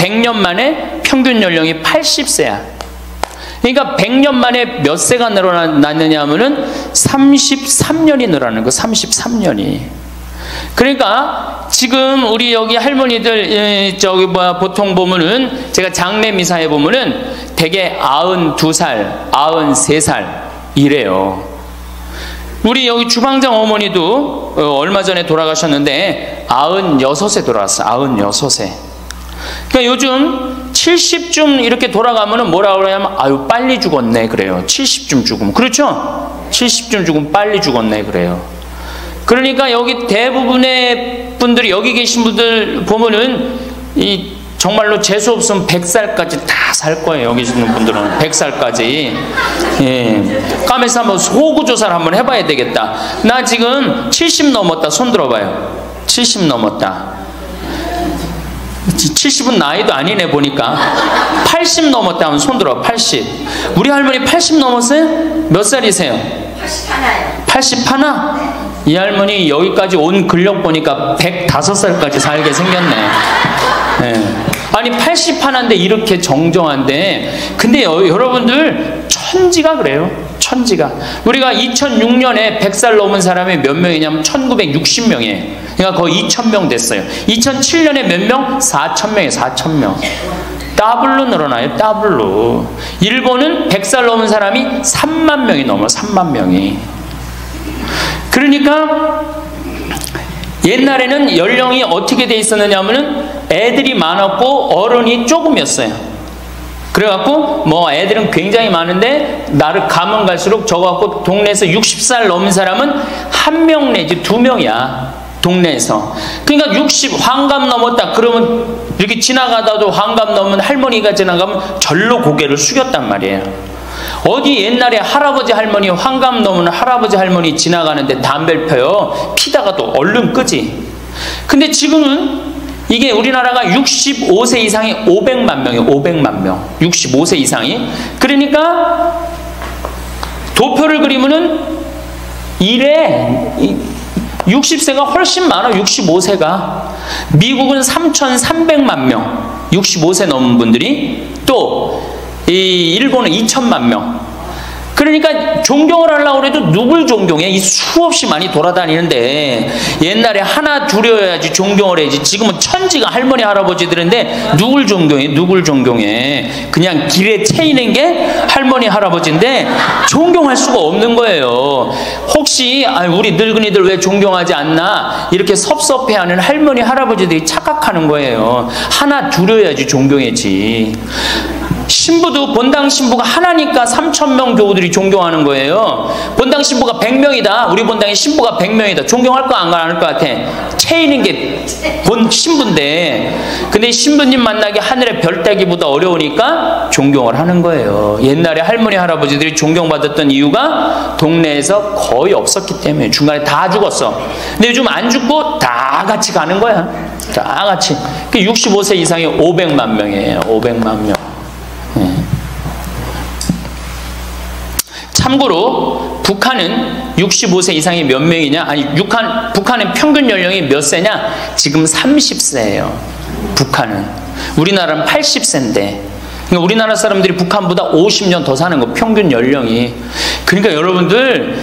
100년 만에 평균 연령이 80세야. 그러니까 100년 만에 몇 세가 늘어났느냐 하면은 33년이 늘어나는 거, 33년이. 그러니까 지금 우리 여기 할머니들 보통 보면은 제가 장례 미사에 보면은 대개 92살, 93살 이래요. 우리 여기 주방장 어머니도 얼마 전에 돌아가셨는데 96세 돌아왔어요. 96세. 그러니까 요즘 70쯤 이렇게 돌아가면은 뭐라 그러냐면 아유 빨리 죽었네 그래요. 70쯤 죽으면. 그렇죠? 70쯤 죽으면 빨리 죽었네 그래요. 그러니까 여기 대부분의 분들이 여기 계신 분들 보면은 이 정말로 재수 없으면 100살까지 다 살 거예요. 여기 있는 분들은 100살까지. 예. 까면서 한번 소구조사를 한번 해봐야 되겠다. 나 지금 70 넘었다. 손 들어봐요. 70 넘었다. 70은 나이도 아니네 보니까. 80 넘었다 하면 손 들어. 80. 우리 할머니 80 넘었어요? 몇 살이세요? 81이요. 81? 이 할머니 여기까지 온 근력 보니까 105살까지 살게 생겼네. 네. 아니 81인데 이렇게 정정한데, 근데 여러분들 천지가 그래요. 천지가. 우리가 2006년에 100살 넘은 사람이 몇 명이냐면 1960명이에요. 그러니까 거의 2000명 됐어요. 2007년에 몇 명? 4000명이에요. 4000명. 더블로 늘어나요. 더블로. 일본은 100살 넘은 사람이 3만 명이 넘어요. 3만 명이. 그러니까 옛날에는 연령이 어떻게 돼 있었느냐 하면은 애들이 많았고 어른이 조금이었어요. 그래갖고 뭐 애들은 굉장히 많은데 나를 가면 갈수록 저거갖고 동네에서 60살 넘은 사람은 1명 내지 2명이야. 동네에서. 그러니까 60 환갑 넘었다 그러면 이렇게 지나가다도 환갑 넘은 할머니가 지나가면 절로 고개를 숙였단 말이에요. 어디 옛날에 할아버지 할머니 환갑 넘은 할아버지 할머니 지나가는데 담배를 펴요. 피다가도 얼른 끄지. 근데 지금은 이게 우리나라가 65세 이상이 500만 명이에요. 500만 명. 65세 이상이. 그러니까 도표를 그리면은 이래 60세가 훨씬 많아. 65세가. 미국은 3,300만 명. 65세 넘은 분들이. 또 이 일본은 2천만 명. 그러니까 존경을 하려고 해도 누굴 존경해? 이 수없이 많이 돌아다니는데 옛날에 하나 둘이어야지 존경을 해야지. 지금은 천지가 할머니 할아버지들인데 누굴 존경해? 누굴 존경해? 그냥 길에 채이는 게 할머니 할아버지인데 존경할 수가 없는 거예요. 혹시 우리 늙은이들 왜 존경하지 않나 이렇게 섭섭해하는 할머니 할아버지들이 착각하는 거예요. 하나 둘이어야지 존경해지. 신부도 본당 신부가 하나니까 3,000명 교우들이 존경하는 거예요. 본당 신부가 100명이다. 우리 본당에 신부가 100명이다. 존경할 거 안 할 것 같아. 채이는 게 본 신부인데, 근데 신부님 만나기 하늘의 별 따기보다 어려우니까 존경을 하는 거예요. 옛날에 할머니 할아버지들이 존경받았던 이유가 동네에서 거의 없었기 때문에. 중간에 다 죽었어. 근데 요즘 안 죽고 다 같이 가는 거야. 다 같이. 65세 이상이 500만 명이에요. 500만 명. 참고로 북한은 65세 이상이 몇 명이냐? 아니 북한은 평균 연령이 몇 세냐? 지금 30세예요. 북한은. 우리나라는 80세인데. 그러니까 우리나라 사람들이 북한보다 50년 더 사는 거, 평균 연령이. 그러니까 여러분들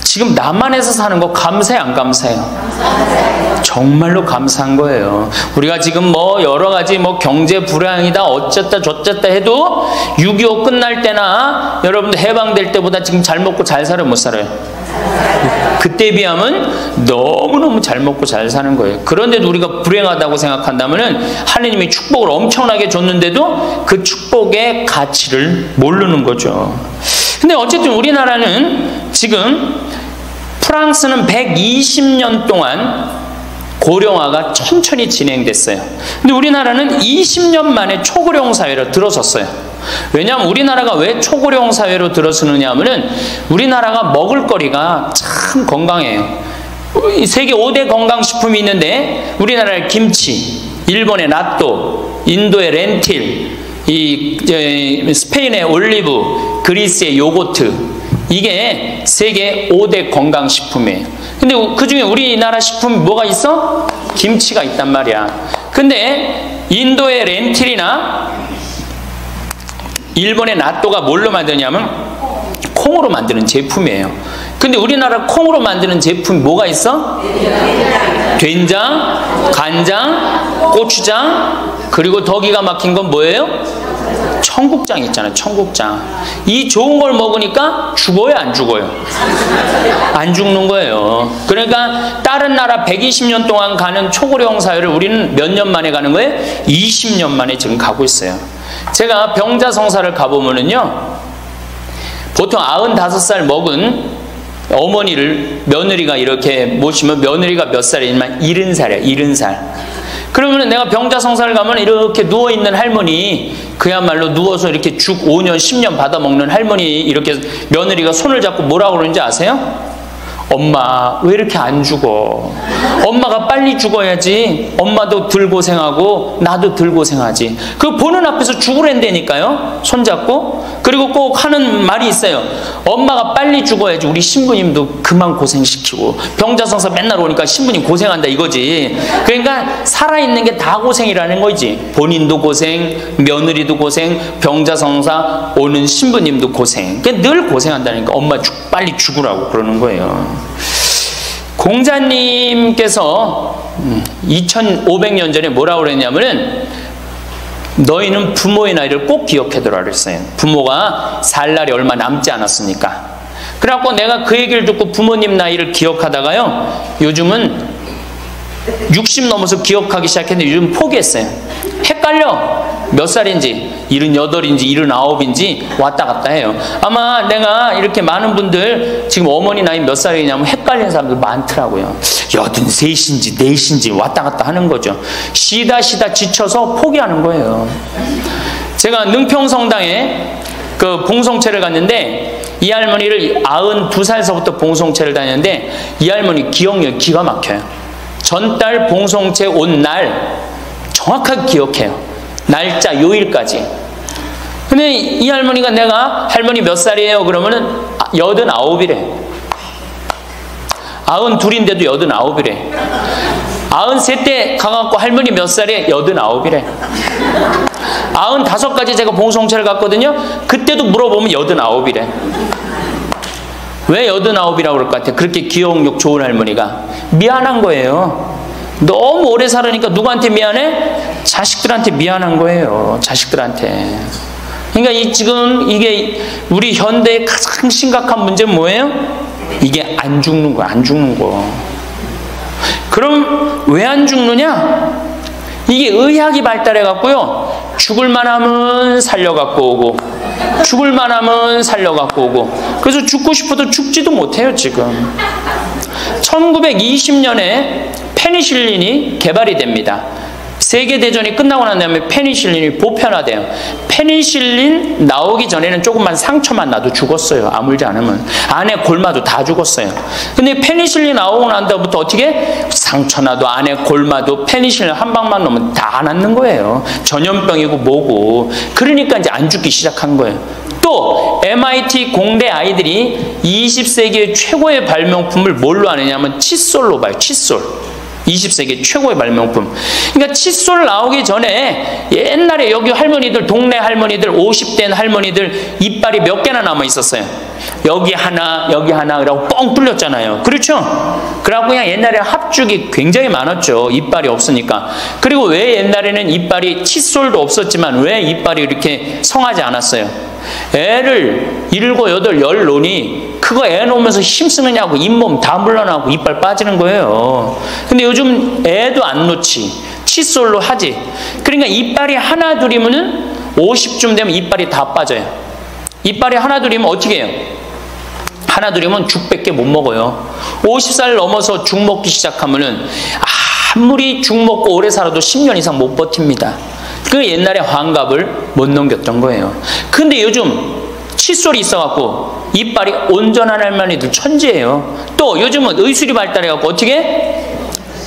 지금 남한에서 사는 거 감사해 안 감사해요? 정말로 감사한 거예요. 우리가 지금 뭐 여러 가지 뭐 경제 불황이다 어쨌다 저쨌다 해도 6.25 끝날 때나 여러분들 해방될 때보다 지금 잘 먹고 잘 살아요? 못 살아요? 그때에 비하면 너무너무 잘 먹고 잘 사는 거예요. 그런데도 우리가 불행하다고 생각한다면 하느님이 축복을 엄청나게 줬는데도 그 축복의 가치를 모르는 거죠. 근데 어쨌든 우리나라는 지금 프랑스는 120년 동안 고령화가 천천히 진행됐어요. 근데 우리나라는 20년 만에 초고령 사회로 들어섰어요. 왜냐하면 우리나라가 왜 초고령 사회로 들어서느냐 하면은 우리나라가 먹을거리가 참 건강해요. 세계 5대 건강식품이 있는데 우리나라의 김치, 일본의 나또, 인도의 렌틸, 스페인의 올리브, 그리스의 요거트, 이게 세계 5대 건강식품이에요. 근데 그 중에 우리나라 식품이 뭐가 있어? 김치가 있단 말이야. 근데 인도의 렌틸이나 일본의 나또가 뭘로 만드냐면 콩으로 만드는 제품이에요. 근데 우리나라 콩으로 만드는 제품이 뭐가 있어? 된장, 간장, 고추장, 그리고 더 기가 막힌 건 뭐예요? 청국장 있잖아요. 청국장. 이 좋은 걸 먹으니까 죽어요, 안 죽어요? 안 죽는 거예요. 그러니까 다른 나라 120년 동안 가는 초고령 사회를 우리는 몇 년 만에 가는 거예요? 20년 만에 지금 가고 있어요. 제가 병자성사를 가보면은요, 보통 95살 먹은 어머니를 며느리가 이렇게 모시면 며느리가 몇 살이냐면 70살이야. 70살. 그러면 내가 병자성사를 가면 이렇게 누워있는 할머니, 그야말로 누워서 이렇게 죽 5년 10년 받아먹는 할머니, 이렇게 며느리가 손을 잡고 뭐라고 그러는지 아세요? 엄마 왜 이렇게 안 죽어? 엄마가 빨리 죽어야지. 엄마도 덜 고생하고 나도 덜 고생하지. 그 보는 앞에서 죽으랜다니까요. 손잡고. 그리고 꼭 하는 말이 있어요. 엄마가 빨리 죽어야지 우리 신부님도 그만 고생시키고. 병자성사 맨날 오니까 신부님 고생한다 이거지. 그러니까 살아있는 게 다 고생이라는 거지. 본인도 고생, 며느리도 고생, 병자성사 오는 신부님도 고생. 그러니까 늘 고생한다니까. 엄마 빨리 죽으라고 그러는 거예요. 공자님께서 2500년 전에 뭐라고 그랬냐면은 너희는 부모의 나이를 꼭 기억해두라 그랬어요. 부모가 살 날이 얼마 남지 않았으니까. 그래갖고 내가 그 얘기를 듣고 부모님 나이를 기억하다가요, 요즘은 60 넘어서 기억하기 시작했는데 요즘 포기했어요. 헷갈려. 몇 살인지 78인지 79인지 왔다 갔다 해요. 아마 내가 이렇게 많은 분들 지금 어머니 나이 몇 살이냐면 헷갈리는 사람들 많더라고요. 83인지 4인지 왔다 갔다 하는 거죠. 쉬다 지쳐서 포기하는 거예요. 제가 능평성당에 그 봉송체를 갔는데 이 할머니를 92살서부터 봉송체를 다녔는데 이 할머니 기억력이 기가 막혀요. 전달 봉송체 온 날 정확하게 기억해요. 날짜 요일까지. 근데 이 할머니가 내가 할머니 몇 살이에요? 그러면은 89이래. 92인데도 89이래. 93때 가갖고 할머니 몇 살이에요? 89이래. 95까지 제가 봉송체를 갔거든요. 그때도 물어보면 89이래. 왜 89이라고 그럴 것 같아요? 그렇게 기억력 좋은 할머니가. 미안한 거예요. 너무 오래 살으니까 누구한테 미안해? 자식들한테 미안한 거예요. 자식들한테. 그러니까 지금 이게 우리 현대의 가장 심각한 문제는 뭐예요? 이게 안 죽는 거야. 안 죽는 거. 그럼 왜 안 죽느냐? 이게 의학이 발달해 갖고요, 죽을 만하면 살려 갖고 오고, 죽을 만하면 살려 갖고 오고, 그래서 죽고 싶어도 죽지도 못해요. 지금 1920년에 페니실린이 개발이 됩니다. 세계대전이 끝나고 난 다음에 페니실린이 보편화돼요. 페니실린 나오기 전에는 조금만 상처만 나도 죽었어요. 아물지 않으면. 안에 골마도 다 죽었어요. 근데 페니실린 나오고 난 다음부터 어떻게? 상처 나도 안에 골마도 페니실린 한 방만 넣으면 다 낫는 거예요. 전염병이고 뭐고. 그러니까 이제 안 죽기 시작한 거예요. 또 MIT 공대 아이들이 20세기의 최고의 발명품을 뭘로 아느냐면 칫솔로 봐요. 칫솔. 20세기 최고의 발명품. 그러니까 칫솔 나오기 전에 옛날에 여기 할머니들, 동네 할머니들, 50된 할머니들 이빨이 몇 개나 남아 있었어요. 여기 하나, 여기 하나, 그러고 뻥 뚫렸잖아요. 그렇죠? 그래갖고 그냥 옛날에 합죽이 굉장히 많았죠. 이빨이 없으니까. 그리고 왜 옛날에는 이빨이, 칫솔도 없었지만 왜 이빨이 이렇게 성하지 않았어요? 애를 7, 8, 10 놓으니 그거 애 놓으면서 힘쓰느냐고 잇몸 다 물러나고 이빨 빠지는 거예요. 근데 요즘 애도 안 놓지. 칫솔로 하지. 그러니까 이빨이 하나 둘이면은 50쯤 되면 이빨이 다 빠져요. 이빨이 하나 둘이면 어떻게 해요? 하나 둘이면 죽밖에 못 먹어요. 50살 넘어서 죽 먹기 시작하면은 아무리 죽 먹고 오래 살아도 10년 이상 못 버팁니다. 그 옛날에 환갑을 못 넘겼던 거예요. 근데 요즘 칫솔이 있어갖고 이빨이 온전한 할머니들 천지예요. 또 요즘은 의술이 발달해갖고 어떻게?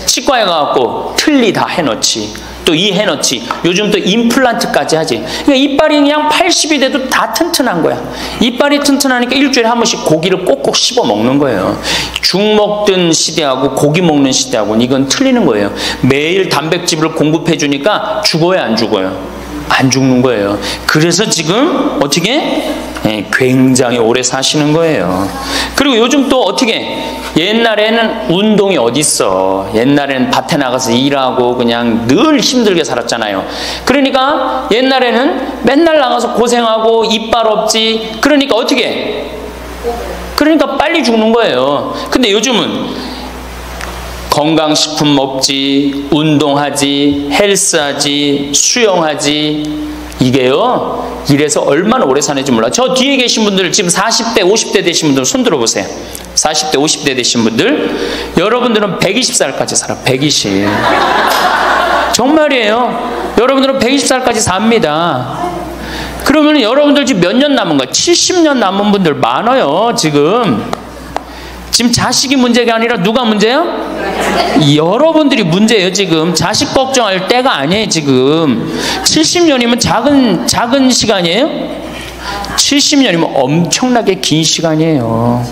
치과에 가갖고 틀니 다 해놓지. 또 이 해놓지. 요즘 또 임플란트까지 하지. 그러니까 이빨이 그냥 80이 돼도 다 튼튼한 거야. 이빨이 튼튼하니까 일주일에 한 번씩 고기를 꼭꼭 씹어 먹는 거예요. 죽 먹던 시대하고 고기 먹는 시대하고는 이건 틀리는 거예요. 매일 단백질을 공급해 주니까 죽어요, 안 죽어요? 안 죽는 거예요. 그래서 지금 어떻게? 굉장히 오래 사시는 거예요. 그리고 요즘 또 어떻게? 옛날에는 운동이 어딨어. 옛날에는 밭에 나가서 일하고 그냥 늘 힘들게 살았잖아요. 그러니까 옛날에는 맨날 나가서 고생하고 이빨 없지. 그러니까 어떻게? 그러니까 빨리 죽는 거예요. 근데 요즘은 건강식품 먹지, 운동하지, 헬스하지, 수영하지. 이게요, 이래서 얼마나 오래 사는지 몰라. 저 뒤에 계신 분들, 지금 40대, 50대 되신 분들 손 들어보세요. 40대, 50대 되신 분들, 여러분들은 120살까지 살아. 120. 정말이에요. 여러분들은 120살까지 삽니다. 그러면 여러분들 지금 몇 년 남은 거야? 70년 남은 분들 많아요, 지금. 지금 자식이 문제가 아니라 누가 문제야? 여러분들이 문제예요, 지금. 자식 걱정할 때가 아니에요, 지금. 70년이면 작은 시간이에요? 70년이면 엄청나게 긴 시간이에요.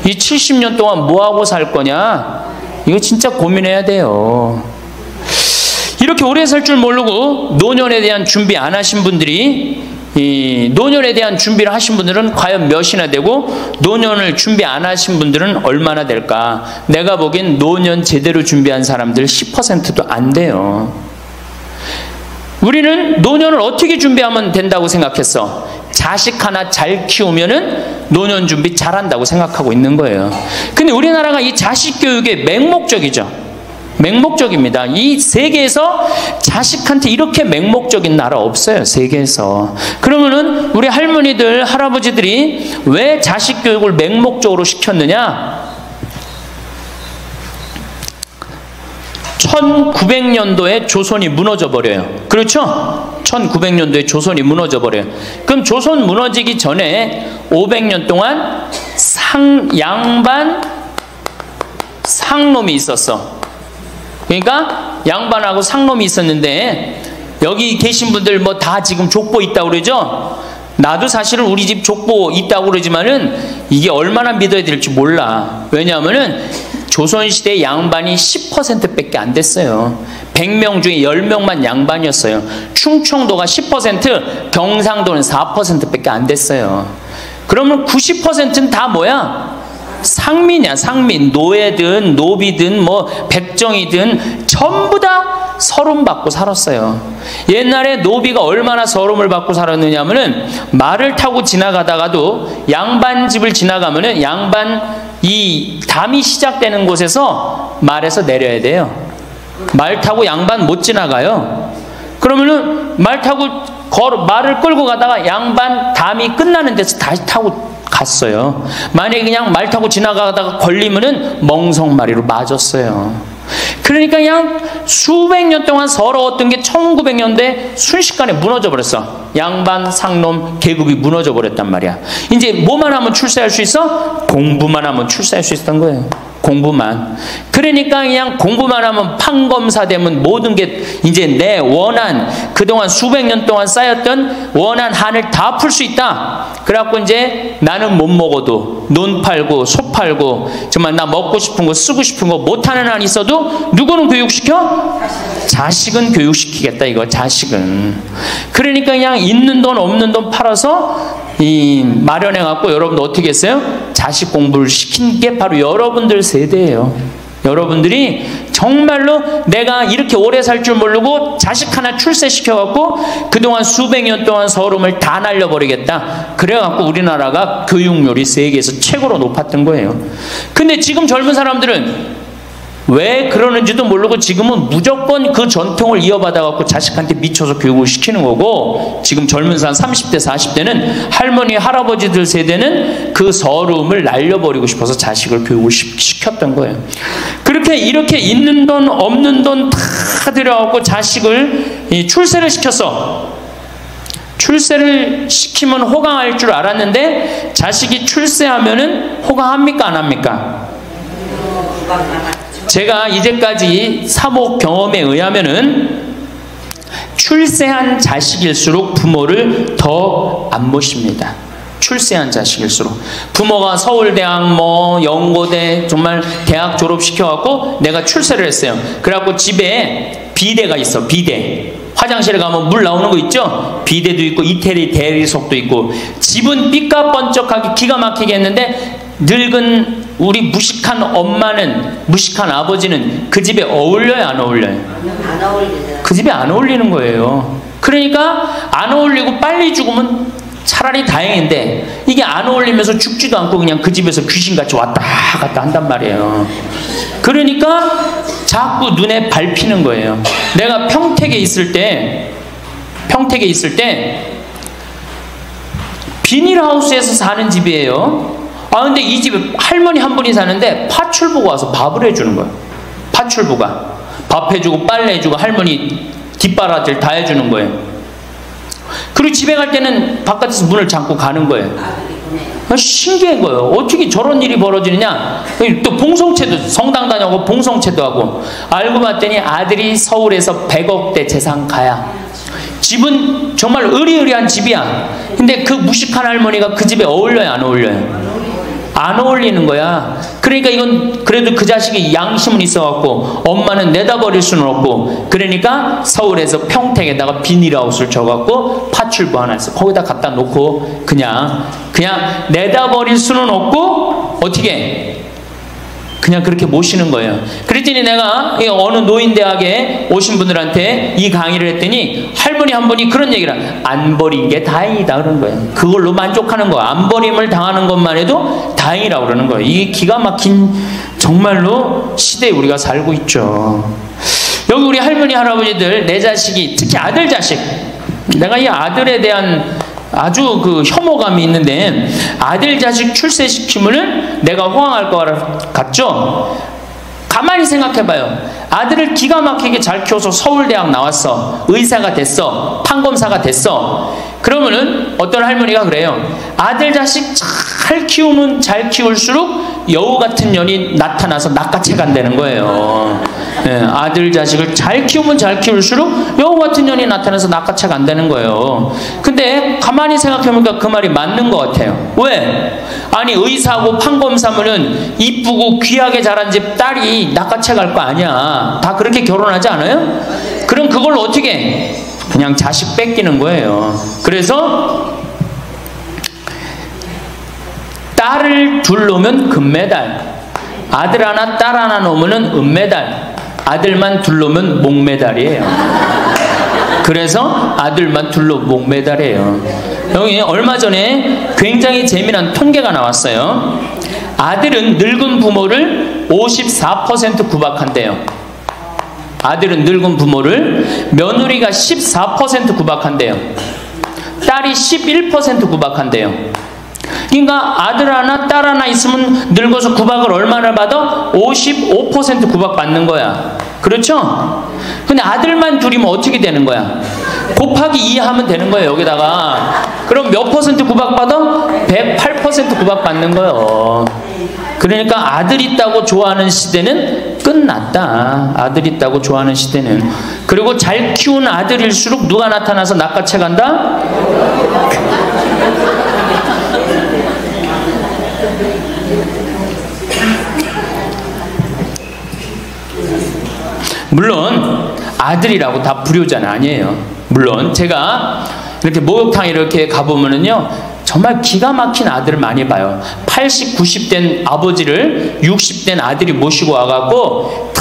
이 70년 동안 뭐하고 살 거냐? 이거 진짜 고민해야 돼요. 이렇게 오래 살 줄 모르고 노년에 대한 준비 안 하신 분들이, 이 노년에 대한 준비를 하신 분들은 과연 몇이나 되고, 노년을 준비 안 하신 분들은 얼마나 될까? 내가 보기엔 노년 제대로 준비한 사람들 10%도 안 돼요. 우리는 노년을 어떻게 준비하면 된다고 생각했어? 자식 하나 잘 키우면은 노년 준비 잘한다고 생각하고 있는 거예요. 근데 우리나라가 이 자식 교육의 맹목적이죠. 맹목적입니다. 이 세계에서 자식한테 이렇게 맹목적인 나라 없어요, 세계에서. 그러면은 우리 할머니들, 할아버지들이 왜 자식 교육을 맹목적으로 시켰느냐? 1900년도에 조선이 무너져 버려요. 그렇죠? 1900년도에 조선이 무너져 버려요. 그럼 조선 무너지기 전에 500년 동안 양반 상놈이 있었어. 그러니까 양반하고 상놈이 있었는데, 여기 계신 분들 뭐 다 지금 족보 있다고 그러죠? 나도 사실은 우리 집 족보 있다고 그러지만은 이게 얼마나 믿어야 될지 몰라. 왜냐하면은 조선시대 양반이 10%밖에 안 됐어요. 100명 중에 10명만 양반이었어요. 충청도가 10%, 경상도는 4%밖에 안 됐어요. 그러면 90%는 다 뭐야? 상민이야, 상민. 노예든 노비든 뭐 백정이든 전부 다 서름 받고 살았어요. 옛날에 노비가 얼마나 서름을 받고 살았느냐 하면은, 말을 타고 지나가다가도 양반 집을 지나가면은 양반 이 담이 시작되는 곳에서 말에서 내려야 돼요. 말 타고 양반 못 지나가요. 그러면은 말 타고 말을 끌고 가다가 양반 담이 끝나는 데서 다시 타고 갔어요. 만약에 그냥 말 타고 지나가다가 걸리면은 멍석마리로 맞았어요. 그러니까 그냥 수백 년 동안 서러웠던 게 1900년대 순식간에 무너져 버렸어. 양반, 상놈, 계급이 무너져 버렸단 말이야. 이제 뭐만 하면 출세할 수 있어? 공부만 하면 출세할 수 있었던 거예요. 공부만. 그러니까 그냥 공부만 하면 판검사 되면 모든 게 이제 내 원한, 그동안 수백 년 동안 쌓였던 원한 한을 다 풀 수 있다. 그래갖고 이제 나는 못 먹어도 논 팔고 소 팔고 정말 나 먹고 싶은 거 쓰고 싶은 거 못하는 한 있어도 누구는 교육시켜? 자식은 교육시키겠다, 이거. 자식은. 그러니까 그냥 있는 돈 없는 돈 팔아서 마련해 갖고 여러분들 어떻게 했어요? 자식 공부를 시킨 게 바로 여러분들 세대예요. 여러분들이 정말로 내가 이렇게 오래 살 줄 모르고 자식 하나 출세시켜 갖고 그동안 수백 년 동안 서름을 다 날려버리겠다. 그래 갖고 우리나라가 교육률이 세계에서 최고로 높았던 거예요. 근데 지금 젊은 사람들은 왜 그러는지도 모르고 지금은 무조건 그 전통을 이어받아 갖고 자식한테 미쳐서 교육을 시키는 거고, 지금 젊은 사람 30대 40대는 할머니 할아버지들 세대는 그 서름을 날려버리고 싶어서 자식을 교육을 시켰던 거예요. 그렇게 이렇게 있는 돈 없는 돈 다 들여갖고 자식을 출세를 시켰어. 출세를 시키면 호강할 줄 알았는데 자식이 출세하면은 호강합니까 안 합니까? 제가 이제까지 사목 경험에 의하면은 출세한 자식일수록 부모를 더 안 모십니다. 출세한 자식일수록. 부모가 서울대학 뭐 연고대 정말 대학 졸업시켜갖고 내가 출세를 했어요. 그래갖고 집에 비데가 있어. 비데. 화장실에 가면 물 나오는 거 있죠? 비데도 있고 이태리 대리석도 있고. 집은 삐까번쩍하게 기가 막히게 했는데 늙은 우리 무식한 엄마는, 무식한 아버지는 그 집에 어울려요, 안 어울려요? 안 어울리죠. 그 집에 안 어울리는 거예요. 그러니까 안 어울리고 빨리 죽으면 차라리 다행인데 이게 안 어울리면서 죽지도 않고 그냥 그 집에서 귀신같이 왔다 갔다 한단 말이에요. 그러니까 자꾸 눈에 밟히는 거예요. 내가 평택에 있을 때 비닐하우스에서 사는 집이에요. 아 근데 이 집에 할머니 한 분이 사는데 파출부가 와서 밥을 해주는 거예요. 파출부가 밥 해주고 빨래 해주고 할머니 뒷바라지를 다 해주는 거예요. 그리고 집에 갈 때는 바깥에서 문을 잠고 가는 거예요. 신기한 거예요. 어떻게 저런 일이 벌어지느냐. 또 봉송체도, 성당 다녀고 봉송체도 하고. 알고 봤더니 아들이 서울에서 100억대 재산 가야. 집은 정말 의리의리한 집이야. 근데 그 무식한 할머니가 그 집에 어울려요, 안 어울려요? 안 어울리는 거야. 그러니까 이건 그래도 그 자식이 양심은 있어갖고 엄마는 내다버릴 수는 없고, 그러니까 서울에서 평택에다가 비닐하우스를 줘갖고 파출부 하나 있어. 거기다 갖다 놓고 그냥 내다버릴 수는 없고 어떻게 그냥 그렇게 모시는 거예요. 그랬더니 내가 어느 노인대학에 오신 분들한테 이 강의를 했더니 할머니 한 분이 그런 얘기를, 안 버린 게 다행이다 그러는 거예요. 그걸로 만족하는 거야. 안 버림을 당하는 것만 해도 다행이라고 그러는 거예요. 이게 기가 막힌 정말로 시대에 우리가 살고 있죠. 여기 우리 할머니 할아버지들 내 자식이, 특히 아들 자식, 내가 이 아들에 대한 아주 그 혐오감이 있는데, 아들 자식 출세시키면은 내가 호황할 것 같죠? 가만히 생각해봐요. 아들을 기가 막히게 잘 키워서 서울대학 나왔어. 의사가 됐어. 판검사가 됐어. 그러면은 어떤 할머니가 그래요. 아들 자식 잘 키우면 잘 키울수록 여우 같은 년이 나타나서 낚아채 간다는 거예요. 네, 아들 자식을 잘 키우면 잘 키울수록 여우 같은 년이 나타나서 낚아채 간다는 거예요. 근데 가만히 생각해보니까 그 말이 맞는 것 같아요. 왜? 아니 의사하고 판검사면은 이쁘고 귀하게 자란 집 딸이 낚아채 갈 거 아니야. 다 그렇게 결혼하지 않아요? 그럼 그걸 어떻게 해? 그냥 자식 뺏기는 거예요. 그래서 딸을 둘 놓으면 금메달, 아들 하나 딸 하나 놓으면 은메달, 아들만 둘 놓으면 목메달이에요. 그래서 아들만 둘 놓으면 목메달이에요. 여기 얼마 전에 굉장히 재미난 통계가 나왔어요. 아들은 늙은 부모를 54% 구박한대요. 아들은 늙은 부모를, 며느리가 14% 구박한대요. 딸이 11% 구박한대요. 그러니까 아들 하나 딸 하나 있으면 늙어서 구박을 얼마나 받아? 55% 구박 받는 거야. 그렇죠? 근데 아들만 둘이면 어떻게 되는 거야? 곱하기 2 하면 되는 거예요. 여기다가. 그럼 몇 퍼센트 구박 받아? 108% 구박 받는 거예요. 그러니까 아들 있다고 좋아하는 시대는 끝났다. 아들 있다고 좋아하는 시대는. 그리고 잘 키운 아들일수록 누가 나타나서 낚아채 간다? 물론 아들이라고 다 불효자는 아니에요. 물론 제가 이렇게 목욕탕 이렇게 가보면은요, 정말 기가 막힌 아들을 많이 봐요. 80, 90된 아버지를 60된 아들이 모시고 와갖고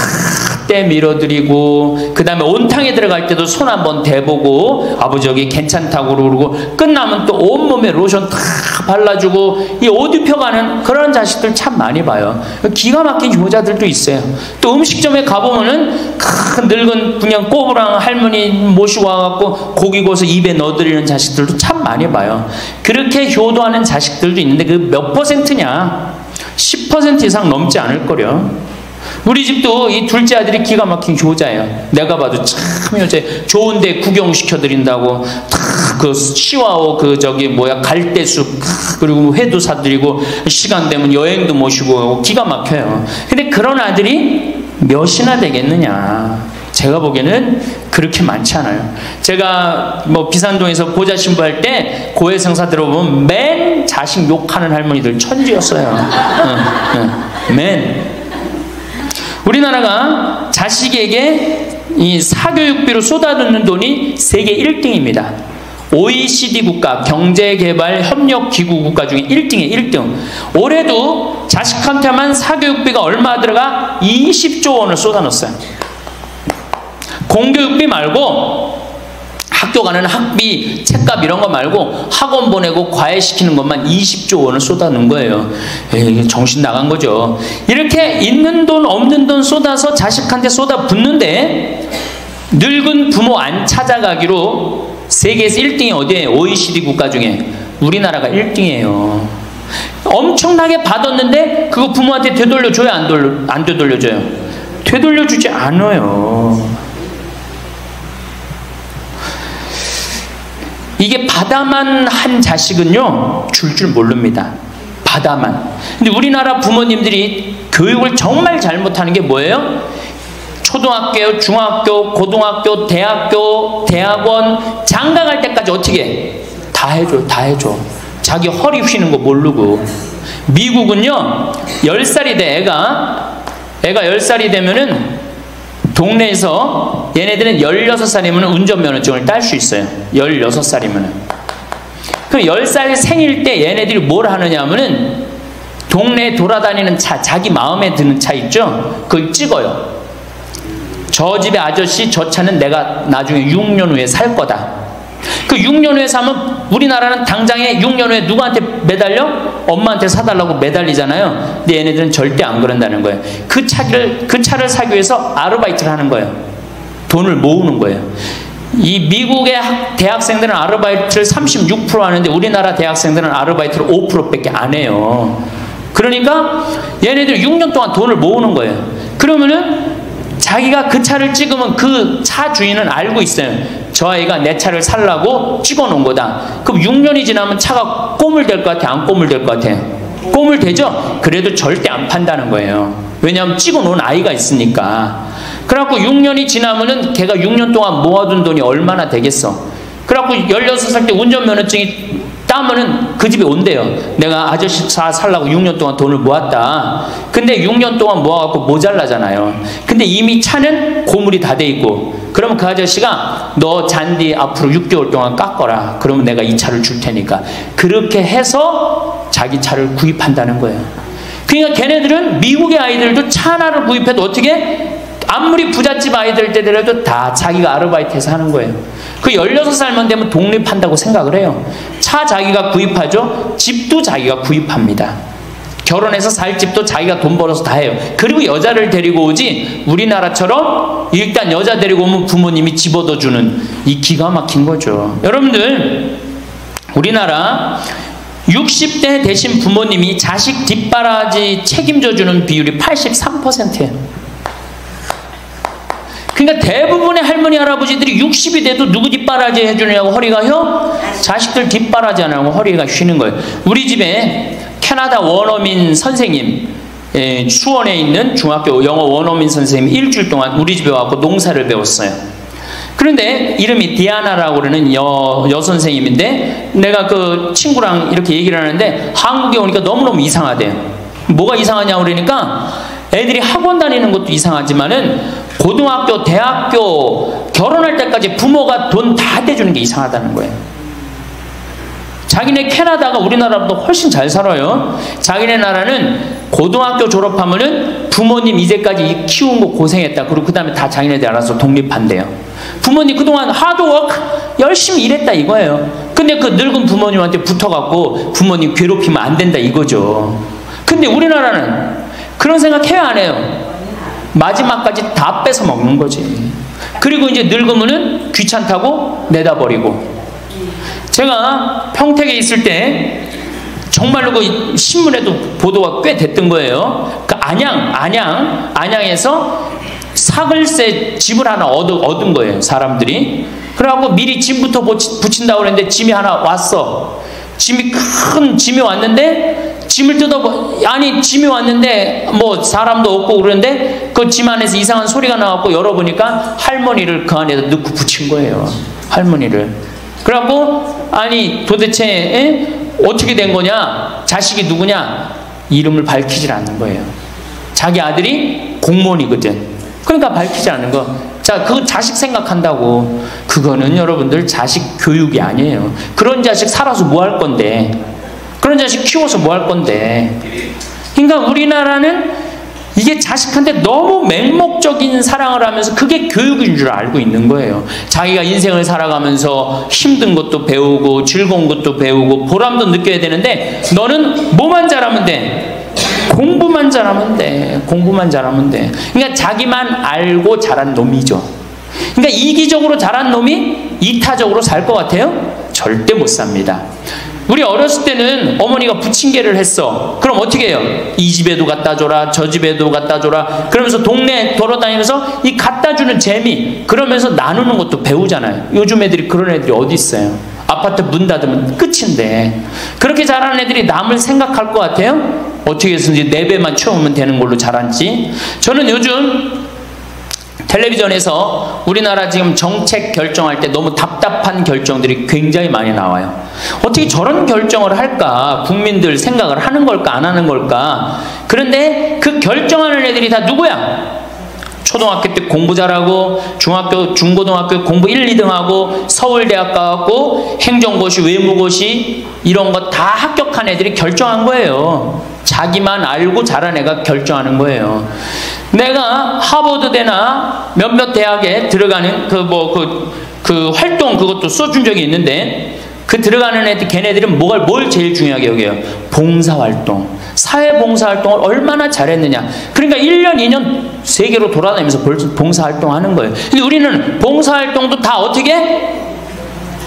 때 밀어드리고, 그 다음에 온탕에 들어갈 때도 손 한번 대보고 아버지 여기 괜찮다고 그러고, 끝나면 또 온몸에 로션 다 발라주고 이 옷 입혀가는 그런 자식들 참 많이 봐요. 기가 막힌 효자들도 있어요. 또 음식점에 가보면은 큰 늙은 그냥 꼬부랑 할머니 모시고 와갖고 고기 구워서 입에 넣어드리는 자식들도 참 많이 봐요. 그렇게 효도하는 자식들도 있는데 그 몇 퍼센트냐? 10% 이상 넘지 않을 거려. 우리 집도 이 둘째 아들이 기가 막힌 효자예요. 내가 봐도 참 효자예요. 좋은데 구경시켜드린다고 그 시와오 그 저기 뭐야 갈대숲 그리고 회도 사드리고 시간 되면 여행도 모시고 기가 막혀요. 근데 그런 아들이 몇이나 되겠느냐? 제가 보기에는 그렇게 많지 않아요. 제가 뭐 비산동에서 보좌 신부할 때 고해성사 들어보면 맨 자식 욕하는 할머니들 천지였어요. 맨. 우리나라가 자식에게 이 사교육비로 쏟아붓는 돈이 세계 1등입니다. OECD 국가, 경제개발협력기구 국가 중에 1등이에요. 1등. 올해도 자식한테만 사교육비가 얼마 들어가? 20조 원을 쏟아넣었어요. 공교육비 말고 학교 가는 학비, 책값 이런 거 말고 학원 보내고 과외시키는 것만 20조 원을 쏟아놓은 거예요. 에이, 정신 나간 거죠. 이렇게 있는 돈 없는 돈 쏟아서 자식한테 쏟아붓는데 늙은 부모 안 찾아가기로 세계에서 1등이 어디예요? OECD 국가 중에 우리나라가 1등이에요. 엄청나게 받았는데 그거 부모한테 되돌려줘요? 안 되돌려줘요? 되돌려주지 않아요. 이게 받아만 한 자식은요 줄 모릅니다. 받아만. 근데 우리나라 부모님들이 교육을 정말 잘못하는 게 뭐예요? 초등학교, 중학교, 고등학교, 대학교, 대학원 장가 갈 때까지 어떻게 해? 다 해줘. 다 해줘. 자기 허리 휘는 거 모르고. 미국은요 10살이 돼. 애가 10살이 되면은 동네에서 얘네들은 16살이면 운전면허증을 딸 수 있어요. 16살이면. 그럼 10살 생일 때 얘네들이 뭘 하느냐 하면은 동네에 돌아다니는 차, 자기 마음에 드는 차 있죠? 그걸 찍어요. 저 집의 아저씨 저 차는 내가 나중에 6년 후에 살 거다. 그 6년 후에 사면 우리나라는 당장에 6년 후에 누구한테 매달려? 엄마한테 사달라고 매달리잖아요. 근데 얘네들은 절대 안 그런다는 거예요. 그 차를 사기 위해서 아르바이트를 하는 거예요. 돈을 모으는 거예요. 이 미국의 대학생들은 아르바이트를 36% 하는데 우리나라 대학생들은 아르바이트를 5%밖에 안 해요. 그러니까 얘네들 6년 동안 돈을 모으는 거예요. 그러면은 자기가 그 차를 찍으면 그 차 주인은 알고 있어요. 저 아이가 내 차를 살라고 찍어놓은 거다. 그럼 6년이 지나면 차가 꼬물될 것 같아? 안 꼬물될 것 같아? 꼬물되죠? 그래도 절대 안 판다는 거예요. 왜냐하면 찍어놓은 아이가 있으니까. 그래갖고 6년이 지나면은 걔가 6년 동안 모아둔 돈이 얼마나 되겠어. 그래갖고 16살 때 운전면허증이 따면은 그 집에 온대요. 내가 아저씨 차 살라고 6년 동안 돈을 모았다. 근데 6년 동안 모아갖고 모자라잖아요. 근데 이미 차는 고물이 다 돼 있고, 그러면 그 아저씨가 너 잔디 앞으로 6개월 동안 깎거라. 그러면 내가 이 차를 줄 테니까. 그렇게 해서 자기 차를 구입한다는 거예요. 그러니까 걔네들은 미국의 아이들도 차 하나를 구입해도 어떻게? 아무리 부잣집 아이들 때더라도 다 자기가 아르바이트해서 하는 거예요. 그 16살만 되면 독립한다고 생각을 해요. 차 자기가 구입하죠. 집도 자기가 구입합니다. 결혼해서 살 집도 자기가 돈 벌어서 다 해요. 그리고 여자를 데리고 오지 우리나라처럼 일단 여자 데리고 오면 부모님이 집 얻어주는 이 기가 막힌 거죠. 여러분들 우리나라 60대 되신 부모님이 자식 뒷바라지 책임져주는 비율이 83%예요. 그러니까 대부분의 할머니 할아버지들이 60이 돼도 누구 뒷바라지 해주느냐고 허리가 휘어? 자식들 뒷바라지 안 하고 허리가 쉬는 거예요. 우리 집에 캐나다 원어민 선생님, 수원에 있는 중학교 영어 원어민 선생님이 일주일 동안 우리 집에 와서 농사를 배웠어요. 그런데 이름이 디아나라고 그러는 여선생님인데 내가 그 친구랑 이렇게 얘기를 하는데 한국에 오니까 너무너무 이상하대요. 뭐가 이상하냐고 그러니까 애들이 학원 다니는 것도 이상하지만은 고등학교, 대학교 결혼할 때까지 부모가 돈 다 대주는 게 이상하다는 거예요. 자기네 캐나다가 우리나라보다 훨씬 잘 살아요. 자기네 나라는 고등학교 졸업하면은 부모님 이제까지 키운 거 고생했다. 그리고 그 다음에 다 자기네들 알아서 독립한대요. 부모님 그동안 하드워크 열심히 일했다 이거예요. 근데 그 늙은 부모님한테 붙어갖고 부모님 괴롭히면 안 된다 이거죠. 근데 우리나라는 그런 생각 해야 안 해요. 마지막까지 다 뺏어 먹는 거지. 그리고 이제 늙으면은 귀찮다고 내다버리고. 제가 평택에 있을 때 정말로 그 신문에도 보도가 꽤 됐던 거예요. 그 안양에서 사글세 집을 하나 얻은 거예요, 사람들이. 그래갖고 미리 짐부터 붙인다고 그랬는데 짐이 하나 왔어. 큰 짐이 왔는데 짐을 짐이 왔는데 뭐 사람도 없고 그러는데 그 집 안에서 이상한 소리가 나갖고 열어보니까 할머니를 그 안에다 넣고 붙인 거예요. 할머니를. 그래갖고 아니 도대체 어떻게 된 거냐? 자식이 누구냐? 이름을 밝히질 않는 거예요. 자기 아들이 공무원이거든. 그러니까 밝히지 않는 거. 자, 그 자식 생각한다고. 그거는 여러분들 자식 교육이 아니에요. 그런 자식 살아서 뭐 할 건데. 그런 자식 키워서 뭐 할 건데. 그러니까 우리나라는 이게 자식한테 너무 맹목적인 사랑을 하면서 그게 교육인 줄 알고 있는 거예요. 자기가 인생을 살아가면서 힘든 것도 배우고 즐거운 것도 배우고 보람도 느껴야 되는데 너는 뭐만 잘하면 돼? 공부만 잘하면 돼. 공부만 잘하면 돼. 그러니까 자기만 알고 자란 놈이죠. 그러니까 이기적으로 자란 놈이 이타적으로 살 것 같아요? 절대 못 삽니다. 우리 어렸을 때는 어머니가 부침개를 했어. 그럼 어떻게 해요? 이 집에도 갖다 줘라, 저 집에도 갖다 줘라. 그러면서 동네 돌아다니면서 이 갖다 주는 재미, 그러면서 나누는 것도 배우잖아요. 요즘 애들이 그런 애들이 어디 있어요? 아파트 문 닫으면 끝인데. 그렇게 자라는 애들이 남을 생각할 것 같아요? 어떻게 해서든지 4배만 채우면 되는 걸로 자랐지. 저는 요즘 텔레비전에서 우리나라 지금 정책 결정할 때 너무 답답한 결정들이 굉장히 많이 나와요. 어떻게 저런 결정을 할까? 국민들 생각을 하는 걸까? 안 하는 걸까? 그런데 그 결정하는 애들이 다 누구야? 초등학교 때 공부 잘하고 중학교, 중고등학교 공부 1, 2등 하고 서울대학 가고 행정고시, 외무고시 이런 거 다 합격한 애들이 결정한 거예요. 자기만 알고 자란 애가 결정하는 거예요. 내가 하버드대나 몇몇 대학에 들어가는 그 활동 그것도 써준 적이 있는데 그 들어가는 애들 걔네들은 뭘 제일 중요하게 여겨요? 봉사활동. 사회봉사활동을 얼마나 잘했느냐. 그러니까 1년, 2년 세계로 돌아다니면서 봉사활동하는 거예요. 근데 우리는 봉사활동도 다 어떻게?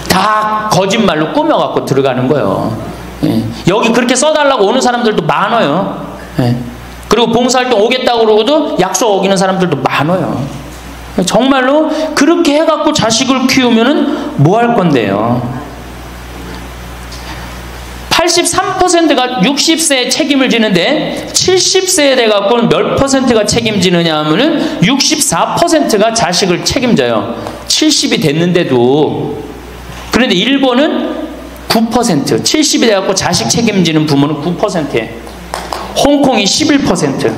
다 거짓말로 꾸며갖고 들어가는 거예요. 예. 여기 그렇게 써달라고 오는 사람들도 많아요. 예. 그리고 봉사활동 오겠다고 그러고도 약속 어기는 사람들도 많아요. 정말로 그렇게 해갖고 자식을 키우면은 뭐 할 건데요? 83%가 60세에 책임을 지는데 70세에 돼갖고는 몇 퍼센트가 책임지느냐 하면은 64%가 자식을 책임져요. 70이 됐는데도. 그런데 일본은 9%, 70이 돼갖고 자식 책임지는 부모는 9%예요. 홍콩이 11%.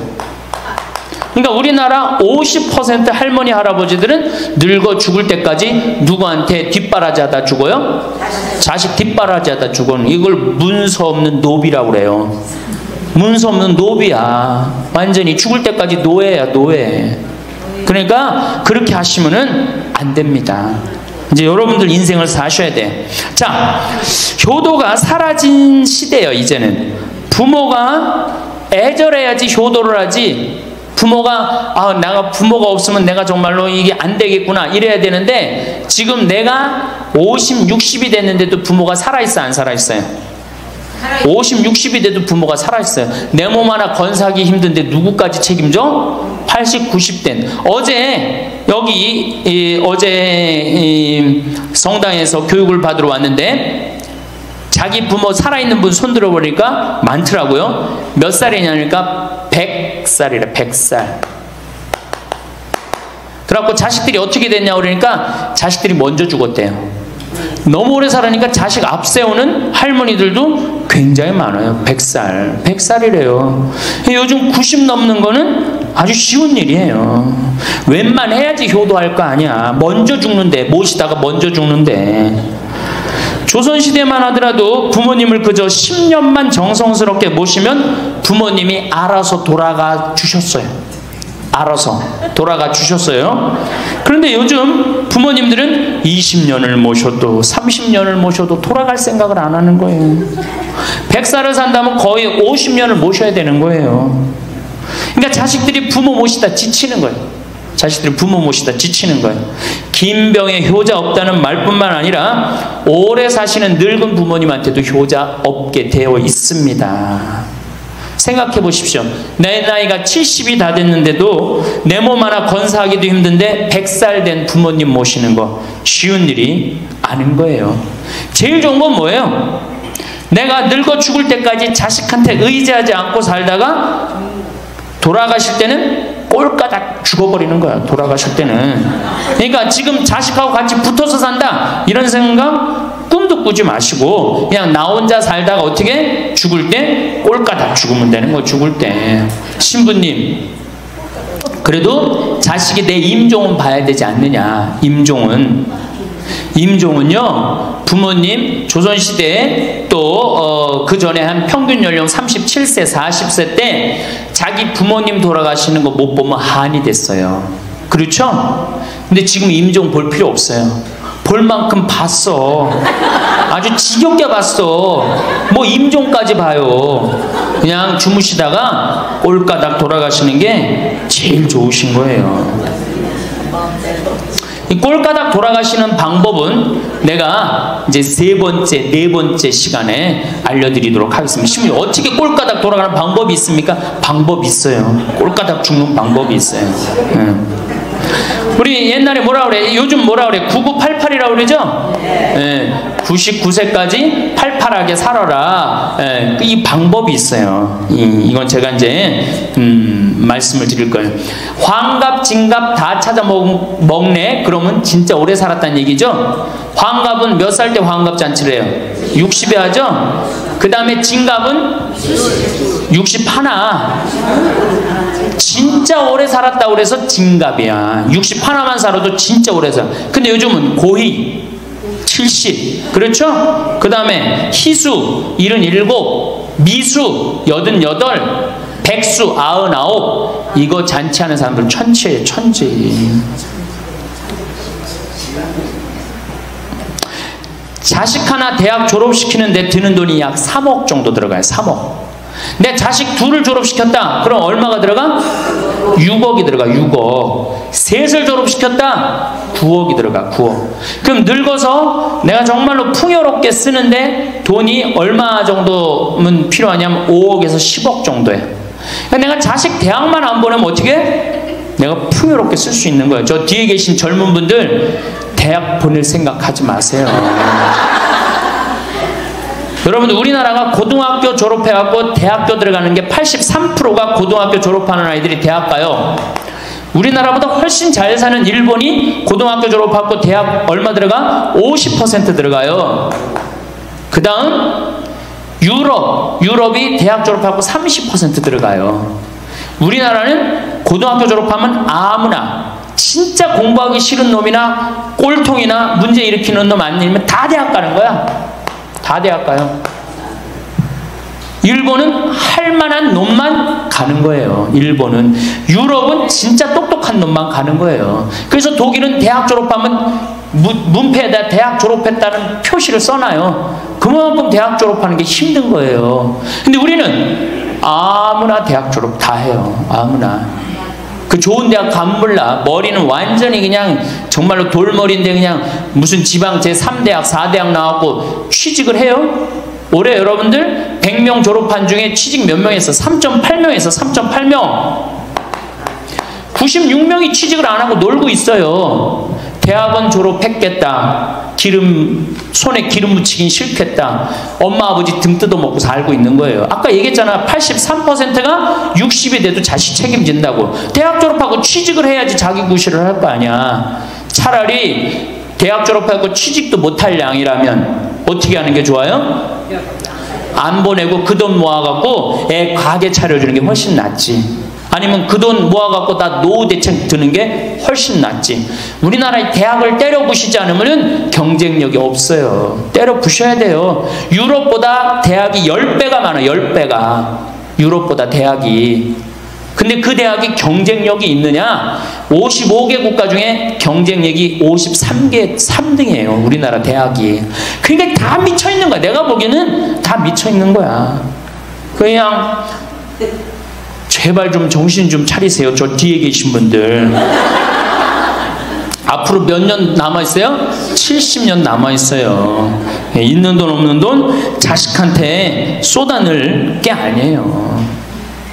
그러니까 우리나라 50% 할머니 할아버지들은 늙어 죽을 때까지 누구한테 뒷바라지하다 죽어요? 자식 뒷바라지하다 죽어는 이걸 문서 없는 노비라고 그래요. 문서 없는 노비야. 완전히 죽을 때까지 노예야, 노예. 그러니까 그렇게 하시면은 안 됩니다. 이제 여러분들 인생을 사셔야 돼. 자, 효도가 사라진 시대예요. 이제는 부모가 애절해야지 효도를 하지. 부모가 내가 부모가 없으면 내가 정말로 이게 안 되겠구나 이래야 되는데 지금 내가 50, 60이 됐는데도 부모가 살아있어 안 살아있어요? 50, 60이 돼도 부모가 살아있어요. 내 몸 하나 건사하기 힘든데 누구까지 책임져? 80, 90된 어제 여기 어제 성당에서 교육을 받으러 왔는데 자기 부모 살아있는 분 손 들어보니까 많더라고요. 몇 살이냐니까 100살이래. 100살. 그래갖고 자식들이 어떻게 됐냐 그러니까 자식들이 먼저 죽었대요. 너무 오래 살으니까 자식 앞세우는 할머니들도 굉장히 많아요. 100살. 100살이래요. 요즘 90 넘는 거는 아주 쉬운 일이에요. 웬만해야지 효도할 거 아니야. 먼저 죽는데, 모시다가 먼저 죽는데. 조선시대만 하더라도 부모님을 그저 10년만 정성스럽게 모시면 부모님이 알아서 돌아가 주셨어요. 알아서 돌아가 주셨어요. 그런데 요즘 부모님들은 20년을 모셔도 30년을 모셔도 돌아갈 생각을 안 하는 거예요. 100살을 산다면 거의 50년을 모셔야 되는 거예요. 그러니까 자식들이 부모 모시다 지치는 거예요. 자식들이 부모 모시다 지치는 거예요. 긴병에 효자 없다는 말뿐만 아니라 오래 사시는 늙은 부모님한테도 효자 없게 되어 있습니다. 생각해 보십시오. 내 나이가 70이 다 됐는데도 내 몸 하나 건사하기도 힘든데 100살 된 부모님 모시는 거 쉬운 일이 아닌 거예요. 제일 좋은 건 뭐예요? 내가 늙어 죽을 때까지 자식한테 의지하지 않고 살다가 돌아가실 때는 꼴까닥 죽어버리는 거야, 돌아가실 때는. 그러니까 지금 자식하고 같이 붙어서 산다 이런 생각 꿈도 꾸지 마시고 그냥 나 혼자 살다가 어떻게 죽을 때 꼴까닥 죽으면 되는 거야. 죽을 때. 신부님, 그래도 자식이 내 임종은 봐야 되지 않느냐. 임종은요, 부모님 조선시대에 또 그 전에 한 평균 연령 37세 40세 때 자기 부모님 돌아가시는 거 못 보면 한이 됐어요. 그렇죠? 근데 지금 임종 볼 필요 없어요. 볼 만큼 봤어. 아주 지겹게 봤어. 뭐 임종까지 봐요. 그냥 주무시다가 꼴까닥 돌아가시는 게 제일 좋으신 거예요. 이 꼴까닥 돌아가시는 방법은 내가 이제 네 번째 시간에 알려드리도록 하겠습니다. 심지어 어떻게 꼴까닥 돌아가는 방법이 있습니까? 방법이 있어요. 꼴까닥 죽는 방법이 있어요. 우리 옛날에 뭐라 그래? 요즘 뭐라 그래? 9988이라고 그러죠? 99세까지 팔팔하게 살아라. 이 방법이 있어요. 이건 제가 이제 말씀을 드릴 거예요. 환갑, 진갑 다 찾아 먹네. 그러면 진짜 오래 살았다는 얘기죠. 환갑은 몇 살 때 환갑 잔치를 해요? 60에 하죠. 그 다음에 진갑은 61. 진짜 오래 살았다고 그래서 진갑이야. 61만 살아도 진짜 오래 살아. 근데 요즘은 고희 70, 그렇죠? 그 다음에 희수 77, 미수 88, 백수 99. 이거 잔치하는 사람들 천치예요. 천치. 자식 하나 대학 졸업시키는데 드는 돈이 약 3억 정도 들어가요. 3억. 내 자식 둘을 졸업시켰다. 그럼 얼마가 들어가? 6억이 들어가. 6억. 셋을 졸업시켰다. 9억이 들어가. 9억. 그럼 늙어서 내가 정말로 풍요롭게 쓰는데 돈이 얼마 정도면 필요하냐면 5억에서 10억 정도예요. 그러니까 내가 자식 대학만 안 보내면 어떻게? 내가 풍요롭게 쓸 수 있는 거예요. 저 뒤에 계신 젊은 분들 대학 보낼 생각하지 마세요. 여러분들, 우리나라가 고등학교 졸업해갖고 대학교 들어가는 게 83%가 고등학교 졸업하는 아이들이 대학 가요. 우리나라보다 훨씬 잘 사는 일본이 고등학교 졸업하고 대학 얼마 들어가? 50% 들어가요. 그 다음 유럽이 대학 졸업하고 30% 들어가요. 우리나라는 고등학교 졸업하면 아무나 진짜 공부하기 싫은 놈이나 꼴통이나 문제 일으키는 놈 아니면 다 대학 가는 거야. 다 대학 가요. 일본은 할 만한 놈만 가는 거예요. 일본은. 유럽은 진짜 똑똑한 놈만 가는 거예요. 그래서 독일은 대학 졸업하면 문패에다 대학 졸업했다는 표시를 써놔요. 그만큼 대학 졸업하는 게 힘든 거예요. 근데 우리는 아무나 대학 졸업 다 해요. 아무나. 그 좋은 대학 가면 몰라. 머리는 완전히 그냥 정말로 돌머리인데 그냥 무슨 지방 제3대학 4대학 나왔고 취직을 해요. 올해 여러분들 100명 졸업한 중에 취직 몇 명 했어? 3.8명에서 3.8명. 96명이 취직을 안 하고 놀고 있어요. 대학원 졸업했겠다. 손에 기름 묻히긴 싫겠다. 엄마 아버지 등 뜯어먹고 살고 있는 거예요. 아까 얘기했잖아. 83%가 60이 돼도 자식 책임진다고. 대학 졸업하고 취직을 해야지 자기 구실을 할 거 아니야. 차라리 대학 졸업하고 취직도 못할 양이라면 어떻게 하는 게 좋아요? 안 보내고 그 돈 모아갖고 애 가게 차려주는 게 훨씬 낫지. 아니면 그 돈 모아갖고 다 노후 대책 드는 게 훨씬 낫지. 우리나라의 대학을 때려 부시지 않으면 경쟁력이 없어요. 때려 부셔야 돼요. 유럽보다 대학이 10배가 많아요. 10배가. 유럽보다 대학이. 근데 그 대학이 경쟁력이 있느냐? 55개 국가 중에 경쟁력이 53개 3등이에요. 우리나라 대학이. 그러니까 다 미쳐있는 거야. 내가 보기에는 다 미쳐있는 거야. 그냥 제발 좀 정신 좀 차리세요. 저 뒤에 계신 분들. 앞으로 몇 년 남아있어요? 70년 남아있어요. 있는 돈 없는 돈 자식한테 쏟아낼 게 아니에요.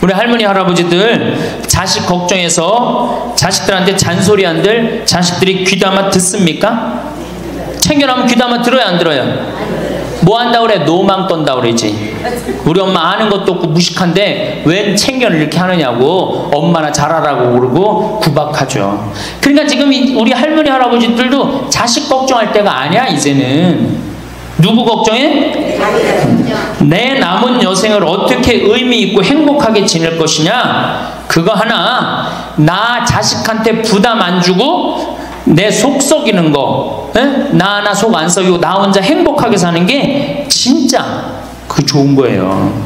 우리 할머니 할아버지들 자식 걱정해서 자식들한테 잔소리한들 자식들이 귀담아 듣습니까? 챙겨나면 귀담아 들어야 안 들어요? 뭐 한다고 그래? 노망 떤다 그러지. 우리 엄마 아는 것도 없고 무식한데 웬 챙겨를 이렇게 하느냐고 엄마나 잘하라고 그러고 구박하죠. 그러니까 지금 우리 할머니 할아버지들도 자식 걱정할 때가 아니야. 이제는 누구 걱정해? 내 남은 여생을 어떻게 의미 있고 행복하게 지낼 것이냐, 그거 하나. 나 자식한테 부담 안 주고 내 속 썩이는 거, 나 하나 속 안 썩이고 나 혼자 행복하게 사는 게 진짜 그 좋은 거예요.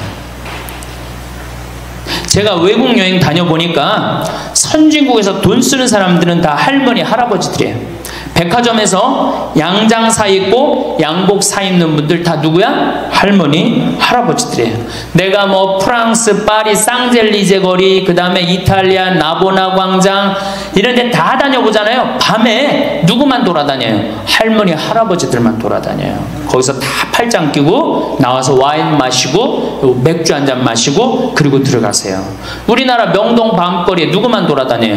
제가 외국 여행 다녀보니까 선진국에서 돈 쓰는 사람들은 다 할머니 할아버지들이에요. 백화점에서 양장 사 입고 양복 사 입는 분들 다 누구야? 할머니 할아버지들이에요. 내가 뭐 프랑스 파리 쌍젤리제 거리, 그 다음에 이탈리아 나보나 광장 이런 데 다 다녀보잖아요. 밤에 누구만 돌아다녀요? 할머니 할아버지들만 돌아다녀요. 거기서 다 팔짱 끼고 나와서 와인 마시고 맥주 한잔 마시고 그리고 들어가세요. 우리나라 명동 밤거리에 누구만 돌아다녀요?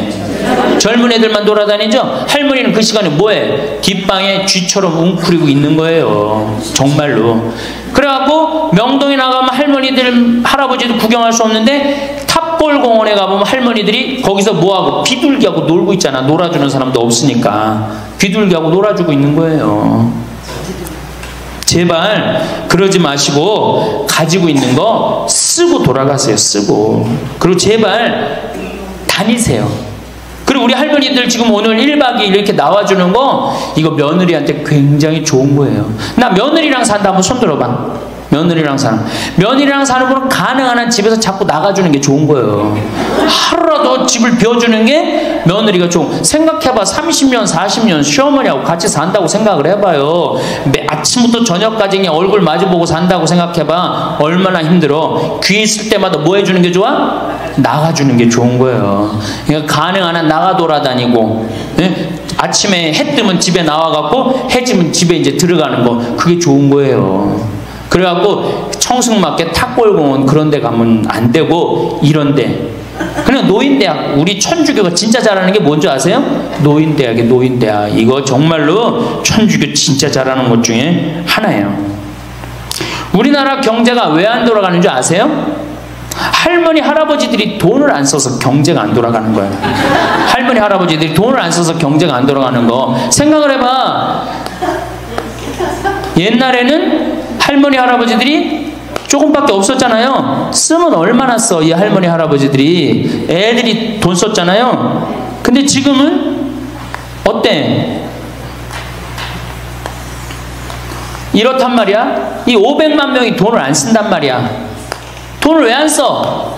젊은 애들만 돌아다니죠? 할머니는 그 시간에 뭐해? 뒷방에 쥐처럼 웅크리고 있는 거예요. 정말로. 그래갖고 명동에 나가면 할머니들 할아버지도 구경할 수 없는데 탑골공원에 가보면 할머니들이 거기서 뭐하고 비둘기하고 놀고 있잖아. 놀아주는 사람도 없으니까 비둘기하고 놀아주고 있는 거예요. 제발 그러지 마시고 가지고 있는 거 쓰고 돌아가세요. 쓰고. 그리고 제발 다니세요. 그리고 우리 할머니들 지금 오늘 1박 2일 이렇게 나와주는 거 이거 며느리한테 굉장히 좋은 거예요. 나 며느리랑 산다 한번 손 들어봐. 며느리랑 사는 분은 가능한 한 집에서 자꾸 나가주는 게 좋은 거예요. 하루라도 집을 비워주는 게 며느리가 좋은. 생각해봐. 30년 40년 시어머니하고 같이 산다고 생각을 해봐요. 아침부터 저녁까지 그냥 얼굴 마주보고 산다고 생각해봐. 얼마나 힘들어. 귀 있을 때마다 뭐 해주는 게 좋아? 나가주는 게 좋은 거예요. 그러니까 가능한 한 나가 돌아다니고, 예? 아침에 해 뜨면 집에 나와갖고 해 지면 집에 이제 들어가는 거, 그게 좋은 거예요. 그래갖고 청승맞게 탑골공원 그런 데 가면 안 되고 이런 데. 그냥 노인대학. 우리 천주교가 진짜 잘하는 게 뭔지 아세요? 노인대학이에요. 노인대학. 이거 정말로 천주교 진짜 잘하는 것 중에 하나예요. 우리나라 경제가 왜 안 돌아가는 줄 아세요? 할머니 할아버지들이 돈을 안 써서 경제가 안 돌아가는 거예요. 할머니 할아버지들이 돈을 안 써서 경제가 안 돌아가는 거 생각을 해봐. 옛날에는 할머니 할아버지들이 조금밖에 없었잖아요. 쓰면 얼마나 써, 이 할머니 할아버지들이. 애들이 돈 썼잖아요. 근데 지금은 어때? 이렇단 말이야. 이 500만 명이 돈을 안 쓴단 말이야. 돈을 왜 안 써?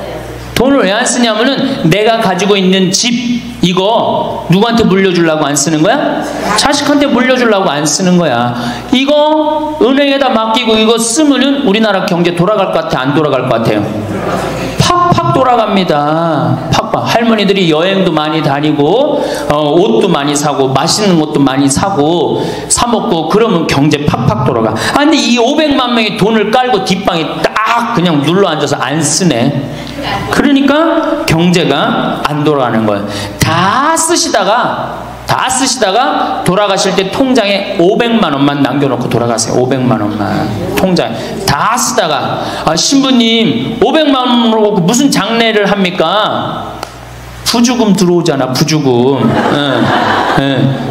돈을 왜 안 쓰냐면은 내가 가지고 있는 집 이거 누구한테 물려주려고 안 쓰는 거야? 자식한테 물려주려고 안 쓰는 거야. 이거 은행에다 맡기고 이거 쓰면은 우리나라 경제 돌아갈 것 같아? 안 돌아갈 것 같아요? 팍팍 돌아갑니다. 팍팍. 할머니들이 여행도 많이 다니고 옷도 많이 사고 맛있는 것도 많이 사고 사 먹고 그러면 경제 팍팍 돌아가. 아 근데 이 500만 명이 돈을 깔고 뒷방에 딱 그냥 눌러 앉아서 안 쓰네. 그러니까 경제가 안 돌아가는 거예요. 다 쓰시다가 돌아가실 때 통장에 500만 원만 남겨놓고 돌아가세요. 500만 원만 통장에. 다 쓰다가 신부님 500만 원으로 무슨 장례를 합니까? 부주금 들어오잖아. 부주금.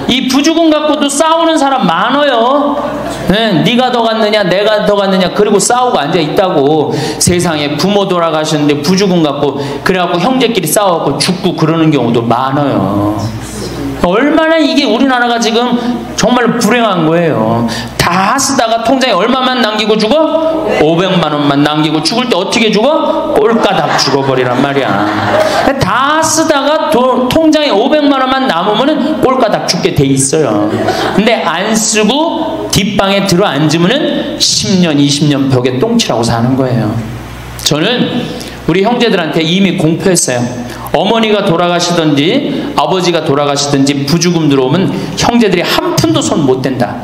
이 부주금 갖고도 싸우는 사람 많아요. 네가 더 갔느냐 내가 더 갔느냐 그리고 싸우고 앉아있다고. 세상에 부모 돌아가셨는데 부주금 갖고 그래갖고 형제끼리 싸워갖고 죽고 그러는 경우도 많아요. 얼마나 이게 우리나라가 지금 정말 불행한 거예요. 다 쓰다가 통장에 얼마만 남기고 죽어? 500만 원만 남기고 죽을 때 어떻게 죽어? 꼴까닥 죽어버리란 말이야. 다 쓰다가 통장에 500만 원만 남으면 꼴까닥 죽게 돼 있어요. 근데 안 쓰고 뒷방에 들어 앉으면 10년 20년 벽에 똥치라고 사는 거예요. 저는 우리 형제들한테 이미 공표했어요. 어머니가 돌아가시든지 아버지가 돌아가시든지 부주금 들어오면 형제들이 한 푼도 손 못 댄다.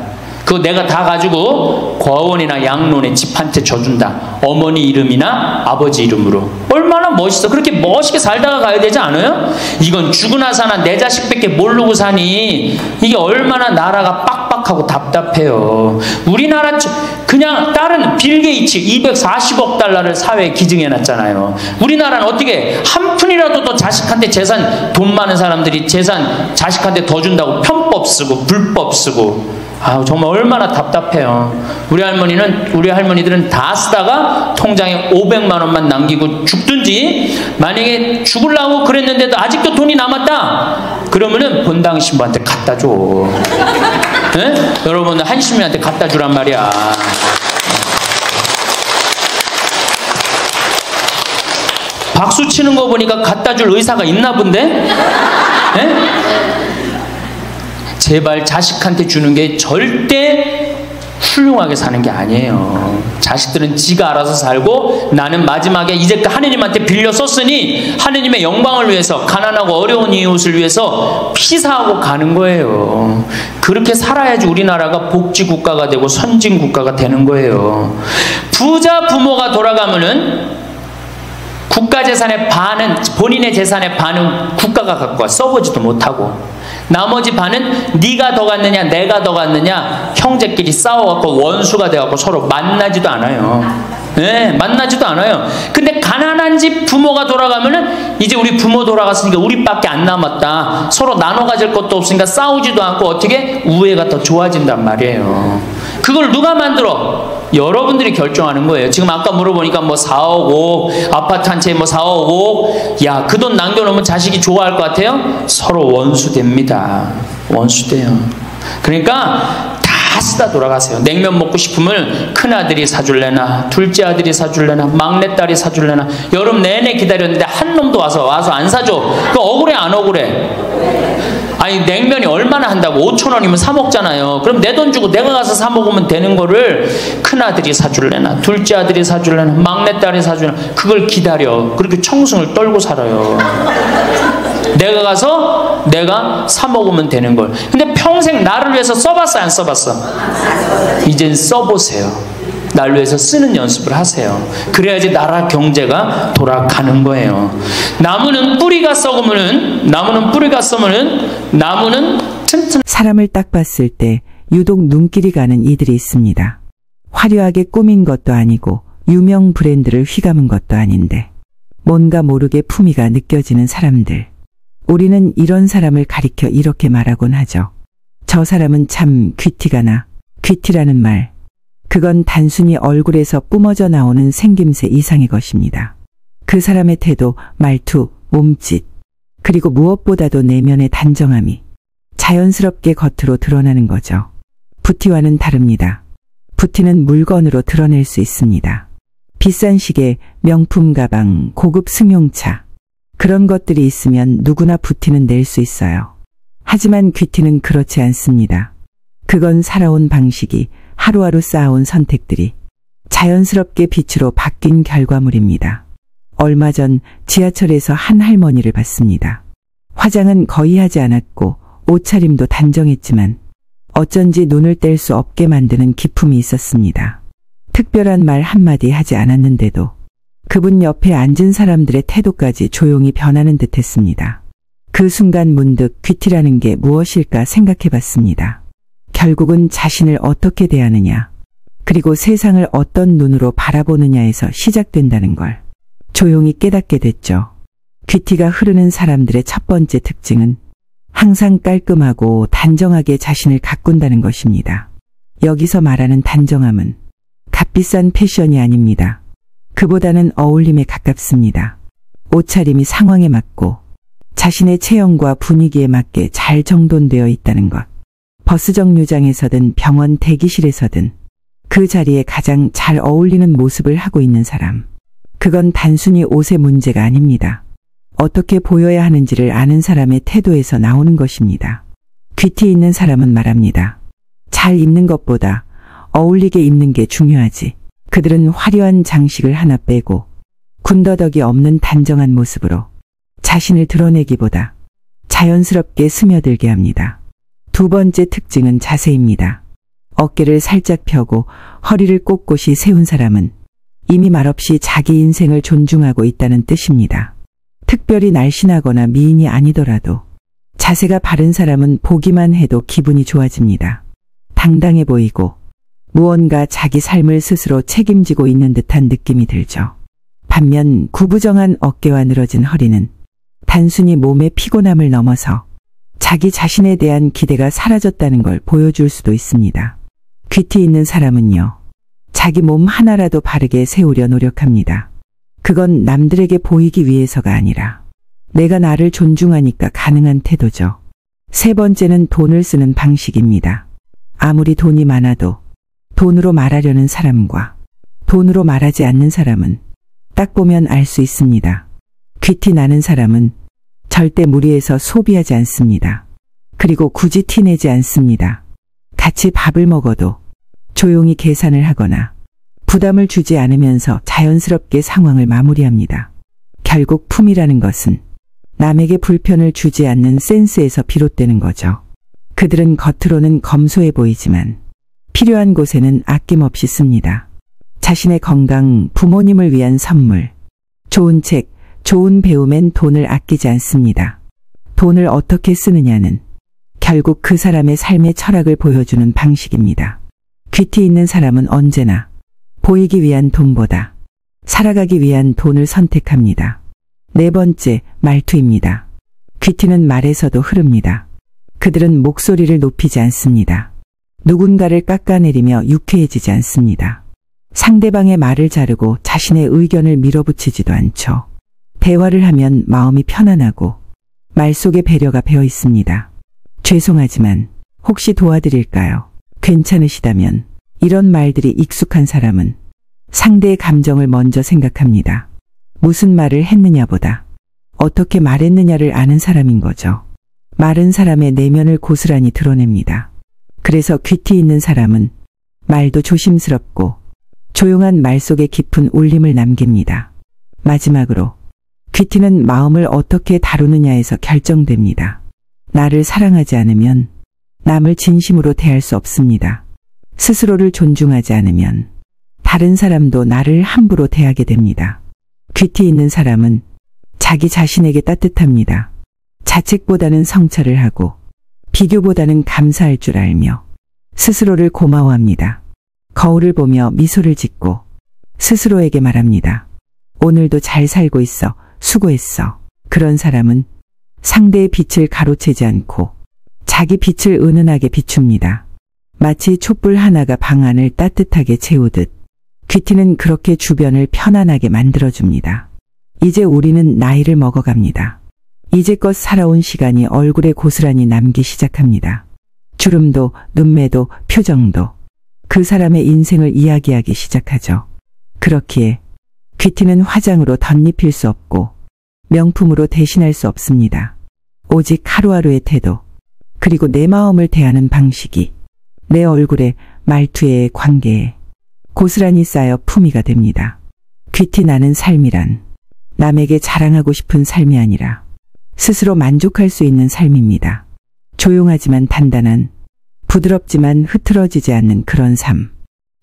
그거 내가 다 가지고 과원이나 양론에 집 한 채 져준다. 어머니 이름이나 아버지 이름으로. 얼마나 멋있어. 그렇게 멋있게 살다가 가야 되지 않아요? 이건 죽으나 사나 내 자식밖에 모르고 사니 이게 얼마나 나라가 빡빡하고 답답해요. 우리나라 그냥 다른 빌 게이츠 240억 달러를 사회에 기증해놨잖아요. 우리나라는 어떻게 한 푼이라도 더 자식한테 재산, 돈 많은 사람들이 재산 자식한테 더 준다고 편법 쓰고 불법 쓰고, 아, 정말 얼마나 답답해요. 우리 할머니들은 다 쓰다가 통장에 500만 원만 남기고 죽든지, 만약에 죽으려고 그랬는데도 아직도 돈이 남았다 그러면은 본당 신부한테 갖다 줘. 네? 여러분, 한시민한테 갖다 주란 말이야. 박수 치는 거 보니까 갖다 줄 의사가 있나 본데? 네? 제발 자식한테 주는 게 절대 훌륭하게 사는 게 아니에요. 자식들은 지가 알아서 살고, 나는 마지막에 이제 하느님한테 빌려 썼으니 하느님의 영광을 위해서, 가난하고 어려운 이웃을 위해서 피사하고 가는 거예요. 그렇게 살아야지 우리나라가 복지국가가 되고 선진국가가 되는 거예요. 부자 부모가 돌아가면은 국가재산의 반은, 본인의 재산의 반은 국가가 갖고 와, 써보지도 못하고, 나머지 반은 네가 더 갖느냐 내가 더 갖느냐 형제끼리 싸워갖고 원수가 돼갖고 서로 만나지도 않아요. 네, 만나지도 않아요. 근데 가난한 집 부모가 돌아가면은 이제 우리 부모 돌아갔으니까 우리밖에 안 남았다, 서로 나눠 가질 것도 없으니까 싸우지도 않고 어떻게 우애가 더 좋아진단 말이에요. 그걸 누가 만들어? 여러분들이 결정하는 거예요. 지금 아까 물어보니까 뭐 4억 5억, 아파트 한 채에 뭐 4억 5억, 야, 그 돈 남겨놓으면 자식이 좋아할 것 같아요? 서로 원수 됩니다. 원수 돼요. 그러니까 다 쓰다 돌아가세요. 냉면 먹고 싶으면 큰아들이 사줄래나, 둘째 아들이 사줄래나, 막내딸이 사줄래나, 여름 내내 기다렸는데 한 놈도 와서 안 사줘. 그 억울해 안 억울해? 아니, 냉면이 얼마나 한다고? 5,000원이면 사 먹잖아요. 그럼 내 돈 주고 내가 가서 사 먹으면 되는 거를 큰아들이 사줄래나, 둘째 아들이 사줄래나, 막내딸이 사줄래나, 그걸 기다려. 그렇게 청승을 떨고 살아요. 내가 가서 내가 사 먹으면 되는 걸. 근데 평생 나를 위해서 써봤어 안 써봤어? 이젠 써보세요. 날 위해서 쓰는 연습을 하세요. 그래야지 나라 경제가 돌아가는 거예요. 나무는 뿌리가 썩으면은, 나무는 튼튼. 사람을 딱 봤을 때 유독 눈길이 가는 이들이 있습니다. 화려하게 꾸민 것도 아니고 유명 브랜드를 휘감은 것도 아닌데 뭔가 모르게 품위가 느껴지는 사람들. 우리는 이런 사람을 가리켜 이렇게 말하곤 하죠. 저 사람은 참 귀티가 나. 귀티라는 말, 그건 단순히 얼굴에서 뿜어져 나오는 생김새 이상의 것입니다. 그 사람의 태도, 말투, 몸짓, 그리고 무엇보다도 내면의 단정함이 자연스럽게 겉으로 드러나는 거죠. 부티와는 다릅니다. 부티는 물건으로 드러낼 수 있습니다. 비싼 시계, 명품 가방, 고급 승용차, 그런 것들이 있으면 누구나 부티는 낼 수 있어요. 하지만 귀티는 그렇지 않습니다. 그건 살아온 방식이, 하루하루 쌓아온 선택들이 자연스럽게 빛으로 바뀐 결과물입니다. 얼마 전 지하철에서 한 할머니를 봤습니다. 화장은 거의 하지 않았고 옷차림도 단정했지만 어쩐지 눈을 뗄 수 없게 만드는 기품이 있었습니다. 특별한 말 한마디 하지 않았는데도 그분 옆에 앉은 사람들의 태도까지 조용히 변하는 듯 했습니다. 그 순간 문득 귀티라는 게 무엇일까 생각해 봤습니다. 결국은 자신을 어떻게 대하느냐, 그리고 세상을 어떤 눈으로 바라보느냐에서 시작된다는 걸 조용히 깨닫게 됐죠. 귀티가 흐르는 사람들의 첫 번째 특징은 항상 깔끔하고 단정하게 자신을 가꾼다는 것입니다. 여기서 말하는 단정함은 값비싼 패션이 아닙니다. 그보다는 어울림에 가깝습니다. 옷차림이 상황에 맞고 자신의 체형과 분위기에 맞게 잘 정돈되어 있다는 것. 버스 정류장에서든 병원 대기실에서든 그 자리에 가장 잘 어울리는 모습을 하고 있는 사람. 그건 단순히 옷의 문제가 아닙니다. 어떻게 보여야 하는지를 아는 사람의 태도에서 나오는 것입니다. 귀티 있는 사람은 말합니다. 잘 입는 것보다 어울리게 입는 게 중요하지. 그들은 화려한 장식을 하나 빼고 군더더기 없는 단정한 모습으로 자신을 드러내기보다 자연스럽게 스며들게 합니다. 두 번째 특징은 자세입니다. 어깨를 살짝 펴고 허리를 꼿꼿이 세운 사람은 이미 말없이 자기 인생을 존중하고 있다는 뜻입니다. 특별히 날씬하거나 미인이 아니더라도 자세가 바른 사람은 보기만 해도 기분이 좋아집니다. 당당해 보이고 무언가 자기 삶을 스스로 책임지고 있는 듯한 느낌이 들죠. 반면 구부정한 어깨와 늘어진 허리는 단순히 몸의 피곤함을 넘어서 자기 자신에 대한 기대가 사라졌다는 걸 보여줄 수도 있습니다. 귀티 있는 사람은요, 자기 몸 하나라도 바르게 세우려 노력합니다. 그건 남들에게 보이기 위해서가 아니라 내가 나를 존중하니까 가능한 태도죠. 세 번째는 돈을 쓰는 방식입니다. 아무리 돈이 많아도 돈으로 말하려는 사람과 돈으로 말하지 않는 사람은 딱 보면 알 수 있습니다. 귀티 나는 사람은 절대 무리해서 소비하지 않습니다. 그리고 굳이 티내지 않습니다. 같이 밥을 먹어도 조용히 계산을 하거나 부담을 주지 않으면서 자연스럽게 상황을 마무리합니다. 결국 품이라는 것은 남에게 불편을 주지 않는 센스에서 비롯되는 거죠. 그들은 겉으로는 검소해 보이지만 필요한 곳에는 아낌없이 씁니다. 자신의 건강, 부모님을 위한 선물, 좋은 책, 좋은 배움엔 돈을 아끼지 않습니다. 돈을 어떻게 쓰느냐는 결국 그 사람의 삶의 철학을 보여주는 방식입니다. 귀티 있는 사람은 언제나 보이기 위한 돈보다 살아가기 위한 돈을 선택합니다. 네 번째, 말투입니다. 귀티는 말에서도 흐릅니다. 그들은 목소리를 높이지 않습니다. 누군가를 깎아내리며 유쾌해지지 않습니다. 상대방의 말을 자르고 자신의 의견을 밀어붙이지도 않죠. 대화를 하면 마음이 편안하고 말 속에 배려가 배어 있습니다. 죄송하지만 혹시 도와드릴까요? 괜찮으시다면 이런 말들이 익숙한 사람은 상대의 감정을 먼저 생각합니다. 무슨 말을 했느냐보다 어떻게 말했느냐를 아는 사람인 거죠. 말은 사람의 내면을 고스란히 드러냅니다. 그래서 귀티 있는 사람은 말도 조심스럽고 조용한 말 속에 깊은 울림을 남깁니다. 마지막으로 귀티는 마음을 어떻게 다루느냐에서 결정됩니다. 나를 사랑하지 않으면 남을 진심으로 대할 수 없습니다. 스스로를 존중하지 않으면 다른 사람도 나를 함부로 대하게 됩니다. 귀티 있는 사람은 자기 자신에게 따뜻합니다. 자책보다는 성찰을 하고 비교보다는 감사할 줄 알며 스스로를 고마워합니다. 거울을 보며 미소를 짓고 스스로에게 말합니다. 오늘도 잘 살고 있어. 수고했어. 그런 사람은 상대의 빛을 가로채지 않고 자기 빛을 은은하게 비춥니다. 마치 촛불 하나가 방 안을 따뜻하게 채우듯 귀티는 그렇게 주변을 편안하게 만들어줍니다. 이제 우리는 나이를 먹어갑니다. 이제껏 살아온 시간이 얼굴에 고스란히 남기 시작합니다. 주름도, 눈매도, 표정도 그 사람의 인생을 이야기하기 시작하죠. 그렇기에 귀티는 화장으로 덧입힐 수 없고 명품으로 대신할 수 없습니다. 오직 하루하루의 태도, 그리고 내 마음을 대하는 방식이 내 얼굴에, 말투에, 관계에 고스란히 쌓여 품위가 됩니다. 귀티 나는 삶이란 남에게 자랑하고 싶은 삶이 아니라 스스로 만족할 수 있는 삶입니다. 조용하지만 단단한, 부드럽지만 흐트러지지 않는 그런 삶.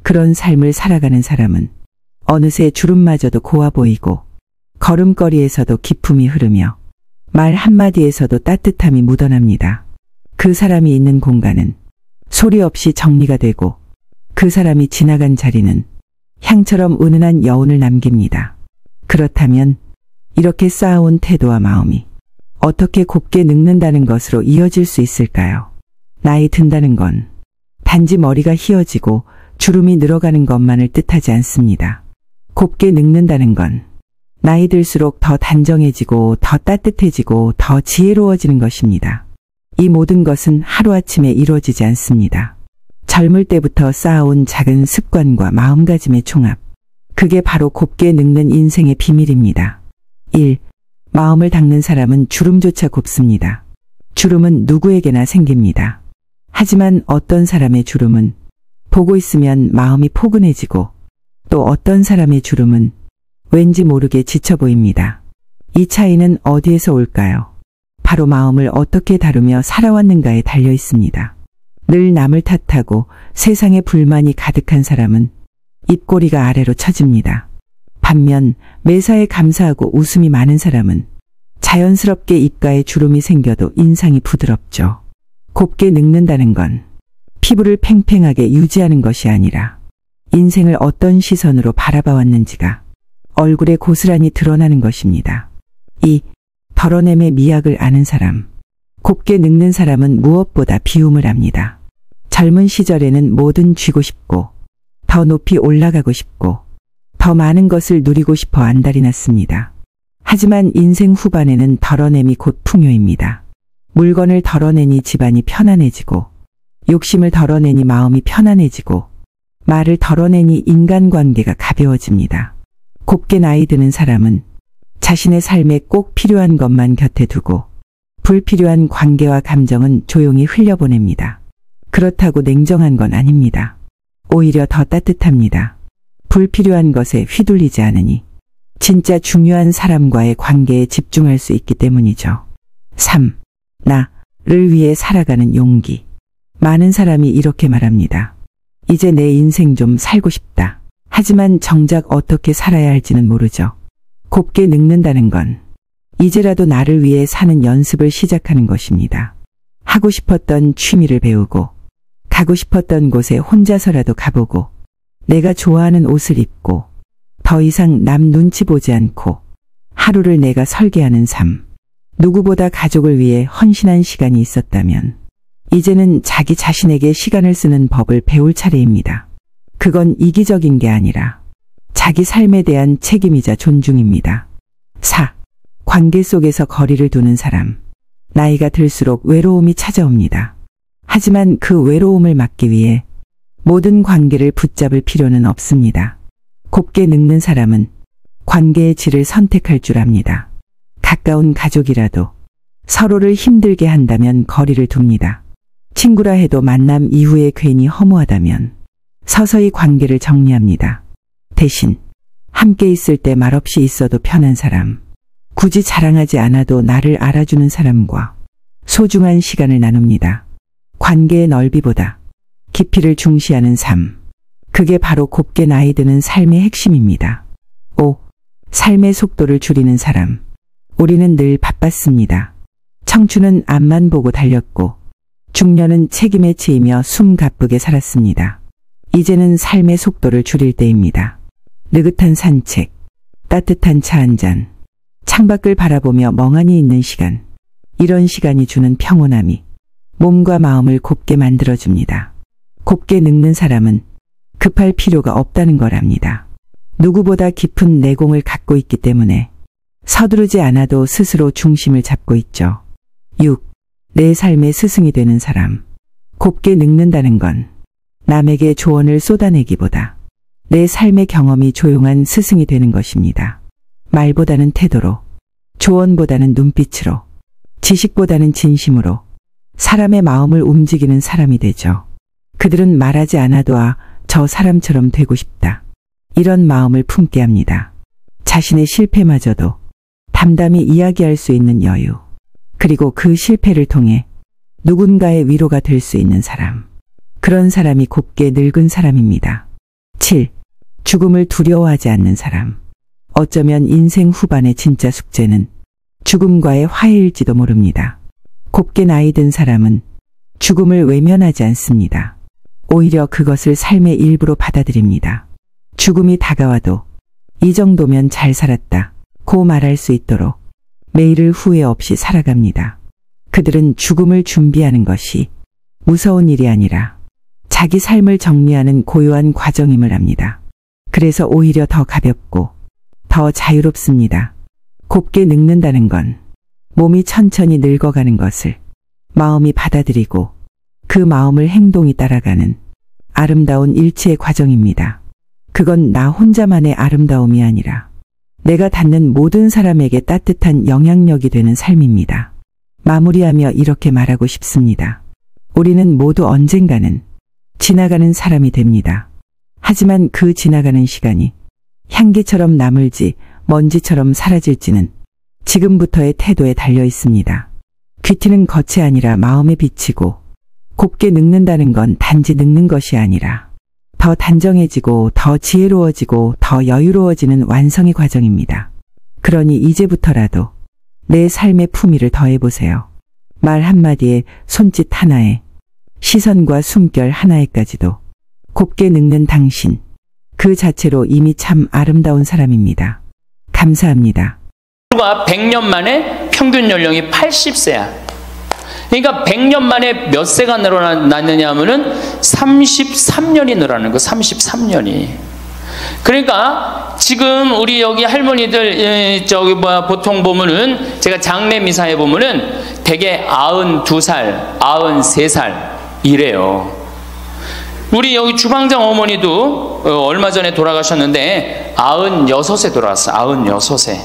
그런 삶을 살아가는 사람은 어느새 주름마저도 고와 보이고 걸음걸이에서도 기품이 흐르며 말 한마디에서도 따뜻함이 묻어납니다. 그 사람이 있는 공간은 소리 없이 정리가 되고 그 사람이 지나간 자리는 향처럼 은은한 여운을 남깁니다. 그렇다면 이렇게 쌓아온 태도와 마음이 어떻게 곱게 늙는다는 것으로 이어질 수 있을까요? 나이 든다는 건 단지 머리가 희어지고 주름이 늘어가는 것만을 뜻하지 않습니다. 곱게 늙는다는 건 나이 들수록 더 단정해지고 더 따뜻해지고 더 지혜로워지는 것입니다. 이 모든 것은 하루아침에 이루어지지 않습니다. 젊을 때부터 쌓아온 작은 습관과 마음가짐의 총합. 그게 바로 곱게 늙는 인생의 비밀입니다. 1. 마음을 닦는 사람은 주름조차 곱습니다. 주름은 누구에게나 생깁니다. 하지만 어떤 사람의 주름은 보고 있으면 마음이 포근해지고 또 어떤 사람의 주름은 왠지 모르게 지쳐 보입니다. 이 차이는 어디에서 올까요? 바로 마음을 어떻게 다루며 살아왔는가에 달려 있습니다. 늘 남을 탓하고 세상에 불만이 가득한 사람은 입꼬리가 아래로 처집니다. 반면 매사에 감사하고 웃음이 많은 사람은 자연스럽게 입가에 주름이 생겨도 인상이 부드럽죠. 곱게 늙는다는 건 피부를 팽팽하게 유지하는 것이 아니라 인생을 어떤 시선으로 바라봐 왔는지가 얼굴에 고스란히 드러나는 것입니다. 이 덜어냄의 미학을 아는 사람, 곱게 늙는 사람은 무엇보다 비움을 합니다. 젊은 시절에는 뭐든 쥐고 싶고 더 높이 올라가고 싶고 더 많은 것을 누리고 싶어 안달이 났습니다. 하지만 인생 후반에는 덜어냄이 곧 풍요입니다. 물건을 덜어내니 집안이 편안해지고 욕심을 덜어내니 마음이 편안해지고 말을 덜어내니 인간관계가 가벼워집니다. 곱게 나이 드는 사람은 자신의 삶에 꼭 필요한 것만 곁에 두고 불필요한 관계와 감정은 조용히 흘려보냅니다. 그렇다고 냉정한 건 아닙니다. 오히려 더 따뜻합니다. 불필요한 것에 휘둘리지 않으니 진짜 중요한 사람과의 관계에 집중할 수 있기 때문이죠. 3. 나를 위해 살아가는 용기. 많은 사람이 이렇게 말합니다. 이제 내 인생 좀 살고 싶다. 하지만 정작 어떻게 살아야 할지는 모르죠. 곱게 늙는다는 건 이제라도 나를 위해 사는 연습을 시작하는 것입니다. 하고 싶었던 취미를 배우고 가고 싶었던 곳에 혼자서라도 가보고 내가 좋아하는 옷을 입고 더 이상 남 눈치 보지 않고 하루를 내가 설계하는 삶. 누구보다 가족을 위해 헌신한 시간이 있었다면 이제는 자기 자신에게 시간을 쓰는 법을 배울 차례입니다. 그건 이기적인 게 아니라 자기 삶에 대한 책임이자 존중입니다. 4. 관계 속에서 거리를 두는 사람. 나이가 들수록 외로움이 찾아옵니다. 하지만 그 외로움을 막기 위해 모든 관계를 붙잡을 필요는 없습니다. 곱게 늙는 사람은 관계의 질을 선택할 줄 압니다. 가까운 가족이라도 서로를 힘들게 한다면 거리를 둡니다. 친구라 해도 만남 이후에 괜히 허무하다면 서서히 관계를 정리합니다. 대신 함께 있을 때 말없이 있어도 편한 사람, 굳이 자랑하지 않아도 나를 알아주는 사람과 소중한 시간을 나눕니다. 관계의 넓이보다 깊이를 중시하는 삶. 그게 바로 곱게 나이 드는 삶의 핵심입니다. 5. 삶의 속도를 줄이는 사람. 우리는 늘 바빴습니다. 청춘은 앞만 보고 달렸고 중년은 책임에 치이며 숨 가쁘게 살았습니다. 이제는 삶의 속도를 줄일 때입니다. 느긋한 산책, 따뜻한 차 한 잔, 창밖을 바라보며 멍하니 있는 시간. 이런 시간이 주는 평온함이 몸과 마음을 곱게 만들어줍니다. 곱게 늙는 사람은 급할 필요가 없다는 걸 압니다. 누구보다 깊은 내공을 갖고 있기 때문에 서두르지 않아도 스스로 중심을 잡고 있죠. 6. 내 삶의 스승이 되는 사람. 곱게 늙는다는 건 남에게 조언을 쏟아내기보다 내 삶의 경험이 조용한 스승이 되는 것입니다. 말보다는 태도로, 조언보다는 눈빛으로, 지식보다는 진심으로 사람의 마음을 움직이는 사람이 되죠. 그들은 말하지 않아도 저 사람처럼 되고 싶다. 이런 마음을 품게 합니다. 자신의 실패마저도 담담히 이야기할 수 있는 여유. 그리고 그 실패를 통해 누군가의 위로가 될 수 있는 사람. 그런 사람이 곱게 늙은 사람입니다. 7. 죽음을 두려워하지 않는 사람. 어쩌면 인생 후반의 진짜 숙제는 죽음과의 화해일지도 모릅니다. 곱게 나이 든 사람은 죽음을 외면하지 않습니다. 오히려 그것을 삶의 일부로 받아들입니다. 죽음이 다가와도 이 정도면 잘 살았다 고 말할 수 있도록 매일을 후회 없이 살아갑니다. 그들은 죽음을 준비하는 것이 무서운 일이 아니라 자기 삶을 정리하는 고요한 과정임을 압니다. 그래서 오히려 더 가볍고 더 자유롭습니다. 곱게 늙는다는 건 몸이 천천히 늙어가는 것을 마음이 받아들이고 그 마음을 행동이 따라가는 아름다운 일치의 과정입니다. 그건 나 혼자만의 아름다움이 아니라 내가 닿는 모든 사람에게 따뜻한 영향력이 되는 삶입니다. 마무리하며 이렇게 말하고 싶습니다. 우리는 모두 언젠가는 지나가는 사람이 됩니다. 하지만 그 지나가는 시간이 향기처럼 남을지 먼지처럼 사라질지는 지금부터의 태도에 달려 있습니다. 귀티는 겉이 아니라 마음에 비치고 곱게 늙는다는 건 단지 늙는 것이 아니라 더 단정해지고 더 지혜로워지고 더 여유로워지는 완성의 과정입니다. 그러니 이제부터라도 내 삶의 품위를 더해보세요. 말 한마디에 손짓 하나에 시선과 숨결 하나에까지도 곱게 늙는 당신. 그 자체로 이미 참 아름다운 사람입니다. 감사합니다. 불과 100년 만에 평균 연령이 80세야. 그러니까 100년 만에 몇 세가 늘어났느냐 하면은 33년이 늘어나는 거, 33년이. 그러니까 지금 우리 여기 할머니들 보통 보면은 제가 장례 미사에 보면은 대개 92살, 93살 이래요. 우리 여기 주방장 어머니도 얼마 전에 돌아가셨는데 96세 돌아왔어. 96세.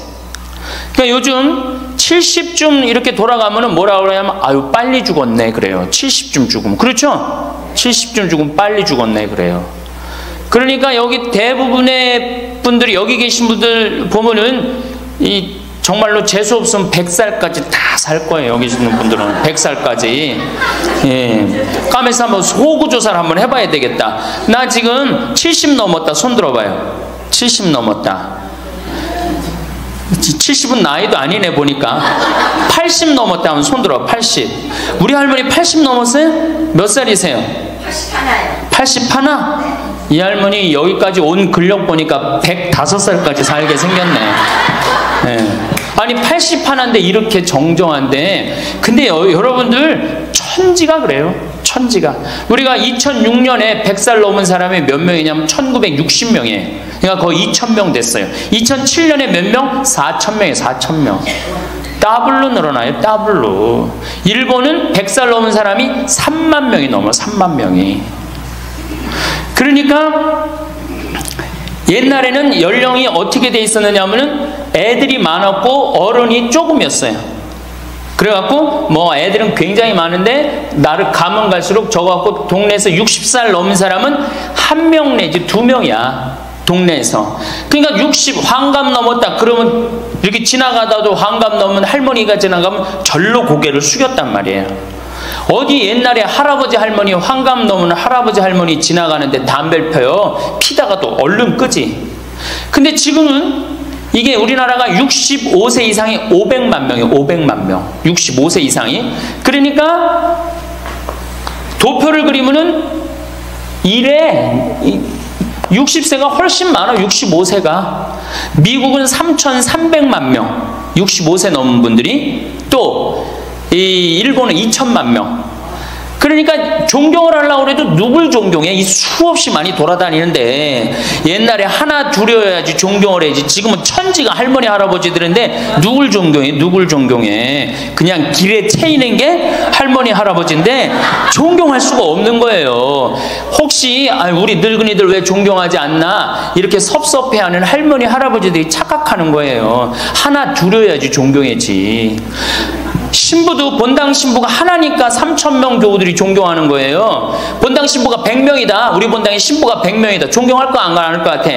그러니까 요즘 70쯤 이렇게 돌아가면은 뭐라 그러냐면 아유 빨리 죽었네 그래요. 70쯤 죽으면. 그렇죠? 70쯤 죽으면 빨리 죽었네 그래요. 그러니까 여기 대부분의 분들이 여기 계신 분들 보면은 이 정말로 재수 없으면 100살까지 다 살 거예요. 여기 있는 분들은 100살까지. 예. 까메서 한번 소구조사를 한번 해봐야 되겠다. 나 지금 70 넘었다. 손 들어봐요. 70 넘었다. 70은 나이도 아니네 보니까. 80 넘었다 하면 손 들어. 80. 우리 할머니 80 넘었어요? 몇 살이세요? 81이요. 81? 이 할머니 여기까지 온 근력 보니까 105살까지 살게 생겼네. 네. 아니 81인데 이렇게 정정한데, 근데 여러분들 천지가 그래요. 천지가. 우리가 2006년에 100살 넘은 사람이 몇 명이냐면 1960명이에요. 그러니까 거의 2000명 됐어요. 2007년에 몇 명? 4000명이에요. 4000명. 더블로 늘어나요. 더블로. 일본은 100살 넘은 사람이 3만 명이 넘어요. 3만 명이. 그러니까 옛날에는 연령이 어떻게 돼 있었느냐 하면은 애들이 많았고 어른이 조금이었어요. 그래갖고 뭐 애들은 굉장히 많은데 나를 가면 갈수록 저거갖고 동네에서 60살 넘은 사람은 1명 내지 2명이야. 동네에서. 그러니까 60 환갑 넘었다 그러면 이렇게 지나가다도 환갑 넘은 할머니가 지나가면 절로 고개를 숙였단 말이에요. 어디 옛날에 할아버지 할머니 환갑 넘은 할아버지 할머니 지나가는데 담배를 펴요. 피다가도 얼른 끄지. 근데 지금은 이게 우리나라가 65세 이상이 500만 명이에요. 500만 명. 65세 이상이. 그러니까 도표를 그리면은 이래 60세가 훨씬 많아. 65세가. 미국은 3,300만 명. 65세 넘은 분들이. 또 이 일본은 2천만 명. 그러니까 존경을 하려고 해도 누굴 존경해? 이 수없이 많이 돌아다니는데 옛날에 하나 둘이어야지 존경을 해야지. 지금은 천지가 할머니 할아버지들인데 누굴 존경해? 누굴 존경해? 그냥 길에 채이는 게 할머니 할아버지인데 존경할 수가 없는 거예요. 혹시 우리 늙은이들 왜 존경하지 않나 이렇게 섭섭해하는 할머니 할아버지들이 착각하는 거예요. 하나 둘이어야지 존경해지. 신부도 본당 신부가 하나니까 3,000명 교우들이 존경하는 거예요. 본당 신부가 100명이다. 우리 본당에 신부가 100명이다. 존경할 거 안 할 것 같아.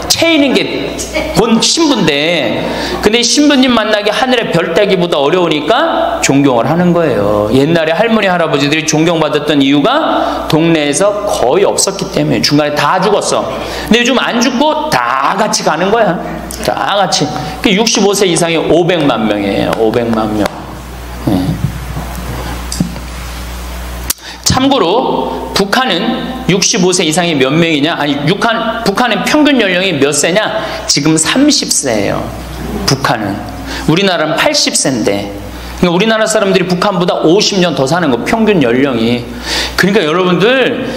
채이는 게 본 신부인데, 근데 신부님 만나기 하늘의 별 따기보다 어려우니까 존경을 하는 거예요. 옛날에 할머니 할아버지들이 존경받았던 이유가 동네에서 거의 없었기 때문에. 중간에 다 죽었어. 근데 요즘 안 죽고 다 같이 가는 거야. 다 같이. 65세 이상이 500만 명이에요. 500만 명. 참고로 북한은 65세 이상이 몇 명이냐? 아니 북한의 평균 연령이 몇 세냐? 지금 30세예요. 북한은. 우리나라는 80세인데. 그러니까 우리나라 사람들이 북한보다 50년 더 사는 거, 평균 연령이. 그러니까 여러분들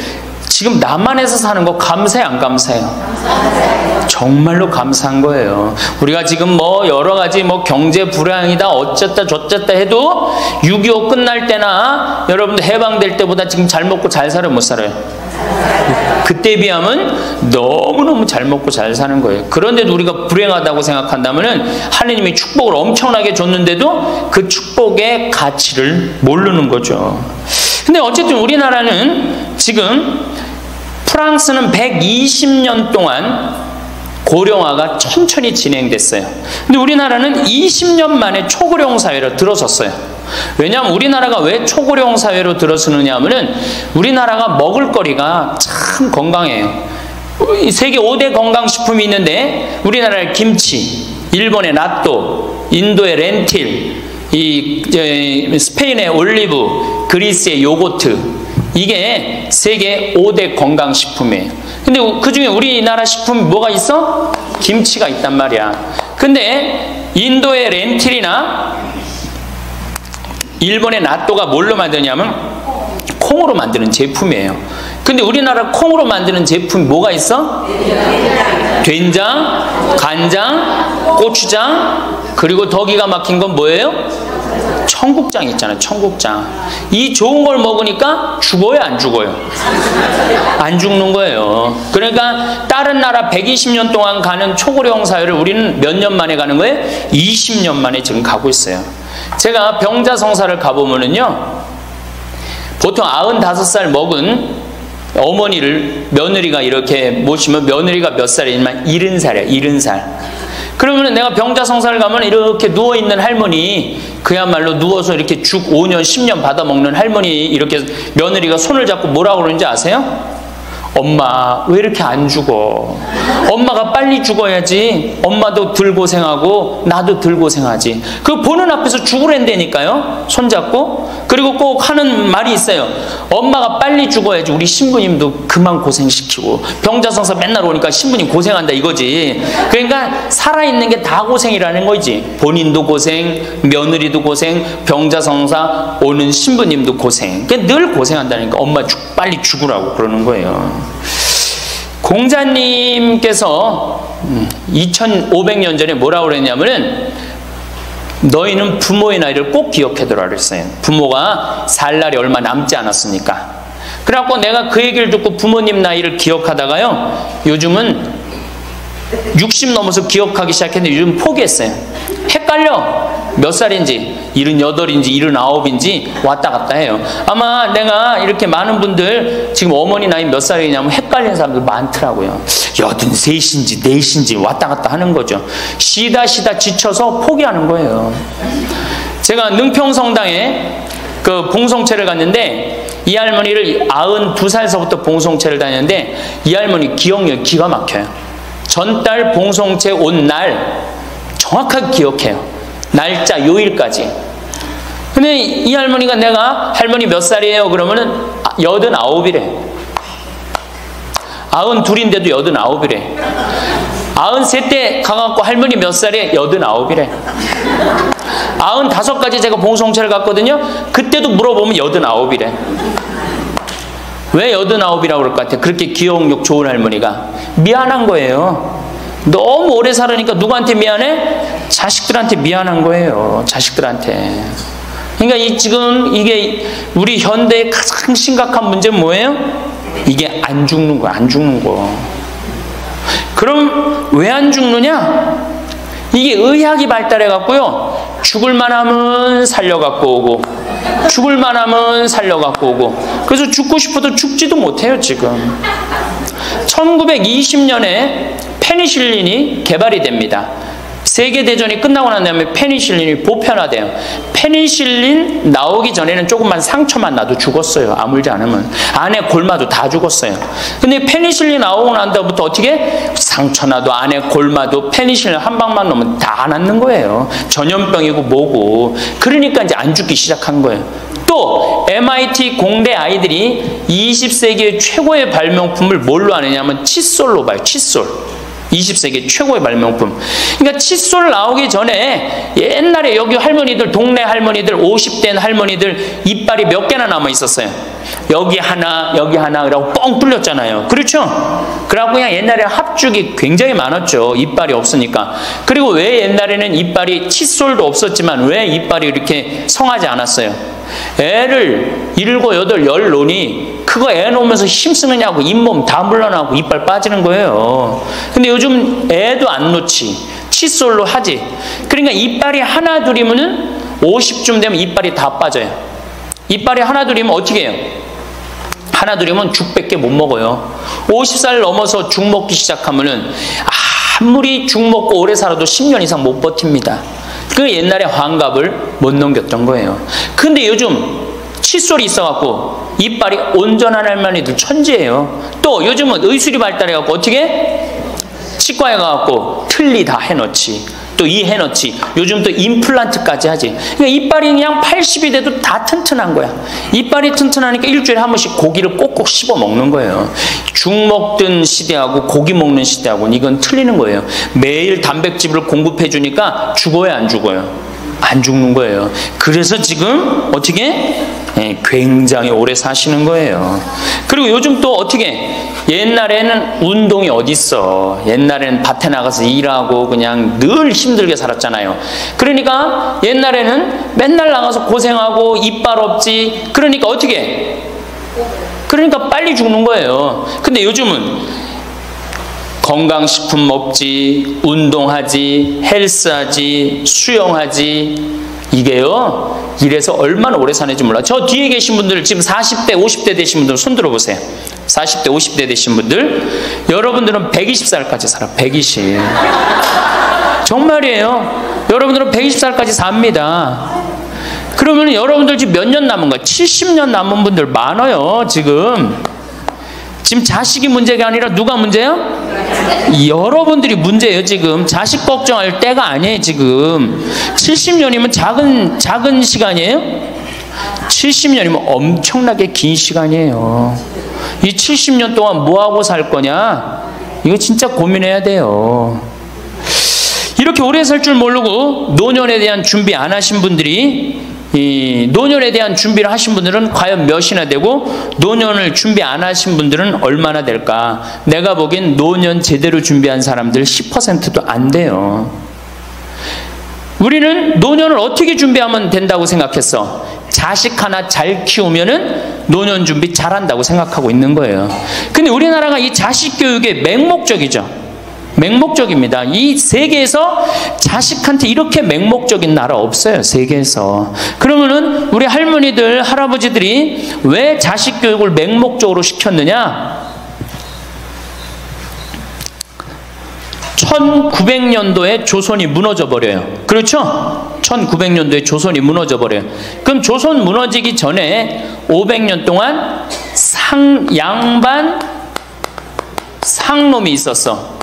지금 남한에서 사는 거 감사해 안 감사해요? 정말로 감사한 거예요. 우리가 지금 뭐 여러 가지 뭐 경제 불황이다 어쨌다 저쨌다 해도 6.25 끝날 때나 여러분들 해방될 때보다 지금 잘 먹고 잘 살아요 못 살아요? 그때에 비하면 너무너무 잘 먹고 잘 사는 거예요. 그런데도 우리가 불행하다고 생각한다면은 하느님이 축복을 엄청나게 줬는데도 그 축복의 가치를 모르는 거죠. 근데 어쨌든 우리나라는 지금 프랑스는 120년 동안 고령화가 천천히 진행됐어요. 근데 우리나라는 20년 만에 초고령 사회로 들어섰어요. 왜냐하면 우리나라가 왜 초고령 사회로 들어서느냐 하면은 우리나라가 먹을거리가 참 건강해요. 세계 5대 건강식품이 있는데 우리나라의 김치, 일본의 나또, 인도의 렌틸, 스페인의 올리브, 그리스의 요거트, 이게 세계 5대 건강식품이에요. 근데 그 중에 우리나라 식품이 뭐가 있어? 김치가 있단 말이야. 근데 인도의 렌틸이나 일본의 나또가 뭘로 만드냐면 콩으로 만드는 제품이에요. 근데 우리나라 콩으로 만드는 제품이 뭐가 있어? 된장, 간장, 고추장, 그리고 더 기가 막힌 건 뭐예요? 청국장 있잖아요. 청국장. 이 좋은 걸 먹으니까 죽어요, 안 죽어요? 안 죽는 거예요. 그러니까 다른 나라 120년 동안 가는 초고령 사회를 우리는 몇 년 만에 가는 거예요? 20년 만에 지금 가고 있어요. 제가 병자성사를 가보면은요, 보통 95살 먹은 어머니를 며느리가 이렇게 모시면 며느리가 몇 살이냐면 70살이에요. 70살. 그러면 내가 병자성사를 가면 이렇게 누워있는 할머니, 그야말로 누워서 이렇게 죽 5년 10년 받아먹는 할머니, 이렇게 며느리가 손을 잡고 뭐라고 그러는지 아세요? 엄마 왜 이렇게 안 죽어? 엄마가 빨리 죽어야지. 엄마도 덜 고생하고 나도 덜 고생하지. 그 보는 앞에서 죽으랜다니까요. 손잡고. 그리고 꼭 하는 말이 있어요. 엄마가 빨리 죽어야지 우리 신부님도 그만 고생시키고. 병자성사 맨날 오니까 신부님 고생한다 이거지. 그러니까 살아있는 게 다 고생이라는 거지. 본인도 고생, 며느리도 고생, 병자성사 오는 신부님도 고생. 그러니까 늘 고생한다니까. 엄마 빨리 죽으라고 그러는 거예요. 공자님께서 2500년 전에 뭐라고 그랬냐면은 너희는 부모의 나이를 꼭 기억해두라 그랬어요. 부모가 살 날이 얼마 남지 않았으니까. 그래갖고 내가 그 얘기를 듣고 부모님 나이를 기억하다가요, 요즘은 60 넘어서 기억하기 시작했는데 요즘 포기했어요. 헷갈려. 몇 살인지 78인지 79인지 왔다 갔다 해요. 아마 내가 이렇게 많은 분들 지금 어머니 나이 몇 살이냐면 헷갈리는 사람들 많더라고요. 83인지 4인지 왔다 갔다 하는 거죠. 쉬다 지쳐서 포기하는 거예요. 제가 능평성당에 그 봉송체를 갔는데 이 할머니를 92살서부터 봉송체를 다녔는데 이 할머니 기억력이 기가 막혀요. 전달 봉송체 온 날 정확하게 기억해요. 날짜 요일까지. 근데 이 할머니가 내가 할머니 몇 살이에요? 그러면은 89이래. 92인데도 89이래. 93때 가갖고 할머니 몇 살이에요? 89이래. 95까지 제가 봉송체를 갔거든요. 그때도 물어보면 89이래. 왜 89이라고 그럴 것 같아? 그렇게 기억력 좋은 할머니가. 미안한 거예요. 너무 오래 살으니까 누구한테 미안해? 자식들한테 미안한 거예요. 자식들한테. 그러니까 지금 이게 우리 현대의 가장 심각한 문제는 뭐예요? 이게 안 죽는 거, 안 죽는 거. 그럼 왜 안 죽느냐? 이게 의학이 발달해갖고요, 죽을만 하면 살려갖고 오고, 죽을만 하면 살려갖고 오고, 그래서 죽고 싶어도 죽지도 못해요, 지금. 1920년에 페니실린이 개발이 됩니다. 세계대전이 끝나고 난 다음에 페니실린이 보편화돼요. 페니실린 나오기 전에는 조금만 상처만 나도 죽었어요. 아물지 않으면. 안에 골마도 다 죽었어요. 근데 페니실린 나오고 난 다음부터 어떻게? 상처 나도 안에 골마도 페니실린 한 방만 넣으면 다 낫는 거예요. 전염병이고 뭐고. 그러니까 이제 안 죽기 시작한 거예요. 또 MIT 공대 아이들이 20세기의 최고의 발명품을 뭘로 아느냐면 칫솔로 봐요. 칫솔. 20세기 최고의 발명품. 그러니까 칫솔 나오기 전에 옛날에 여기 할머니들, 동네 할머니들, 50된 할머니들 이빨이 몇 개나 남아 있었어요. 여기 하나, 여기 하나, 그러고 뻥 뚫렸잖아요. 그렇죠? 그래갖고 그냥 옛날에 합죽이 굉장히 많았죠. 이빨이 없으니까. 그리고 왜 옛날에는 이빨이, 칫솔도 없었지만 왜 이빨이 이렇게 성하지 않았어요? 애를 7, 8, 10 놓으니 그거 애 놓으면서 힘쓰느냐고 잇몸 다 물러나고 이빨 빠지는 거예요. 근데 요즘 애도 안 놓지. 칫솔로 하지. 그러니까 이빨이 하나 둘이면은 50쯤 되면 이빨이 다 빠져요. 이빨이 하나 둘이면 어떻게 해요? 하나 둘이면 죽밖에 못 먹어요. 50살 넘어서 죽 먹기 시작하면은 아무리 죽 먹고 오래 살아도 10년 이상 못 버팁니다. 그 옛날에 환갑을 못 넘겼던 거예요. 근데 요즘 칫솔이 있어갖고 이빨이 온전한 할머니들 천재예요. 또 요즘은 의술이 발달해갖고 어떻게? 치과에 가갖고 틀니 다 해놓지. 또 이해너치, 요즘 또 임플란트까지 하지. 그러니까 이빨이 그냥 80이 돼도 다 튼튼한 거야. 이빨이 튼튼하니까 일주일에 한 번씩 고기를 꼭꼭 씹어 먹는 거예요. 죽 먹던 시대하고 고기 먹는 시대하고는 이건 틀리는 거예요. 매일 단백질을 공급해 주니까 죽어요, 안 죽어요? 안 죽는 거예요. 그래서 지금 어떻게? 굉장히 오래 사시는 거예요. 그리고 요즘 또 어떻게? 옛날에는 운동이 어딨어. 옛날에는 밭에 나가서 일하고 그냥 늘 힘들게 살았잖아요. 그러니까 옛날에는 맨날 나가서 고생하고 이빨 없지. 그러니까 어떻게? 그러니까 빨리 죽는 거예요. 근데 요즘은 건강식품 먹지, 운동하지, 헬스하지, 수영하지. 이게요, 이래서 얼마나 오래 사는지 몰라. 저 뒤에 계신 분들, 지금 40대, 50대 되신 분들 손 들어보세요. 40대, 50대 되신 분들, 여러분들은 120살까지 살아. 120. 정말이에요. 여러분들은 120살까지 삽니다. 그러면 여러분들 지금 몇 년 남은 거야? 70년 남은 분들 많아요, 지금. 지금 자식이 문제가 아니라 누가 문제예요? 여러분들이 문제예요, 지금. 자식 걱정할 때가 아니에요, 지금. 70년이면 작은 시간이에요? 70년이면 엄청나게 긴 시간이에요. 이 70년 동안 뭐하고 살 거냐? 이거 진짜 고민해야 돼요. 이렇게 오래 살 줄 모르고 노년에 대한 준비 안 하신 분들이, 이 노년에 대한 준비를 하신 분들은 과연 몇이나 되고, 노년을 준비 안 하신 분들은 얼마나 될까? 내가 보기엔 노년 제대로 준비한 사람들 10%도 안 돼요. 우리는 노년을 어떻게 준비하면 된다고 생각했어? 자식 하나 잘 키우면은 노년 준비 잘한다고 생각하고 있는 거예요. 근데 우리나라가 이 자식 교육에 맹목적이죠. 맹목적입니다. 이 세계에서 자식한테 이렇게 맹목적인 나라 없어요, 세계에서. 그러면은 우리 할머니들, 할아버지들이 왜 자식 교육을 맹목적으로 시켰느냐? 1900년도에 조선이 무너져 버려요. 그렇죠? 1900년도에 조선이 무너져 버려요. 그럼 조선 무너지기 전에 500년 동안 양반 상놈이 있었어.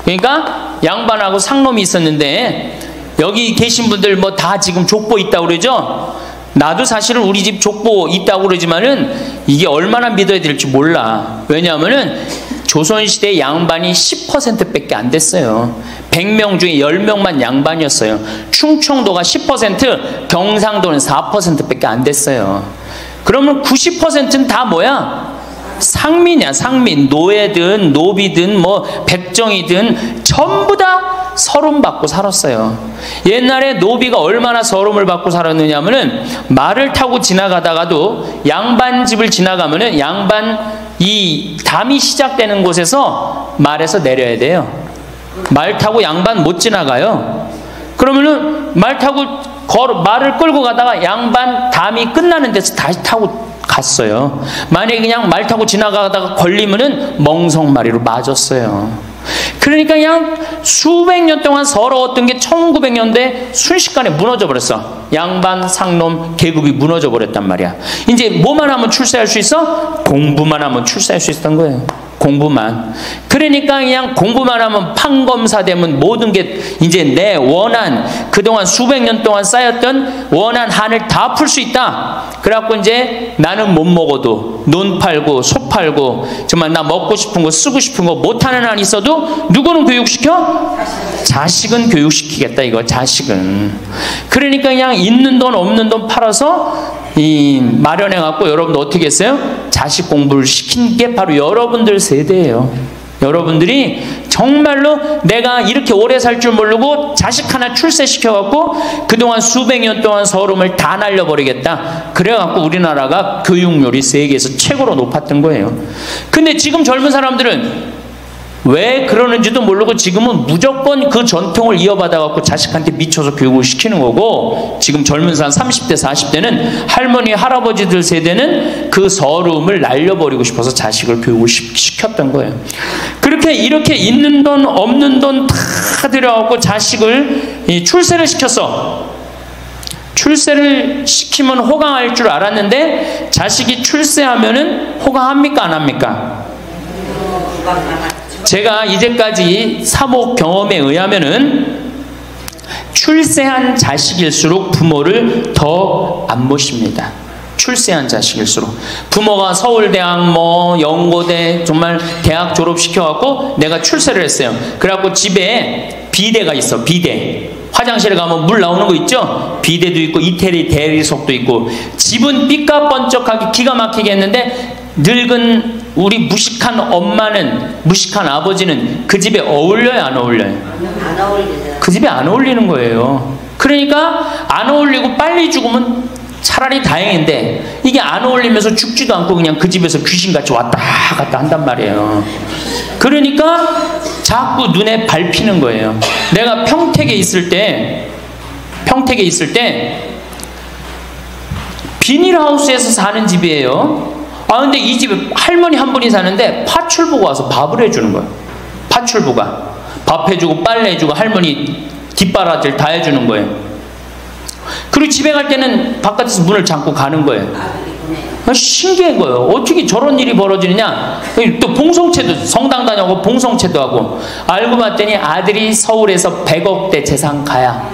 그러니까 양반하고 상놈이 있었는데, 여기 계신 분들 뭐 다 지금 족보 있다고 그러죠? 나도 사실은 우리 집 족보 있다고 그러지만은 이게 얼마나 믿어야 될지 몰라. 왜냐하면은 조선시대 양반이 10%밖에 안 됐어요. 100명 중에 10명만 양반이었어요. 충청도가 10%, 경상도는 4%밖에 안 됐어요. 그러면 90%는 다 뭐야? 상민이야, 상민. 노예든 노비든 뭐 백정이든 전부 다 서름 받고 살았어요. 옛날에 노비가 얼마나 서름을 받고 살았느냐 하면은, 말을 타고 지나가다가도 양반 집을 지나가면은 양반 이 담이 시작되는 곳에서 말에서 내려야 돼요. 말 타고 양반 못 지나가요. 그러면은 말 타고 말을 끌고 가다가 양반 담이 끝나는 데서 다시 타고 갔어요. 만약에 그냥 말 타고 지나가다가 걸리면은 멍석마리로 맞았어요. 그러니까 그냥 수백 년 동안 서러웠던 게 1900년대 순식간에 무너져 버렸어. 양반, 상놈, 계급이 무너져 버렸단 말이야. 이제 뭐만 하면 출세할 수 있어? 공부만 하면 출세할 수 있었던 거예요. 공부만. 그러니까 그냥 공부만 하면 판검사 되면 모든 게 이제 내 원한, 그동안 수백 년 동안 쌓였던 원한 한을 다 풀 수 있다. 그래갖고 이제 나는 못 먹어도 논 팔고 소 팔고 정말 나 먹고 싶은 거 쓰고 싶은 거 못하는 한 있어도 누구는 교육시켜? 자식은 교육시키겠다, 이거. 자식은. 그러니까 그냥 있는 돈 없는 돈 팔아서 마련해 갖고 여러분들 어떻게 했어요? 자식 공부를 시킨 게 바로 여러분들 세대예요. 여러분들이 정말로 내가 이렇게 오래 살 줄 모르고 자식 하나 출세시켜 갖고 그동안 수백 년 동안 서름을 다 날려버리겠다. 그래 갖고 우리나라가 교육률이 세계에서 최고로 높았던 거예요. 근데 지금 젊은 사람들은 왜 그러는지도 모르고 지금은 무조건 그 전통을 이어받아 갖고 자식한테 미쳐서 교육을 시키는 거고, 지금 젊은 사람 30대 40대는 할머니 할아버지들 세대는 그 서름을 날려버리고 싶어서 자식을 교육을 시켰던 거예요. 그렇게 이렇게 있는 돈 없는 돈 다 들여갖고 자식을 출세를 시켰어. 출세를 시키면 호강할 줄 알았는데 자식이 출세하면은 호강합니까 안 합니까? 제가 이제까지 사목 경험에 의하면은 출세한 자식일수록 부모를 더 안 모십니다. 출세한 자식일수록. 부모가 서울대학 뭐 연고대 정말 대학 졸업시켜갖고 내가 출세를 했어요. 그래갖고 집에 비데가 있어. 비데. 화장실에 가면 물 나오는 거 있죠? 비데도 있고 이태리 대리석도 있고. 집은 삐까번쩍하게 기가 막히게 했는데 늙은 우리 무식한 엄마는, 무식한 아버지는 그 집에 어울려요, 안 어울려요? 안 어울리잖아요. 그 집에 안 어울리는 거예요. 그러니까 안 어울리고 빨리 죽으면 차라리 다행인데 이게 안 어울리면서 죽지도 않고 그냥 그 집에서 귀신같이 왔다 갔다 한단 말이에요. 그러니까 자꾸 눈에 밟히는 거예요. 내가 평택에 있을 때 비닐하우스에서 사는 집이에요. 아 근데 이 집에 할머니 한 분이 사는데 파출부가 와서 밥을 해주는 거예요. 파출부가 밥 해주고 빨래 해주고 할머니 뒷바라지를 다 해주는 거예요. 그리고 집에 갈 때는 바깥에서 문을 잠고 가는 거예요. 신기한 거예요. 어떻게 저런 일이 벌어지느냐. 또 봉송체도, 성당 다녀고 봉송체도 하고. 알고 봤더니 아들이 서울에서 100억대 재산가야.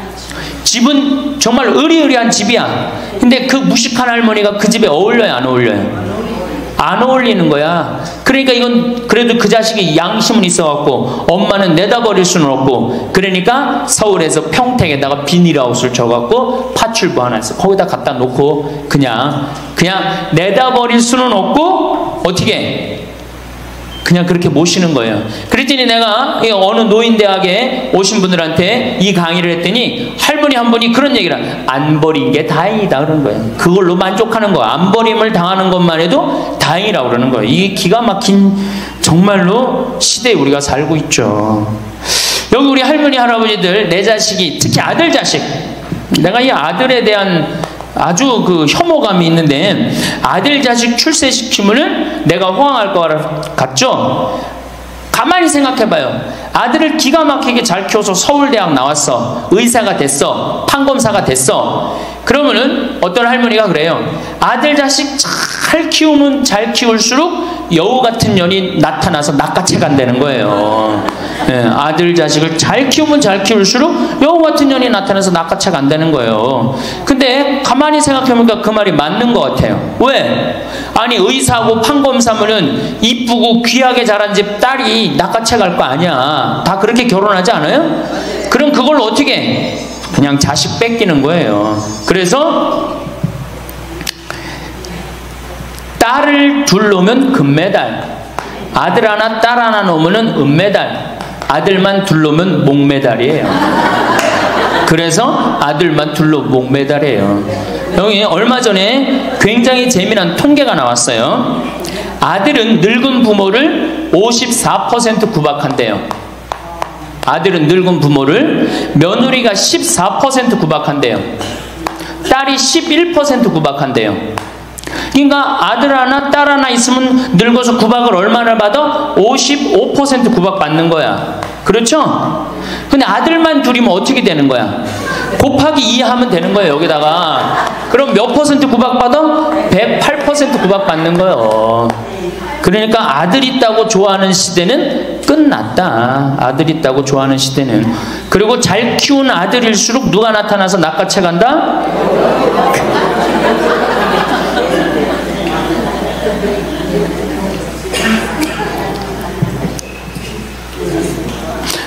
집은 정말 으리으리한 집이야. 근데 그 무식한 할머니가 그 집에 어울려요, 안 어울려요? 안 어울리는 거야. 그러니까 이건 그래도 그 자식이 양심은 있어갖고 엄마는 내다버릴 수는 없고, 그러니까 서울에서 평택에다가 비닐하우스를 줘갖고 파출부 하나 있어. 거기다 갖다 놓고 그냥 내다버릴 수는 없고 어떻게 그냥 그렇게 모시는 거예요. 그랬더니 내가 어느 노인대학에 오신 분들한테 이 강의를 했더니 할머니 한 분이 그런 얘기를 안 버린 게 다행이다 그런 거예요. 그걸로 만족하는 거야. 안 버림을 당하는 것만 해도 다행이라고 그러는 거예요. 이게 기가 막힌 정말로 시대에 우리가 살고 있죠. 여기 우리 할머니 할아버지들 내 자식이, 특히 아들 자식, 내가 이 아들에 대한 아주 그 혐오감이 있는데, 아들 자식 출세시키면은 내가 호황할 것 같죠? 가만히 생각해봐요. 아들을 기가 막히게 잘 키워서 서울대학 나왔어. 의사가 됐어. 판검사가 됐어. 그러면은 어떤 할머니가 그래요. 아들 자식 잘 키우면 잘 키울수록 여우 같은 년이 나타나서 낚아채 간다는 거예요. 네, 아들 자식을 잘 키우면 잘 키울수록 여우 같은 년이 나타나서 낚아채 간다는 거예요. 근데 가만히 생각해보니까 그 말이 맞는 것 같아요. 왜? 아니 의사하고 판검사면은 이쁘고 귀하게 자란 집 딸이 낚아채 갈 거 아니야. 다 그렇게 결혼하지 않아요? 그럼 그걸 어떻게 해? 그냥 자식 뺏기는 거예요. 그래서 딸을 둘 놓으면 금메달, 아들 하나 딸 하나 놓으면 은메달, 아들만 둘 놓으면 목메달이에요. 그래서 아들만 둘 놓으면 목메달이에요. 여기 얼마 전에 굉장히 재미난 통계가 나왔어요. 아들은 늙은 부모를 54% 구박한대요. 아들은 늙은 부모를, 며느리가 14% 구박한대요. 딸이 11% 구박한대요. 그러니까 아들 하나 딸 하나 있으면 늙어서 구박을 얼마나 받아? 55% 구박 받는 거야. 그렇죠? 근데 아들만 둘이면 어떻게 되는 거야? 곱하기 2 하면 되는 거예요. 여기다가. 그럼 몇 퍼센트 구박 받아? 108% 구박 받는 거예요. 그러니까 아들 있다고 좋아하는 시대는 끝났다. 아들 있다고 좋아하는 시대는. 그리고 잘 키운 아들일수록 누가 나타나서 낚아채 간다?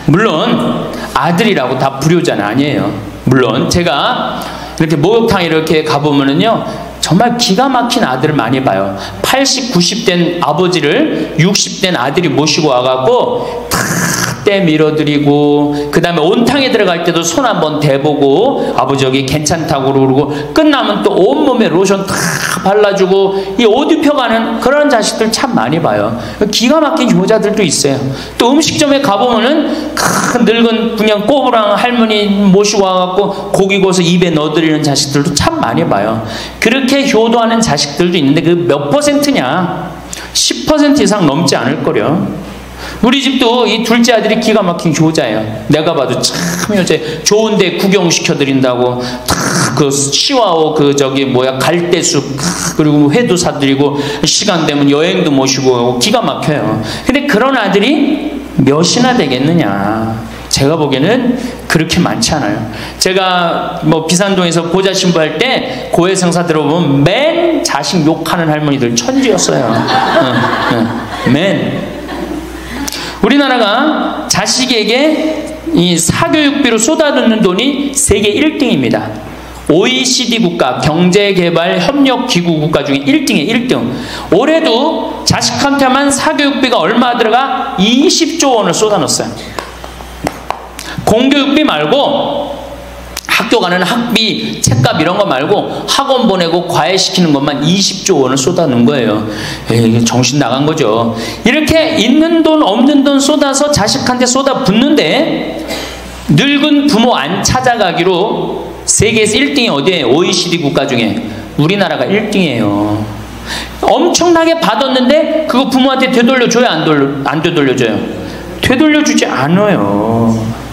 물론 아들이라고 다 불효자는 아니에요. 물론 제가 이렇게 목욕탕에 이렇게 가보면은요, 정말 기가 막힌 아들을 많이 봐요. 80, 90된 아버지를 60된 아들이 모시고 와갖고 때 밀어드리고, 그 다음에 온탕에 들어갈 때도 손 한번 대보고 아버지 여기 괜찮다고 그러고, 끝나면 또 온몸에 로션 다 발라주고 이 옷 입혀가는 그런 자식들 참 많이 봐요. 기가 막힌 효자들도 있어요. 또 음식점에 가보면은 큰 늙은 그냥 꼬부랑 할머니 모시고 와갖고 고기 구워서 입에 넣어드리는 자식들도 참 많이 봐요. 그렇게 효도하는 자식들도 있는데 그 몇 퍼센트냐? 10% 이상 넘지 않을 거려. 우리 집도 이 둘째 아들이 기가 막힌 효자예요. 내가 봐도 참 효자. 좋은데 구경시켜드린다고 그 시와오 그 저기 뭐야 갈대숲 그리고 회도 사드리고 시간 되면 여행도 모시고 기가 막혀요. 근데 그런 아들이 몇이나 되겠느냐? 제가 보기에는 그렇게 많지 않아요. 제가 뭐 비산동에서 보좌 신부할 때 고해성사 들어보면 맨 자식 욕하는 할머니들 천지였어요. 맨. 우리나라가 자식에게 이 사교육비로 쏟아붓는 돈이 세계 1등입니다. OECD 국가, 경제개발협력기구 국가 중에 1등이에요. 1등. 올해도 자식한테만 사교육비가 얼마 들어가? 20조 원을 쏟아넣었어요. 공교육비 말고 학교 가는 학비, 책값 이런 거 말고 학원 보내고 과외시키는 것만 20조 원을 쏟아놓은 거예요. 에이, 정신 나간 거죠. 이렇게 있는 돈 없는 돈 쏟아서 자식한테 쏟아붓는데 늙은 부모 안 찾아가기로 세계에서 1등이 어디예요? OECD 국가 중에 우리나라가 1등이에요. 엄청나게 받았는데 그거 부모한테 되돌려줘요? 안 되돌려줘요? 되돌려주지 않아요.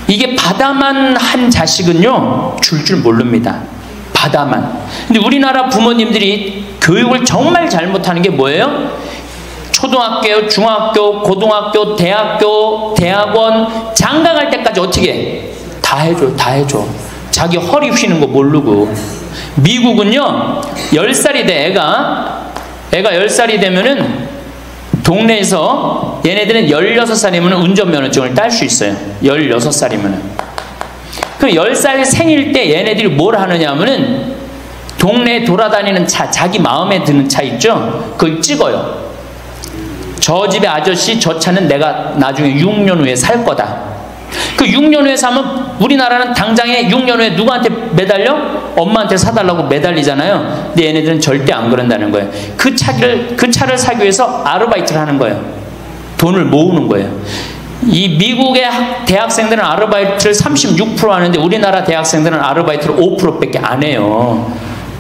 이게 받아만 한 자식은요 줄 모릅니다. 받아만. 근데 우리나라 부모님들이 교육을 정말 잘못하는 게 뭐예요? 초등학교, 중학교, 고등학교, 대학교, 대학원, 장가 갈 때까지 어떻게 해? 다 해줘. 자기 허리 휘는 거 모르고. 미국은요 10살이 돼. 애가 10살이 되면은 동네에서 얘네들은 16살이면 운전면허증을 딸 수 있어요. 16살이면. 그럼 10살 생일 때 얘네들이 뭘 하느냐 하면은 동네에 돌아다니는 차, 자기 마음에 드는 차 있죠? 그걸 찍어요. 저 집의 아저씨 저 차는 내가 나중에 6년 후에 살 거다. 그 6년 후에 사면 우리나라는 당장에 6년 후에 누구한테 매달려? 엄마한테 사달라고 매달리잖아요. 근데 얘네들은 절대 안 그런다는 거예요. 그 차를 사기 위해서 아르바이트를 하는 거예요. 돈을 모으는 거예요. 이 미국의 대학생들은 아르바이트를 36% 하는데 우리나라 대학생들은 아르바이트를 5%밖에 안 해요.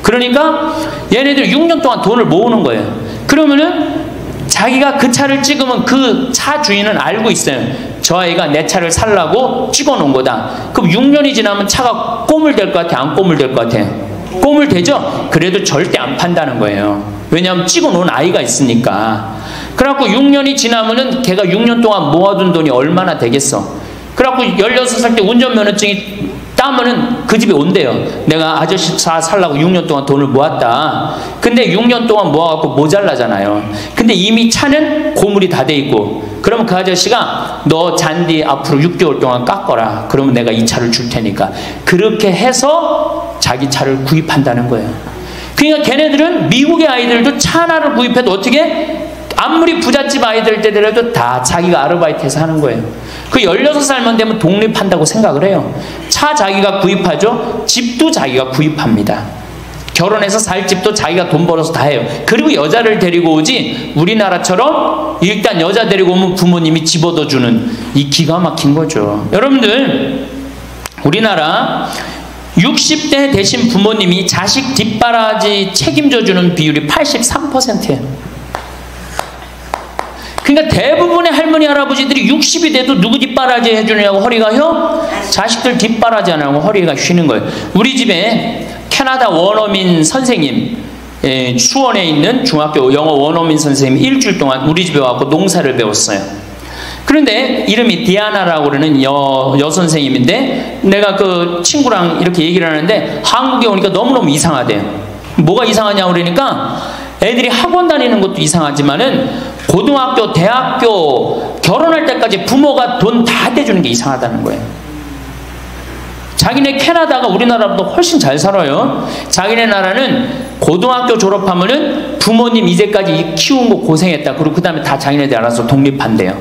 그러니까 얘네들 6년 동안 돈을 모으는 거예요. 그러면은 자기가 그 차를 찍으면 그 차 주인은 알고 있어요. 저 아이가 내 차를 살라고 찍어놓은 거다. 그럼 6년이 지나면 차가 꼬물될 것 같아? 안 꼬물될 것 같아? 꼬물되죠? 그래도 절대 안 판다는 거예요. 왜냐하면 찍어놓은 아이가 있으니까. 그래갖고 6년이 지나면은 걔가 6년 동안 모아둔 돈이 얼마나 되겠어. 그래갖고 16살 때 운전면허증이 따면은 그 집에 온대요. 내가 아저씨 차 살라고 6년 동안 돈을 모았다. 근데 6년 동안 모아갖고 모자라잖아요. 근데 이미 차는 고물이 다 돼 있고, 그러면 그 아저씨가 너 잔디 앞으로 6개월 동안 깎거라. 그러면 내가 이 차를 줄 테니까. 그렇게 해서 자기 차를 구입한다는 거예요. 그러니까 걔네들은 미국의 아이들도 차 하나를 구입해도 어떻게? 아무리 부잣집 아이들 때더라도 다 자기가 아르바이트해서 하는 거예요. 그 16살만 되면 독립한다고 생각을 해요. 차 자기가 구입하죠. 집도 자기가 구입합니다. 결혼해서 살 집도 자기가 돈 벌어서 다 해요. 그리고 여자를 데리고 오지 우리나라처럼 일단 여자 데리고 오면 부모님이 집 얻어주는 이 기가 막힌 거죠. 여러분들 우리나라 60대 되신 부모님이 자식 뒷바라지 책임져주는 비율이 83%예요. 그러니까 대부분의 할머니 할아버지들이 60이 돼도 누구 뒷바라지 해주느냐고 허리가 휘어? 자식들 뒷바라지 안 하고 허리가 휘는 거예요. 우리 집에 캐나다 원어민 선생님, 수원에 있는 중학교 영어 원어민 선생님이 일주일 동안 우리 집에 와서 농사를 배웠어요. 그런데 이름이 디아나라고 그러는 여선생님인데 내가 그 친구랑 이렇게 얘기를 하는데 한국에 오니까 너무너무 이상하대요. 뭐가 이상하냐고 그러니까 애들이 학원 다니는 것도 이상하지만은 고등학교, 대학교 결혼할 때까지 부모가 돈 다 대주는 게 이상하다는 거예요. 자기네 캐나다가 우리나라보다 훨씬 잘 살아요. 자기네 나라는 고등학교 졸업하면은 부모님 이제까지 키운 거 고생했다. 그리고 그 다음에 다 자기네들 알아서 독립한대요.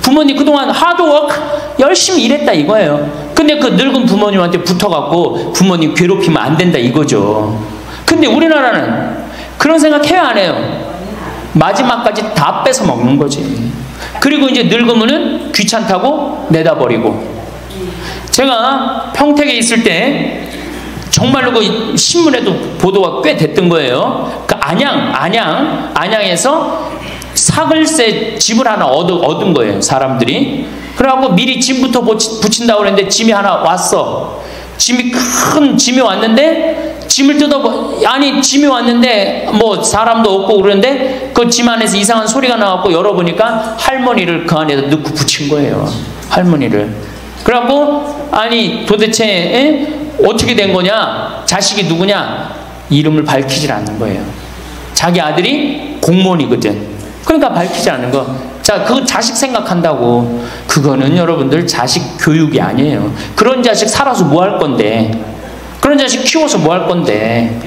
부모님 그동안 하드워크 열심히 일했다 이거예요. 근데 그 늙은 부모님한테 붙어갖고 부모님 괴롭히면 안 된다 이거죠. 근데 우리나라는 그런 생각 해야 안 해요. 마지막까지 다 뺏어 먹는 거지. 그리고 이제 늙으면은 귀찮다고 내다버리고. 제가 평택에 있을 때 정말로 그 신문에도 보도가 꽤 됐던 거예요. 그 안양에서 사글세 집을 하나 얻은 거예요, 사람들이. 그래갖고 미리 짐부터 붙인다고 그랬는데 짐이 하나 왔어. 큰 짐이 왔는데 짐을 짐이 왔는데 뭐 사람도 없고 그러는데 그 집 안에서 이상한 소리가 나갖고 열어보니까 할머니를 그 안에다 넣고 붙인 거예요. 할머니를. 그래갖고 아니 도대체 어떻게 된 거냐? 자식이 누구냐? 이름을 밝히질 않는 거예요. 자기 아들이 공무원이거든. 그러니까 밝히지 않는 거. 자, 그 자식 생각한다고. 그거는 여러분들 자식 교육이 아니에요. 그런 자식 살아서 뭐 할 건데. 그런 자식 키워서 뭐 할 건데.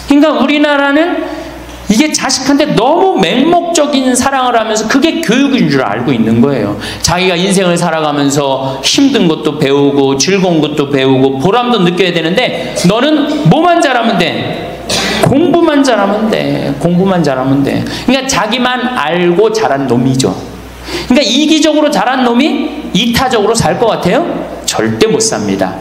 그러니까 우리나라는 이게 자식한테 너무 맹목적인 사랑을 하면서 그게 교육인 줄 알고 있는 거예요. 자기가 인생을 살아가면서 힘든 것도 배우고 즐거운 것도 배우고 보람도 느껴야 되는데 너는 뭐만 잘하면 돼? 공부만 잘하면 돼. 공부만 잘하면 돼. 그러니까 자기만 알고 자란 놈이죠. 그러니까 이기적으로 자란 놈이 이타적으로 살 것 같아요? 절대 못 삽니다.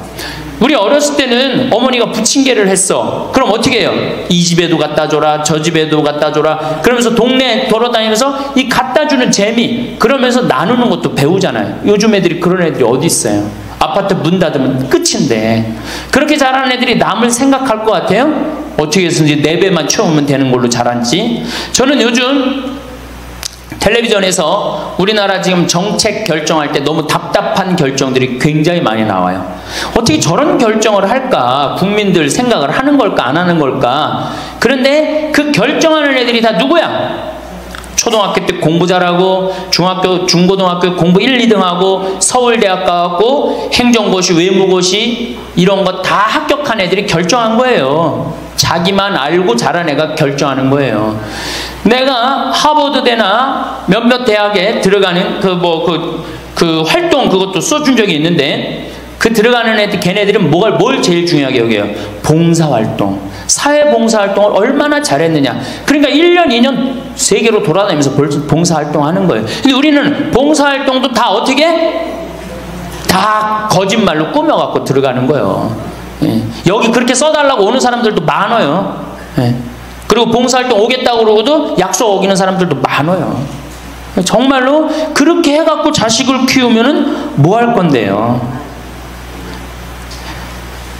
우리 어렸을 때는 어머니가 부침개를 했어. 그럼 어떻게 해요? 이 집에도 갖다 줘라, 저 집에도 갖다 줘라. 그러면서 동네 돌아다니면서 이 갖다 주는 재미, 그러면서 나누는 것도 배우잖아요. 요즘 애들이 그런 애들이 어디 있어요? 아파트 문 닫으면 끝인데. 그렇게 자라는 애들이 남을 생각할 것 같아요? 어떻게 해서든지 4배만 채우면 되는 걸로 자란지. 저는 요즘 텔레비전에서 우리나라 지금 정책 결정할 때 너무 답답한 결정들이 굉장히 많이 나와요. 어떻게 저런 결정을 할까? 국민들 생각을 하는 걸까? 안 하는 걸까? 그런데 그 결정하는 애들이 다 누구야? 초등학교 때 공부 잘하고 중학교, 중고등학교 공부 1, 2등 하고 서울대학 가고 행정고시, 외무고시 이런 거 다 합격한 애들이 결정한 거예요. 자기만 알고 자란 애가 결정하는 거예요. 내가 하버드대나 몇몇 대학에 들어가는 그 활동 그것도 써준 적이 있는데 그 들어가는 애들 걔네들은 뭘 제일 중요하게 여겨요? 봉사활동. 사회봉사활동을 얼마나 잘했느냐. 그러니까 1년, 2년 세계로 돌아다니면서 봉사활동하는 거예요. 근데 우리는 봉사활동도 다 어떻게? 다 거짓말로 꾸며갖고 들어가는 거예요. 예. 여기 그렇게 써달라고 오는 사람들도 많아요. 예. 그리고 봉사활동 오겠다고 그러고도 약속 어기는 사람들도 많아요. 정말로 그렇게 해갖고 자식을 키우면은 뭐 할 건데요?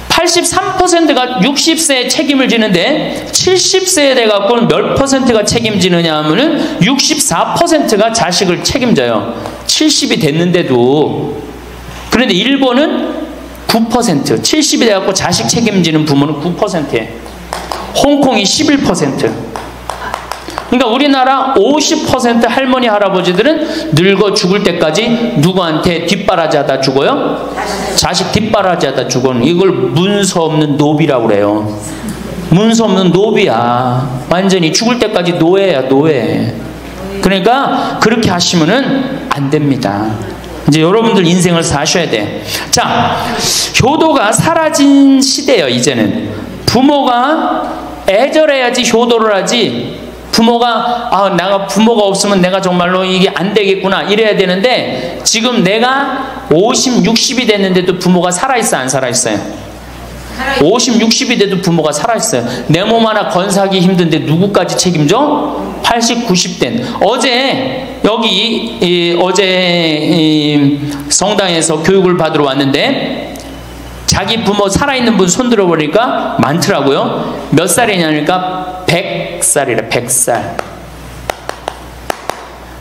83%가 60세에 책임을 지는데 70세에 돼갖고는 몇 %가 책임지느냐 하면은 64%가 자식을 책임져요. 70이 됐는데도. 그런데 일본은 9%, 70이 돼갖고 자식 책임지는 부모는 9%예요. 홍콩이 11%. 그러니까 우리나라 50% 할머니 할아버지들은 늙어 죽을 때까지 누구한테 뒷바라지하다 죽어요? 자식 뒷바라지하다 죽어요. 이걸 문서 없는 노비라고 그래요. 문서 없는 노비야. 완전히 죽을 때까지 노예야, 노예. 그러니까 그렇게 하시면은 안 됩니다. 이제 여러분들 인생을 사셔야 돼. 자, 효도가 사라진 시대예요. 이제는 부모가 애절해야지 효도를 하지. 부모가 내가 부모가 없으면 내가 정말로 이게 안 되겠구나 이래야 되는데 지금 내가 50, 60이 됐는데도 부모가 살아있어 안 살아있어요? 50, 60이 돼도 부모가 살아있어요. 내 몸 하나 건사하기 힘든데 누구까지 책임져? 80, 90된 어제 여기 어제 성당에서 교육을 받으러 왔는데 자기 부모 살아있는 분 손들어 보니까 많더라고요. 몇 살이냐니까 100살이래. 100살.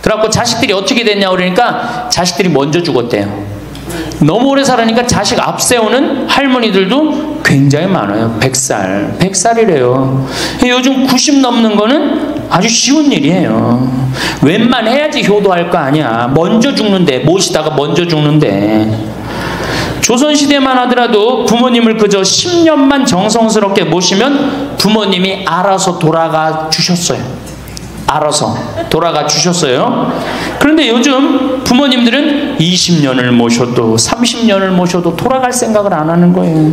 그래갖고 자식들이 어떻게 됐냐고 그러니까 자식들이 먼저 죽었대요. 너무 오래 살으니까 자식 앞세우는 할머니들도 굉장히 많아요. 100살. 100살이래요. 요즘 90 넘는 거는 아주 쉬운 일이에요. 웬만해야지 효도할 거 아니야. 먼저 죽는데, 모시다가 먼저 죽는데. 조선시대만 하더라도 부모님을 그저 10년만 정성스럽게 모시면 부모님이 알아서 돌아가 주셨어요. 알아서 돌아가 주셨어요. 그런데 요즘 부모님들은 20년을 모셔도 30년을 모셔도 돌아갈 생각을 안 하는 거예요.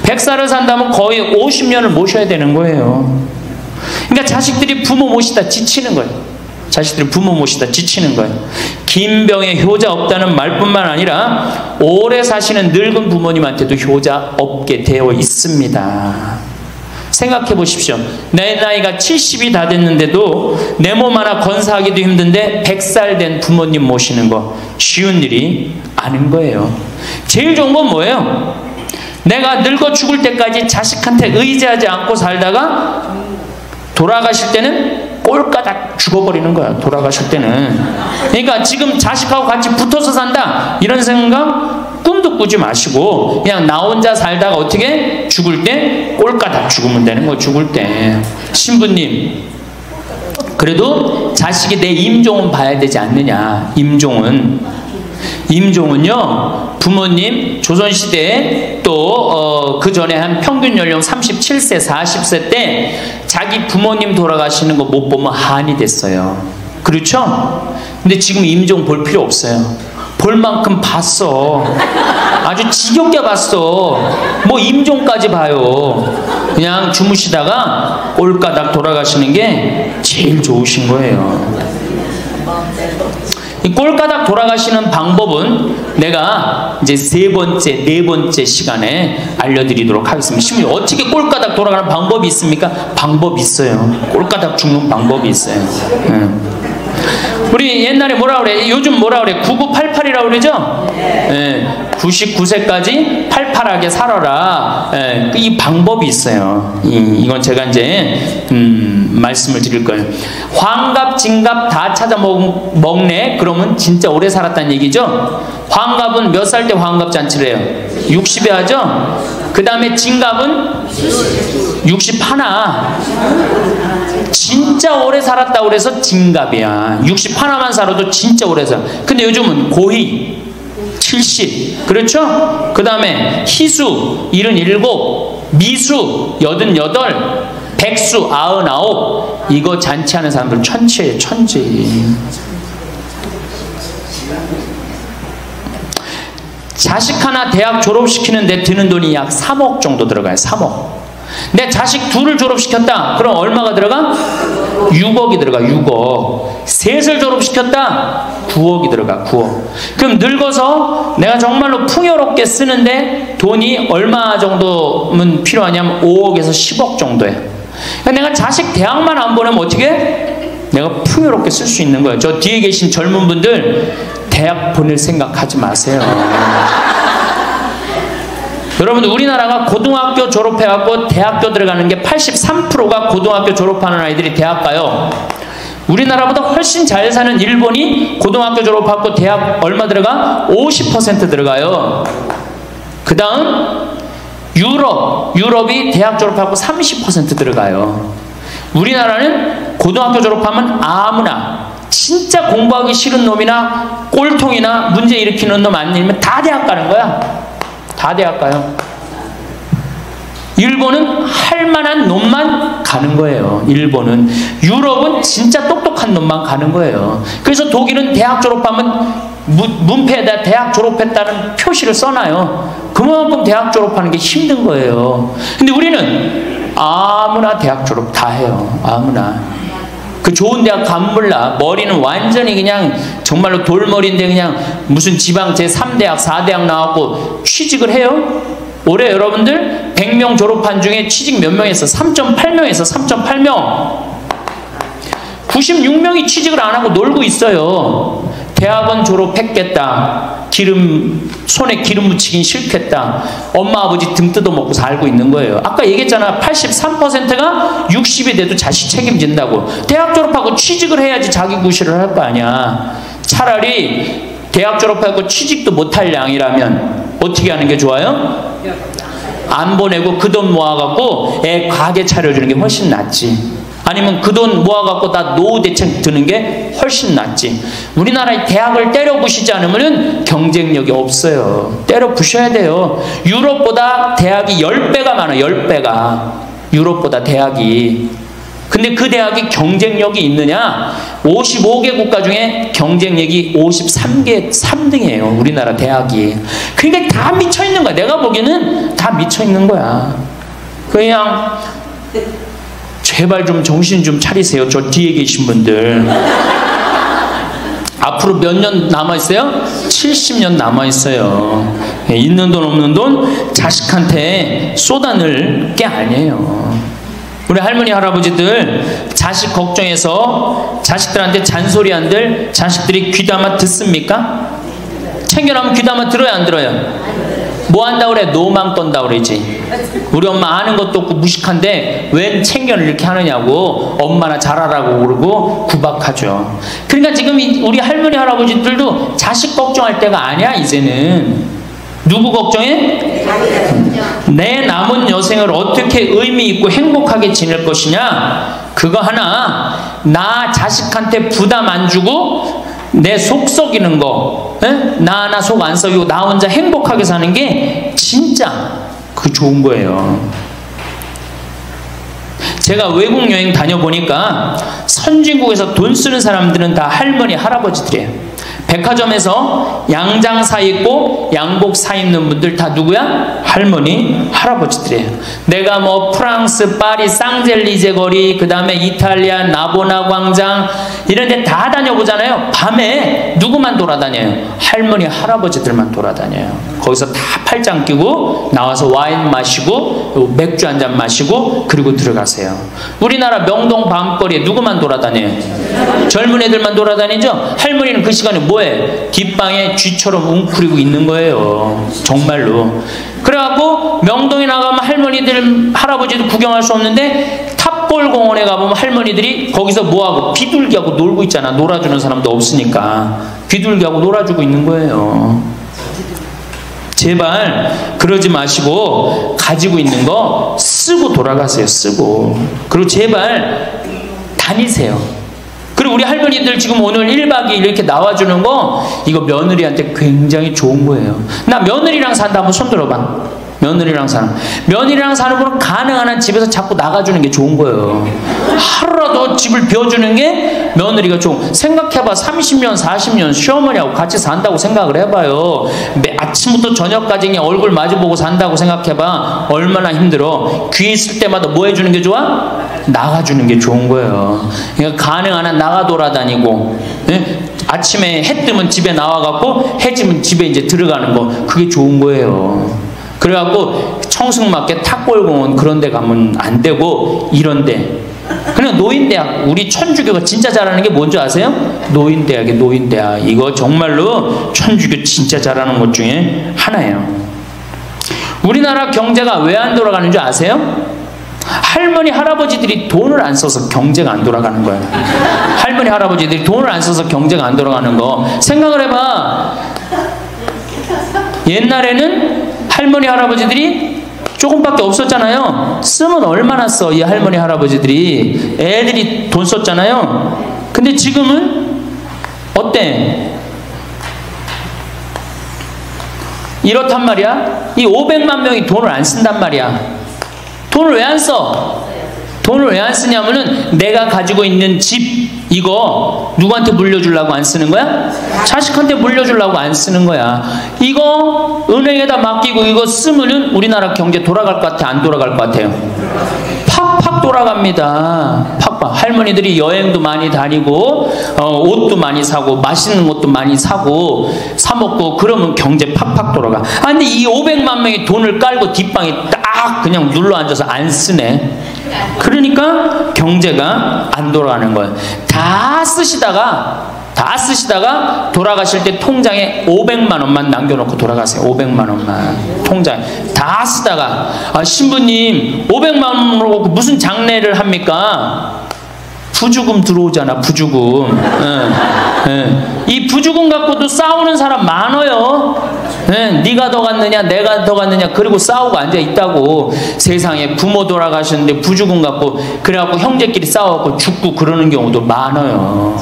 100살을 산다면 거의 50년을 모셔야 되는 거예요. 그러니까 자식들이 부모 모시다 지치는 거예요. 자식들이 부모 모시다 지치는 거예요. 긴 병에 효자 없다는 말뿐만 아니라 오래 사시는 늙은 부모님한테도 효자 없게 되어 있습니다. 생각해 보십시오. 내 나이가 70이 다 됐는데도 내 몸 하나 건사하기도 힘든데 100살 된 부모님 모시는 거 쉬운 일이 아닌 거예요. 제일 좋은 건 뭐예요? 내가 늙어 죽을 때까지 자식한테 의지하지 않고 살다가 돌아가실 때는 꼴까닥 죽어버리는 거야, 돌아가실 때는. 그러니까 지금 자식하고 같이 붙어서 산다 이런 생각 꿈도 꾸지 마시고 그냥 나 혼자 살다가 어떻게 죽을 때 꼴까닥 죽으면 되는 거. 죽을 때 신부님, 그래도 자식이 내 임종은 봐야 되지 않느냐. 임종은요, 부모님 조선시대에 또 그 전에 한 평균 연령 37세 40세 때 자기 부모님 돌아가시는 거 못 보면 한이 됐어요. 그렇죠? 근데 지금 임종 볼 필요 없어요. 볼 만큼 봤어. 아주 지겹게 봤어. 뭐 임종까지 봐요. 그냥 주무시다가 꼴까닥 돌아가시는 게 제일 좋으신 거예요. 이 꼴까닥 돌아가시는 방법은 내가 이제 네 번째 시간에 알려드리도록 하겠습니다. 신부님, 어떻게 꼴까닥 돌아가는 방법이 있습니까? 방법이 있어요. 꼴까닥 죽는 방법이 있어요. 우리 옛날에 뭐라 그래? 요즘 뭐라 그래? 9988이라고 그러죠? 99세까지 팔팔하게 살아라. 이 방법이 있어요. 이건 제가 이제 말씀을 드릴 거예요. 환갑, 진갑 다 찾아 먹네. 그러면 진짜 오래 살았다는 얘기죠. 환갑은 몇 살 때 환갑 잔치를 해요? 60에 하죠. 그 다음에 진갑은 61. 진짜 오래 살았다고 그래서 진갑이야. 61만 살아도 진짜 오래 살아. 근데 요즘은 고희 70, 그렇죠? 그 다음에 희수 77, 미수 88, 백수 99. 이거 잔치하는 사람들 천치예요, 천치. 자식 하나 대학 졸업시키는데 드는 돈이 약 3억 정도 들어가요. 3억. 내 자식 둘을 졸업시켰다. 그럼 얼마가 들어가? 6억이 들어가. 6억. 셋을 졸업시켰다. 9억이 들어가. 9억. 그럼 늙어서 내가 정말로 풍요롭게 쓰는데 돈이 얼마 정도면 필요하냐면 5억에서 10억 정도예요. 그러니까 내가 자식 대학만 안 보내면 어떻게? 내가 풍요롭게 쓸 수 있는 거예요. 저 뒤에 계신 젊은 분들 대학 보낼 생각하지 마세요. 여러분들, 우리나라가 고등학교 졸업해갖고 대학교 들어가는 게 83%가 고등학교 졸업하는 아이들이 대학 가요. 우리나라보다 훨씬 잘 사는 일본이 고등학교 졸업하고 대학 얼마 들어가? 50% 들어가요. 그 다음 유럽이 대학 졸업하고 30% 들어가요. 우리나라는 고등학교 졸업하면 아무나 진짜 공부하기 싫은 놈이나 꼴통이나 문제 일으키는 놈 아니면 다 대학 가는 거야. 다 대학 가요. 일본은 할 만한 놈만 가는 거예요. 일본은. 유럽은 진짜 똑똑한 놈만 가는 거예요. 그래서 독일은 대학 졸업하면 문패에다 대학 졸업했다는 표시를 써놔요. 그만큼 대학 졸업하는 게 힘든 거예요. 근데 우리는 아무나 대학 졸업 다 해요. 아무나. 그 좋은 대학 가면 몰라. 머리는 완전히 그냥 정말로 돌머리인데 그냥 무슨 지방 제3대학 4대학 나왔고 취직을 해요. 올해 여러분들 100명 졸업한 중에 취직 몇 명 했어? 3.8명에서 3.8명. 96명이 취직을 안 하고 놀고 있어요. 대학원 졸업했겠다. 손에 기름 묻히긴 싫겠다. 엄마 아버지 등 뜯어먹고 살고 있는 거예요. 아까 얘기했잖아. 83%가 60이 돼도 자식 책임진다고. 대학 졸업하고 취직을 해야지 자기 구실을 할 거 아니야. 차라리 대학 졸업하고 취직도 못할 양이라면 어떻게 하는 게 좋아요? 안 보내고 그 돈 모아갖고 애 가게 차려주는 게 훨씬 낫지. 아니면 그 돈 모아갖고 다 노후 대책 드는 게 훨씬 낫지. 우리나라의 대학을 때려 부시지 않으면 경쟁력이 없어요. 때려 부셔야 돼요. 유럽보다 대학이 10배가 많아요. 10배가. 유럽보다 대학이. 근데 그 대학이 경쟁력이 있느냐? 55개 국가 중에 경쟁력이 53개 3등이에요. 우리나라 대학이. 그러니까 다 미쳐있는 거야. 내가 보기에는 다 미쳐있는 거야. 그냥 제발 좀 정신 좀 차리세요. 저 뒤에 계신 분들. 앞으로 몇 년 남아있어요? 70년 남아있어요. 있는 돈 없는 돈 자식한테 쏟아낼 게 아니에요. 우리 할머니 할아버지들 자식 걱정해서 자식들한테 잔소리한들 자식들이 귀담아 듣습니까? 챙겨나면 귀담아 들어야 안 들어요? 뭐 한다고 그래? 노망 떤다 그러지. 우리 엄마 아는 것도 없고 무식한데 웬 챙겨를 이렇게 하느냐고 엄마나 잘하라고 그러고 구박하죠. 그러니까 지금 우리 할머니 할아버지들도 자식 걱정할 때가 아니야. 이제는 누구 걱정해? 내 남은 여생을 어떻게 의미 있고 행복하게 지낼 것이냐, 그거 하나. 나 자식한테 부담 안 주고 내 속 썩이는 거, 나 하나 속 안 썩이고 나 혼자 행복하게 사는 게 진짜 그 좋은 거예요. 제가 외국 여행 다녀보니까 선진국에서 돈 쓰는 사람들은 다 할머니 할아버지들이에요. 백화점에서 양장 사 입고 양복 사 입는 분들 다 누구야? 할머니 할아버지들이에요. 내가 뭐 프랑스 파리 쌍젤리제 거리, 그 다음에 이탈리아 나보나 광장 이런 데 다 다녀보잖아요. 밤에 누구만 돌아다녀요? 할머니 할아버지들만 돌아다녀요. 거기서 다 팔짱 끼고 나와서 와인 마시고 맥주 한 잔 마시고 그리고 들어가세요. 우리나라 명동 밤거리에 누구만 돌아다녀요? 젊은 애들만 돌아다니죠? 할머니는 그 시간에 뭐해? 뒷방에 쥐처럼 웅크리고 있는 거예요. 정말로. 그래갖고 명동에 나가면 할머니들 할아버지도 구경할 수 없는데 탑골 공원에 가보면 할머니들이 거기서 뭐하고 비둘기하고 놀고 있잖아. 놀아주는 사람도 없으니까 비둘기하고 놀아주고 있는 거예요. 제발 그러지 마시고 가지고 있는 거 쓰고 돌아가세요. 쓰고. 그리고 제발 다니세요. 그리고 우리 할머니들 지금 오늘 1박 2일 이렇게 나와주는 거 이거 며느리한테 굉장히 좋은 거예요. 나 며느리랑 산다 한번 손 들어봐. 며느리랑 사는 분은 가능한 한 집에서 자꾸 나가주는 게 좋은 거예요. 하루라도 집을 비워주는 게 며느리가 좋은. 생각해봐. 30년 40년 시어머니하고 같이 산다고 생각을 해봐요. 아침부터 저녁까지 그냥 얼굴 마주보고 산다고 생각해봐. 얼마나 힘들어. 귀에 있을 때마다 뭐 해주는 게 좋아? 나가주는 게 좋은 거예요. 그러니까 가능한 한 나가 돌아다니고, 예? 아침에 해 뜨면 집에 나와갖고 해 지면 집에 이제 들어가는 거, 그게 좋은 거예요. 그래갖고 청승맞게 탑골공원 그런 데 가면 안 되고 이런 데. 그냥 노인대학, 우리 천주교가 진짜 잘하는 게 뭔지 아세요? 노인대학이에요. 노인대학. 이거 정말로 천주교 진짜 잘하는 것 중에 하나예요. 우리나라 경제가 왜 안 돌아가는 줄 아세요? 할머니 할아버지들이 돈을 안 써서 경제가 안 돌아가는 거예요. 할머니 할아버지들이 돈을 안 써서 경제가 안 돌아가는 거 생각을 해봐. 옛날에는 할머니 할아버지들이 조금밖에 없었잖아요. 쓰면 얼마나 써, 이 할머니 할아버지들이. 애들이 돈 썼잖아요. 근데 지금은 어때? 이렇단 말이야. 이 500만 명이 돈을 안 쓴단 말이야. 돈을 왜 안 써? 돈을 왜 안 쓰냐면은 내가 가지고 있는 집 이거 누구한테 물려주려고 안 쓰는 거야? 자식한테 물려주려고 안 쓰는 거야. 이거 은행에다 맡기고 이거 쓰면은 우리나라 경제 돌아갈 것 같아? 안 돌아갈 것 같아요? 팍팍 돌아갑니다. 팍팍. 할머니들이 여행도 많이 다니고 옷도 많이 사고 맛있는 것도 많이 사고 사 먹고 그러면 경제 팍팍 돌아가. 아 근데 이 500만 명이 돈을 깔고 뒷방에 딱 그냥 눌러 앉아서 안 쓰네. 그러니까 경제가 안 돌아가는 거예요. 다 쓰시다가 돌아가실 때 통장에 500만 원만 남겨놓고 돌아가세요. 500만 원만 통장에 다 쓰다가 신부님 500만 원으로 무슨 장례를 합니까? 부주금 들어오잖아. 부주금. 이 부주금 갖고도 싸우는 사람 많아요. 네가 더 갔느냐 내가 더 갔느냐 그리고 싸우고 앉아있다고. 세상에 부모 돌아가셨는데 부주금 갖고 그래갖고 형제끼리 싸워갖고 죽고 그러는 경우도 많아요.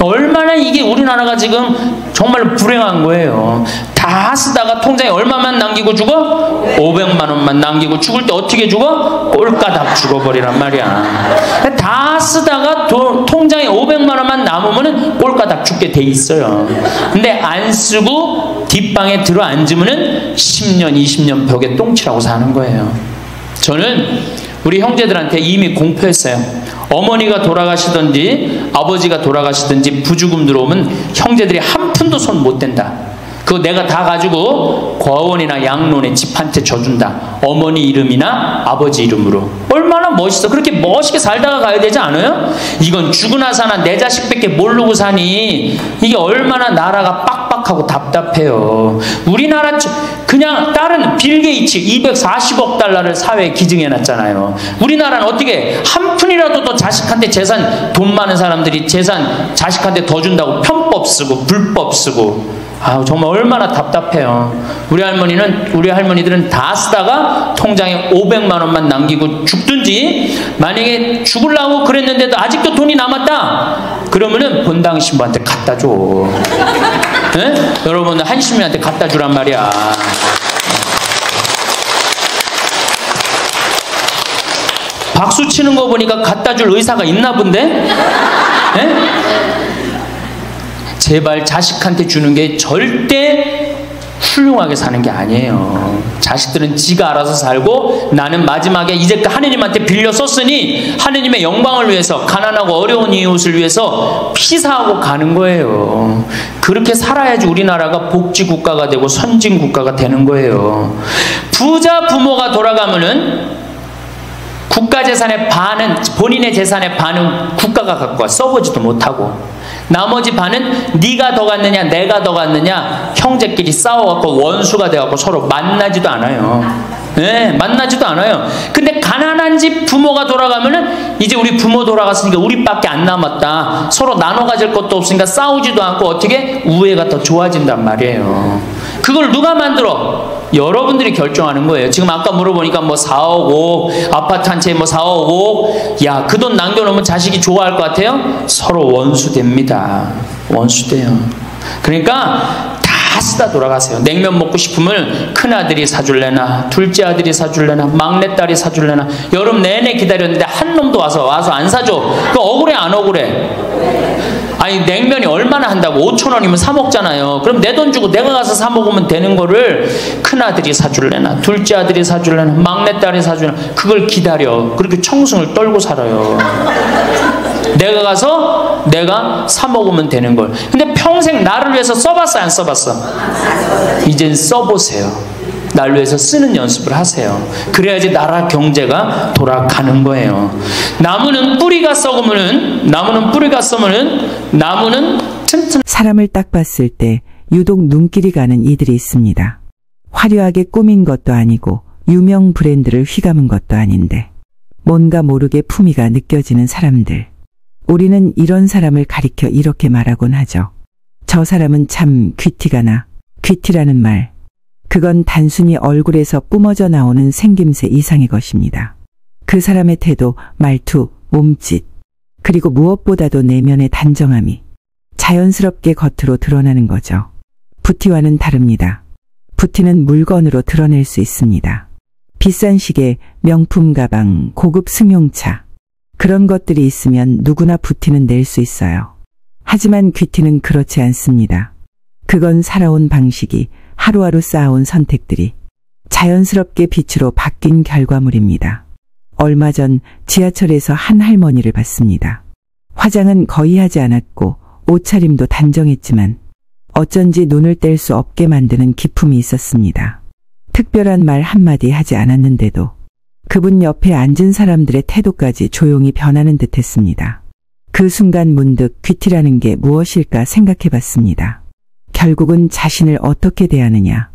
얼마나 이게 우리나라가 지금 정말 불행한 거예요. 다 쓰다가 통장에 얼마만 남기고 죽어? 500만 원만 남기고 죽을 때 어떻게 죽어? 꼴까닥 죽어버리란 말이야. 다 쓰다가 통장에 500만 원만 남으면 꼴까닥 죽게 돼 있어요. 근데 안 쓰고 뒷방에 들어 앉으면 10년 20년 벽에 똥치라고 사는 거예요. 저는 우리 형제들한테 이미 공표했어요. 어머니가 돌아가시든지 아버지가 돌아가시든지 부주금 들어오면 형제들이 한 푼도 손 못 댄다. 그거 내가 다 가지고 과원이나 양론에 집 한 채 져준다. 어머니 이름이나 아버지 이름으로. 얼마나 멋있어. 그렇게 멋있게 살다가 가야 되지 않아요? 이건 죽으나 사나 내 자식밖에 모르고 사니 이게 얼마나 나라가 빡빡하고 답답해요. 우리나라 그냥 다른 빌 게이츠 240억 달러를 사회에 기증해 놨잖아요. 우리나라는 어떻게 한 푼이라도 더 자식한테 재산, 돈 많은 사람들이 재산 자식한테 더 준다고 편법 쓰고 불법 쓰고, 정말 얼마나 답답해요. 우리 할머니들은 다 쓰다가 통장에 500만 원만 남기고 죽든지, 만약에 죽으려고 그랬는데도 아직도 돈이 남았다 그러면은 본당 신부한테 갖다 줘. 네? 여러분, 한시민한테 갖다 주란 말이야. 박수 치는 거 보니까 갖다 줄 의사가 있나 본데? 네? 제발 자식한테 주는 게 절대 훌륭하게 사는 게 아니에요. 자식들은 지가 알아서 살고, 나는 마지막에 이제 하느님한테 빌려 썼으니 하느님의 영광을 위해서, 가난하고 어려운 이웃을 위해서 피사하고 가는 거예요. 그렇게 살아야지 우리나라가 복지국가가 되고 선진국가가 되는 거예요. 부자 부모가 돌아가면은 국가 재산의 반은, 본인의 재산의 반은 국가가 갖고 와, 써보지도 못하고, 나머지 반은 네가 더 갖느냐 내가 더 갖느냐 형제끼리 싸워갖고 원수가 돼갖고 서로 만나지도 않아요. 네, 만나지도 않아요. 근데 가난한 집 부모가 돌아가면은 이제 우리 부모 돌아갔으니까 우리밖에 안 남았다, 서로 나눠 가질 것도 없으니까 싸우지도 않고 어떻게 우애가 더 좋아진단 말이에요. 그걸 누가 만들어? 여러분들이 결정하는 거예요. 지금 아까 물어보니까 뭐 4억 5억, 아파트 한 채에 뭐 4억 5억, 야, 그 돈 남겨놓으면 자식이 좋아할 것 같아요? 서로 원수 됩니다. 원수 돼요. 그러니까 다 쓰다 돌아가세요. 냉면 먹고 싶으면 큰아들이 사줄래나, 둘째 아들이 사줄래나, 막내딸이 사줄래나, 여름 내내 기다렸는데 한 놈도 와서 안 사줘. 그거 억울해 안 억울해? 아니, 냉면이 얼마나 한다고? 5,000원이면 사 먹잖아요. 그럼 내 돈 주고 내가 가서 사 먹으면 되는 거를 큰아들이 사줄래나, 둘째 아들이 사줄래나, 막내딸이 사줄래나, 그걸 기다려. 그렇게 청승을 떨고 살아요. 내가 가서 내가 사 먹으면 되는 걸. 근데 평생 나를 위해서 써봤어 안 써봤어? 이젠 써보세요. 나를 위해서 쓰는 연습을 하세요. 그래야지 나라 경제가 돌아가는 거예요. 나무는 뿌리가 썩으면은, 나무는 튼튼. 사람을 딱 봤을 때 유독 눈길이 가는 이들이 있습니다. 화려하게 꾸민 것도 아니고 유명 브랜드를 휘감은 것도 아닌데 뭔가 모르게 품위가 느껴지는 사람들. 우리는 이런 사람을 가리켜 이렇게 말하곤 하죠. 저 사람은 참 귀티가 나. 귀티라는 말, 그건 단순히 얼굴에서 뿜어져 나오는 생김새 이상의 것입니다. 그 사람의 태도, 말투, 몸짓, 그리고 무엇보다도 내면의 단정함이 자연스럽게 겉으로 드러나는 거죠. 부티와는 다릅니다. 부티는 물건으로 드러낼 수 있습니다. 비싼 시계, 명품 가방, 고급 승용차, 그런 것들이 있으면 누구나 부티는 낼 수 있어요. 하지만 귀티는 그렇지 않습니다. 그건 살아온 방식이, 하루하루 쌓아온 선택들이 자연스럽게 빛으로 바뀐 결과물입니다. 얼마 전 지하철에서 한 할머니를 봤습니다. 화장은 거의 하지 않았고 옷차림도 단정했지만 어쩐지 눈을 뗄 수 없게 만드는 기품이 있었습니다. 특별한 말 한마디 하지 않았는데도 그분 옆에 앉은 사람들의 태도까지 조용히 변하는 듯 했습니다. 그 순간 문득 귀티라는 게 무엇일까 생각해 봤습니다. 결국은 자신을 어떻게 대하느냐,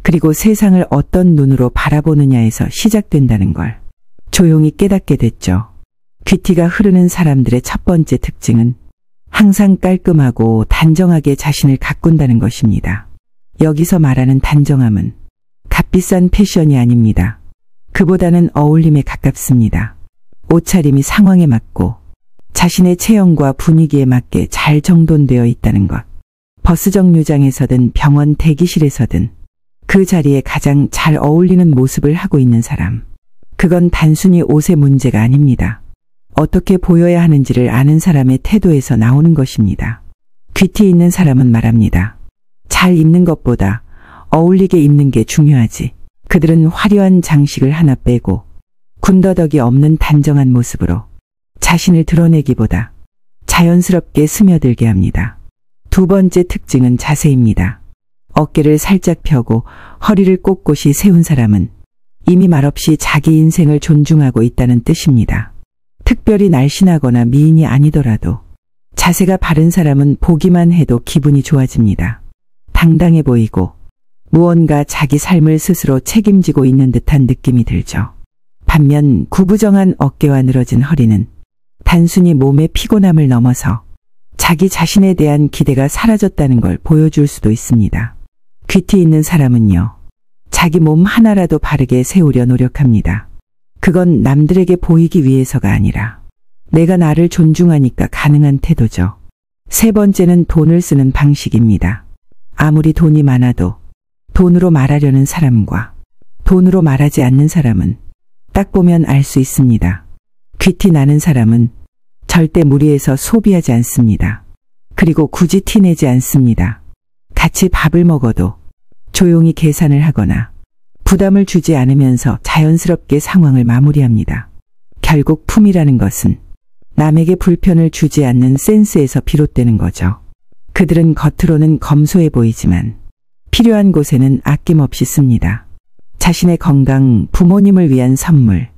그리고 세상을 어떤 눈으로 바라보느냐에서 시작된다는 걸 조용히 깨닫게 됐죠. 귀티가 흐르는 사람들의 첫 번째 특징은 항상 깔끔하고 단정하게 자신을 가꾼다는 것입니다. 여기서 말하는 단정함은 값비싼 패션이 아닙니다. 그보다는 어울림에 가깝습니다. 옷차림이 상황에 맞고 자신의 체형과 분위기에 맞게 잘 정돈되어 있다는 것. 버스 정류장에서든 병원 대기실에서든 그 자리에 가장 잘 어울리는 모습을 하고 있는 사람. 그건 단순히 옷의 문제가 아닙니다. 어떻게 보여야 하는지를 아는 사람의 태도에서 나오는 것입니다. 귀티 있는 사람은 말합니다. 잘 입는 것보다 어울리게 입는 게 중요하지. 그들은 화려한 장식을 하나 빼고 군더더기 없는 단정한 모습으로 자신을 드러내기보다 자연스럽게 스며들게 합니다. 두 번째 특징은 자세입니다. 어깨를 살짝 펴고 허리를 꼿꼿이 세운 사람은 이미 말없이 자기 인생을 존중하고 있다는 뜻입니다. 특별히 날씬하거나 미인이 아니더라도 자세가 바른 사람은 보기만 해도 기분이 좋아집니다. 당당해 보이고 무언가 자기 삶을 스스로 책임지고 있는 듯한 느낌이 들죠. 반면 구부정한 어깨와 늘어진 허리는 단순히 몸의 피곤함을 넘어서 자기 자신에 대한 기대가 사라졌다는 걸 보여줄 수도 있습니다. 귀티 있는 사람은요, 자기 몸 하나라도 바르게 세우려 노력합니다. 그건 남들에게 보이기 위해서가 아니라 내가 나를 존중하니까 가능한 태도죠. 세 번째는 돈을 쓰는 방식입니다. 아무리 돈이 많아도 돈으로 말하려는 사람과 돈으로 말하지 않는 사람은 딱 보면 알 수 있습니다. 귀티 나는 사람은 절대 무리해서 소비하지 않습니다. 그리고 굳이 티내지 않습니다. 같이 밥을 먹어도 조용히 계산을 하거나 부담을 주지 않으면서 자연스럽게 상황을 마무리합니다. 결국 품이라는 것은 남에게 불편을 주지 않는 센스에서 비롯되는 거죠. 그들은 겉으로는 검소해 보이지만 필요한 곳에는 아낌없이 씁니다. 자신의 건강, 부모님을 위한 선물,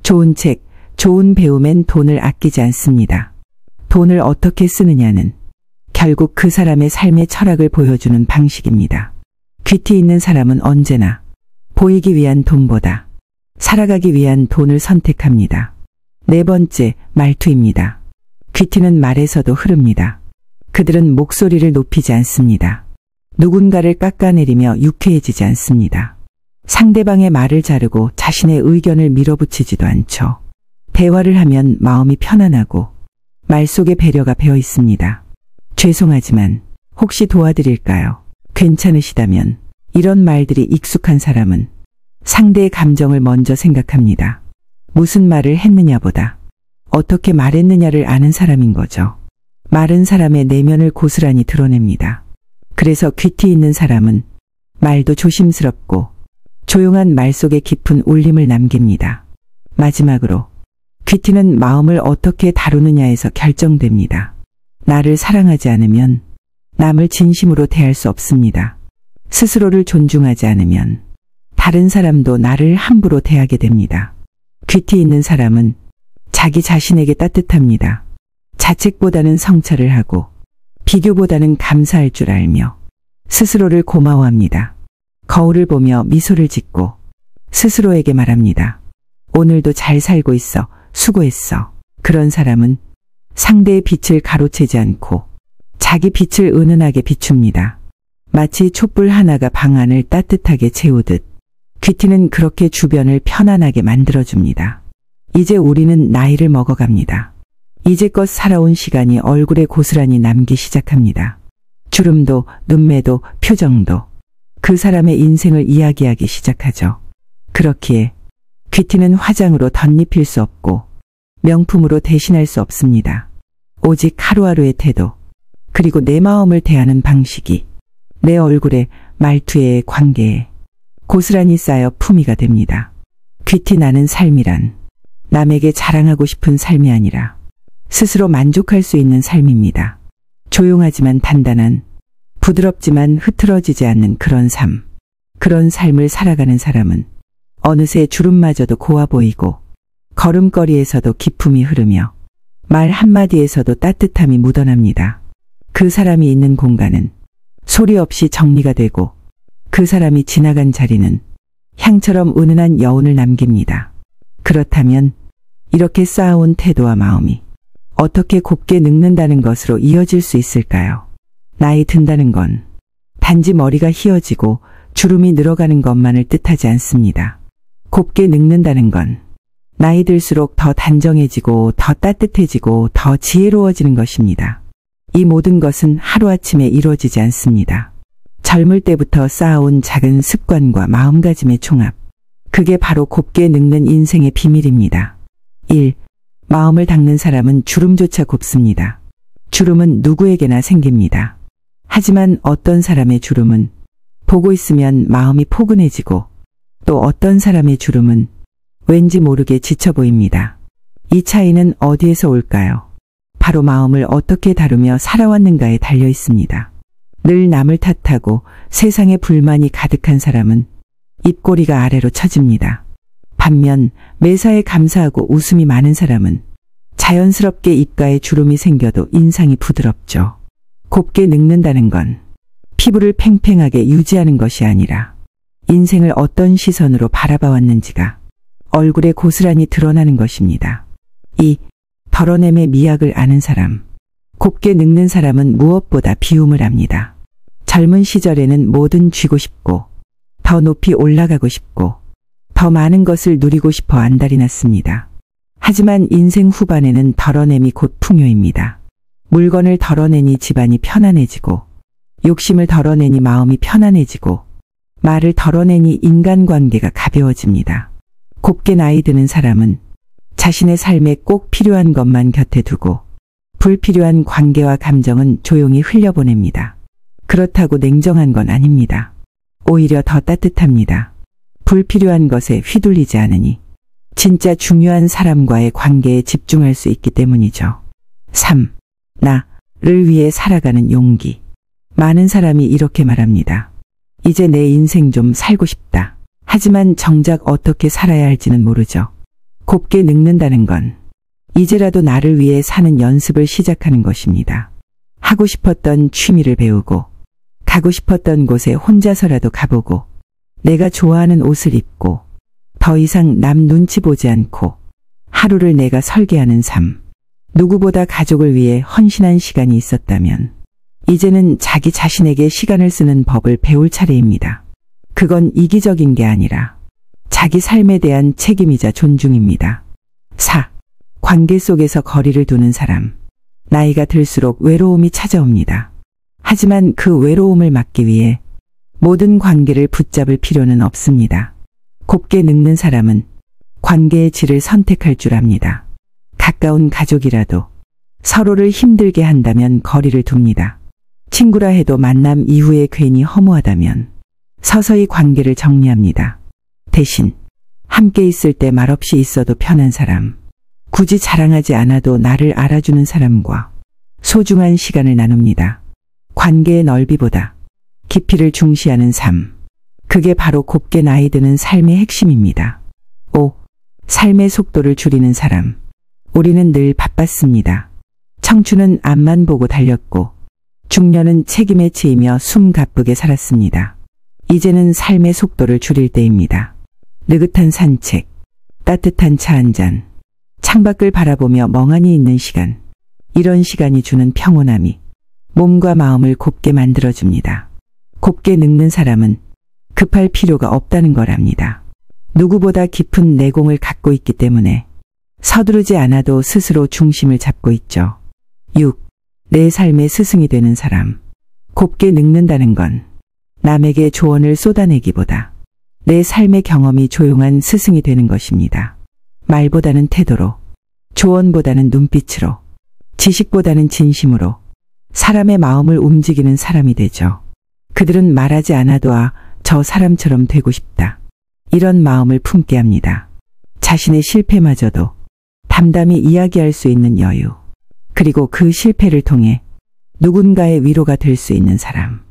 좋은 책, 좋은 배움엔 돈을 아끼지 않습니다. 돈을 어떻게 쓰느냐는 결국 그 사람의 삶의 철학을 보여주는 방식입니다. 귀티 있는 사람은 언제나 보이기 위한 돈보다 살아가기 위한 돈을 선택합니다. 네 번째, 말투입니다. 귀티는 말에서도 흐릅니다. 그들은 목소리를 높이지 않습니다. 누군가를 깎아내리며 유쾌해지지 않습니다. 상대방의 말을 자르고 자신의 의견을 밀어붙이지도 않죠. 대화를 하면 마음이 편안하고 말 속에 배려가 배어 있습니다. 죄송하지만 혹시 도와드릴까요? 괜찮으시다면 이런 말들이 익숙한 사람은 상대의 감정을 먼저 생각합니다. 무슨 말을 했느냐보다 어떻게 말했느냐를 아는 사람인 거죠. 마른 사람의 내면을 고스란히 드러냅니다. 그래서 귀티 있는 사람은 말도 조심스럽고 조용한 말 속에 깊은 울림을 남깁니다. 마지막으로 귀티는 마음을 어떻게 다루느냐에서 결정됩니다. 나를 사랑하지 않으면 남을 진심으로 대할 수 없습니다. 스스로를 존중하지 않으면 다른 사람도 나를 함부로 대하게 됩니다. 귀티 있는 사람은 자기 자신에게 따뜻합니다. 자책보다는 성찰을 하고 비교보다는 감사할 줄 알며 스스로를 고마워합니다. 거울을 보며 미소를 짓고 스스로에게 말합니다. 오늘도 잘 살고 있어. 수고했어. 그런 사람은 상대의 빛을 가로채지 않고 자기 빛을 은은하게 비춥니다. 마치 촛불 하나가 방 안을 따뜻하게 채우듯 귀티는 그렇게 주변을 편안하게 만들어줍니다. 이제 우리는 나이를 먹어갑니다. 이제껏 살아온 시간이 얼굴에 고스란히 남기 시작합니다. 주름도, 눈매도, 표정도 그 사람의 인생을 이야기하기 시작하죠. 그렇기에 귀티는 화장으로 덧입힐 수 없고 명품으로 대신할 수 없습니다. 오직 하루하루의 태도, 그리고 내 마음을 대하는 방식이 내 얼굴에, 말투에, 관계에 고스란히 쌓여 품위가 됩니다. 귀티 나는 삶이란 남에게 자랑하고 싶은 삶이 아니라 스스로 만족할 수 있는 삶입니다. 조용하지만 단단한, 부드럽지만 흐트러지지 않는 그런 삶. 그런 삶을 살아가는 사람은 어느새 주름마저도 고와 보이고 걸음걸이에서도 기품이 흐르며 말 한마디에서도 따뜻함이 묻어납니다. 그 사람이 있는 공간은 소리 없이 정리가 되고 그 사람이 지나간 자리는 향처럼 은은한 여운을 남깁니다. 그렇다면 이렇게 쌓아온 태도와 마음이 어떻게 곱게 늙는다는 것으로 이어질 수 있을까요? 나이 든다는 건 단지 머리가 희어지고 주름이 늘어가는 것만을 뜻하지 않습니다. 곱게 늙는다는 건 나이 들수록 더 단정해지고 더 따뜻해지고 더 지혜로워지는 것입니다. 이 모든 것은 하루아침에 이루어지지 않습니다. 젊을 때부터 쌓아온 작은 습관과 마음가짐의 총합. 그게 바로 곱게 늙는 인생의 비밀입니다. 1. 마음을 닦는 사람은 주름조차 곱습니다. 주름은 누구에게나 생깁니다. 하지만 어떤 사람의 주름은 보고 있으면 마음이 포근해지고 또 어떤 사람의 주름은 왠지 모르게 지쳐 보입니다. 이 차이는 어디에서 올까요? 바로 마음을 어떻게 다루며 살아왔는가에 달려 있습니다. 늘 남을 탓하고 세상에 불만이 가득한 사람은 입꼬리가 아래로 처집니다. 반면 매사에 감사하고 웃음이 많은 사람은 자연스럽게 입가에 주름이 생겨도 인상이 부드럽죠. 곱게 늙는다는 건 피부를 팽팽하게 유지하는 것이 아니라 인생을 어떤 시선으로 바라봐 왔는지가 얼굴에 고스란히 드러나는 것입니다. 이 덜어냄의 미학을 아는 사람, 곱게 늙는 사람은 무엇보다 비움을 합니다. 젊은 시절에는 뭐든 쥐고 싶고 더 높이 올라가고 싶고 더 많은 것을 누리고 싶어 안달이 났습니다. 하지만 인생 후반에는 덜어냄이 곧 풍요입니다. 물건을 덜어내니 집안이 편안해지고 욕심을 덜어내니 마음이 편안해지고 말을 덜어내니 인간관계가 가벼워집니다. 곱게 나이 드는 사람은 자신의 삶에 꼭 필요한 것만 곁에 두고 불필요한 관계와 감정은 조용히 흘려보냅니다. 그렇다고 냉정한 건 아닙니다. 오히려 더 따뜻합니다. 불필요한 것에 휘둘리지 않으니 진짜 중요한 사람과의 관계에 집중할 수 있기 때문이죠. 3. 나를 위해 살아가는 용기. 많은 사람이 이렇게 말합니다. 이제 내 인생 좀 살고 싶다. 하지만 정작 어떻게 살아야 할지는 모르죠. 곱게 늙는다는 건 이제라도 나를 위해 사는 연습을 시작하는 것입니다. 하고 싶었던 취미를 배우고 가고 싶었던 곳에 혼자서라도 가보고 내가 좋아하는 옷을 입고 더 이상 남 눈치 보지 않고 하루를 내가 설계하는 삶. 누구보다 가족을 위해 헌신한 시간이 있었다면 이제는 자기 자신에게 시간을 쓰는 법을 배울 차례입니다. 그건 이기적인 게 아니라 자기 삶에 대한 책임이자 존중입니다. 4. 관계 속에서 거리를 두는 사람. 나이가 들수록 외로움이 찾아옵니다. 하지만 그 외로움을 막기 위해 모든 관계를 붙잡을 필요는 없습니다. 곱게 늙는 사람은 관계의 질을 선택할 줄 압니다. 가까운 가족이라도 서로를 힘들게 한다면 거리를 둡니다. 친구라 해도 만남 이후에 괜히 허무하다면 서서히 관계를 정리합니다. 대신 함께 있을 때 말없이 있어도 편한 사람, 굳이 자랑하지 않아도 나를 알아주는 사람과 소중한 시간을 나눕니다. 관계의 넓이보다 깊이를 중시하는 삶. 그게 바로 곱게 나이 드는 삶의 핵심입니다. 5. 삶의 속도를 줄이는 사람. 우리는 늘 바빴습니다. 청춘은 앞만 보고 달렸고 중년은 책임에 치이며 숨 가쁘게 살았습니다. 이제는 삶의 속도를 줄일 때입니다. 느긋한 산책, 따뜻한 차 한 잔, 창밖을 바라보며 멍하니 있는 시간. 이런 시간이 주는 평온함이 몸과 마음을 곱게 만들어줍니다. 곱게 늙는 사람은 급할 필요가 없다는 걸 압니다. 누구보다 깊은 내공을 갖고 있기 때문에 서두르지 않아도 스스로 중심을 잡고 있죠. 6. 내 삶의 스승이 되는 사람. 곱게 늙는다는 건 남에게 조언을 쏟아내기보다 내 삶의 경험이 조용한 스승이 되는 것입니다. 말보다는 태도로, 조언보다는 눈빛으로, 지식보다는 진심으로 사람의 마음을 움직이는 사람이 되죠. 그들은 말하지 않아도 저 사람처럼 되고 싶다. 이런 마음을 품게 합니다. 자신의 실패마저도 담담히 이야기할 수 있는 여유. 그리고 그 실패를 통해 누군가의 위로가 될 수 있는 사람.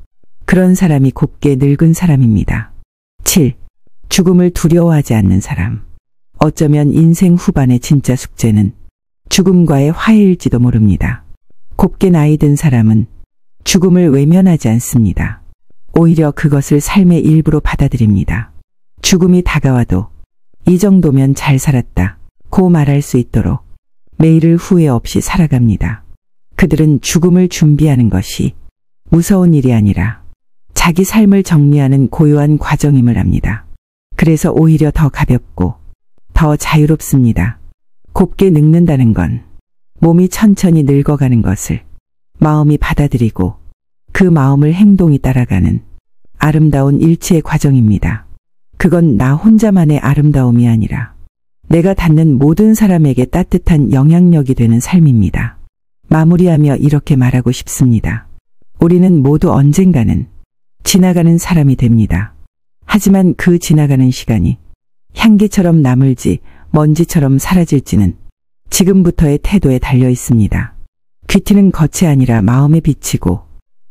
그런 사람이 곱게 늙은 사람입니다. 7. 죽음을 두려워하지 않는 사람. 어쩌면 인생 후반의 진짜 숙제는 죽음과의 화해일지도 모릅니다. 곱게 나이 든 사람은 죽음을 외면하지 않습니다. 오히려 그것을 삶의 일부로 받아들입니다. 죽음이 다가와도 이 정도면 잘 살았다 고 말할 수 있도록 매일을 후회 없이 살아갑니다. 그들은 죽음을 준비하는 것이 무서운 일이 아니라 자기 삶을 정리하는 고요한 과정임을 압니다. 그래서 오히려 더 가볍고 더 자유롭습니다. 곱게 늙는다는 건 몸이 천천히 늙어가는 것을 마음이 받아들이고 그 마음을 행동이 따라가는 아름다운 일치의 과정입니다. 그건 나 혼자만의 아름다움이 아니라 내가 닿는 모든 사람에게 따뜻한 영향력이 되는 삶입니다. 마무리하며 이렇게 말하고 싶습니다. 우리는 모두 언젠가는 지나가는 사람이 됩니다. 하지만 그 지나가는 시간이 향기처럼 남을지 먼지처럼 사라질지는 지금부터의 태도에 달려 있습니다. 귀티는 겉이 아니라 마음에 비치고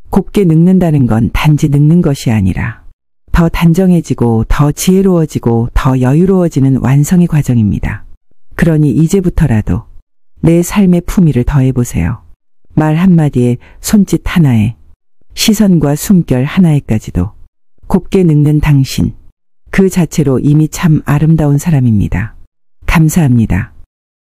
곱게 늙는다는 건 단지 늙는 것이 아니라 더 단정해지고 더 지혜로워지고 더 여유로워지는 완성의 과정입니다. 그러니 이제부터라도 내 삶의 품위를 더해보세요. 말 한마디에 손짓 하나에 시선과 숨결 하나에까지도 곱게 늙는 당신. 그 자체로 이미 참 아름다운 사람입니다. 감사합니다.